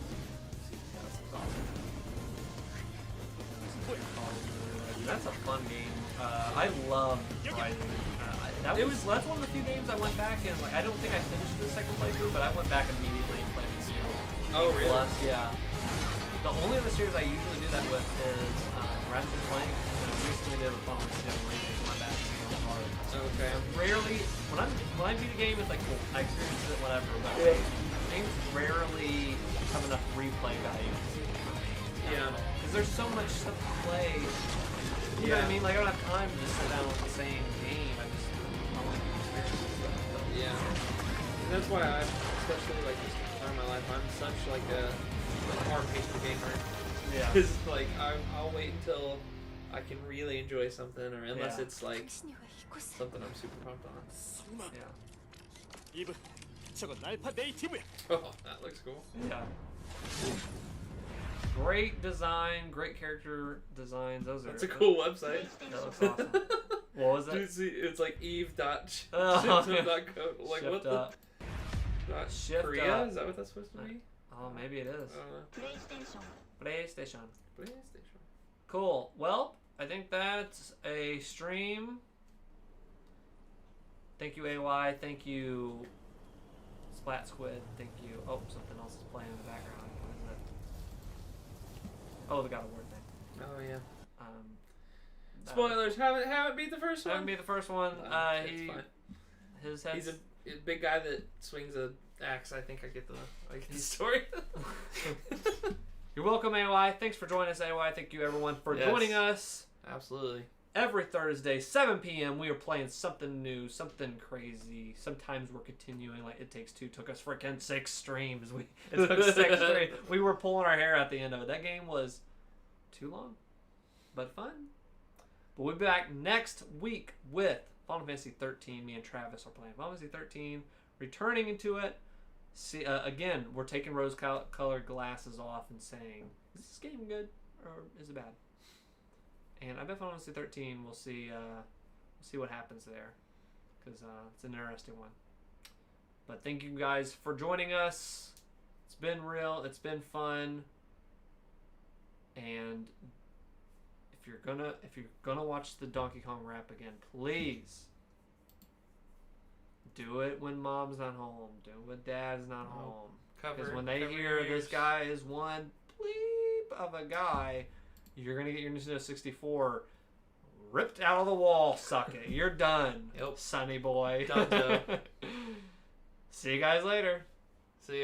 That's a fun game. I love Rising. That's one of the few games I went back and like I don't think I finished the second playthrough, but I went back immediately and played the series. Oh, really? Plus, yeah. The only other series I usually do that with is Ratchet and Clank. And I recently did with Final Fantasy Remake. My bad. Okay. Rarely, when I beat a game, it's like cool. I experienced it, whatever. But games rarely have enough replay value for me. Yeah. Because there's so much stuff to play. You know what I mean? Like I don't have time to just sit down with the same game. I want to experience stuff. But Yeah. And that's why I, especially like this time in my life, I'm such like a hard patient gamer. yeah. Because like I'll wait until I can really enjoy something, or unless Yeah. it's like 당신이 왜 이곳에? something I'm super pumped on. 설마 Yeah. 이브 저건 알파 네이티브야. Oh, that looks cool. Yeah. Great design, great character designs. Those are. That's a cool website. That looks awesome. What was Do you it? see? It's like eve.co. Oh, Like Shift what up. the? Dot Shift Korea? up. Is that what that's supposed to be? Oh, maybe it is. I don't know. PlayStation. PlayStation. Cool. Well, I think that's a stream. Thank you, AY. Thank you, Splat Squid. Thank you. Oh, something else is playing in the background. What is it? Oh, the God of War thing. Oh yeah. Um, Spoilers. Haven't beat the first That one. would be the first one. It's fine. His head's He's a big guy that swings a axe. I think I get the story. You're welcome, AY. Thanks for joining us, AY. Thank you, everyone, for Yes. joining us. Absolutely. every Thursday, 7 p.m. We are playing something new, something crazy. Sometimes we're continuing like It Takes Two. Took us freaking 6 streams. It took 6 streams. We were pulling our hair at the end of it. That game was too long, but fun. But we'll be back next week with Final Fantasy 13. Me and Travis are playing Final Fantasy 13, returning into it. See, again, we're taking rose-colored glasses off and saying, is this game good or is it bad? And I bet Final Fantasy 13, we'll see what happens there, because it's an interesting one. But thank you guys for joining us. It's been real. It's been fun. And if you're gonna watch the Donkey Kong rap again, please do it when mom's not home. Do it when dad's not home. Because when they hear this guy is one bleep of a guy, you're gonna get your Nintendo 64 ripped out of the wall. Suck it. You're done. Yep. Sonny boy. Done. See you guys later.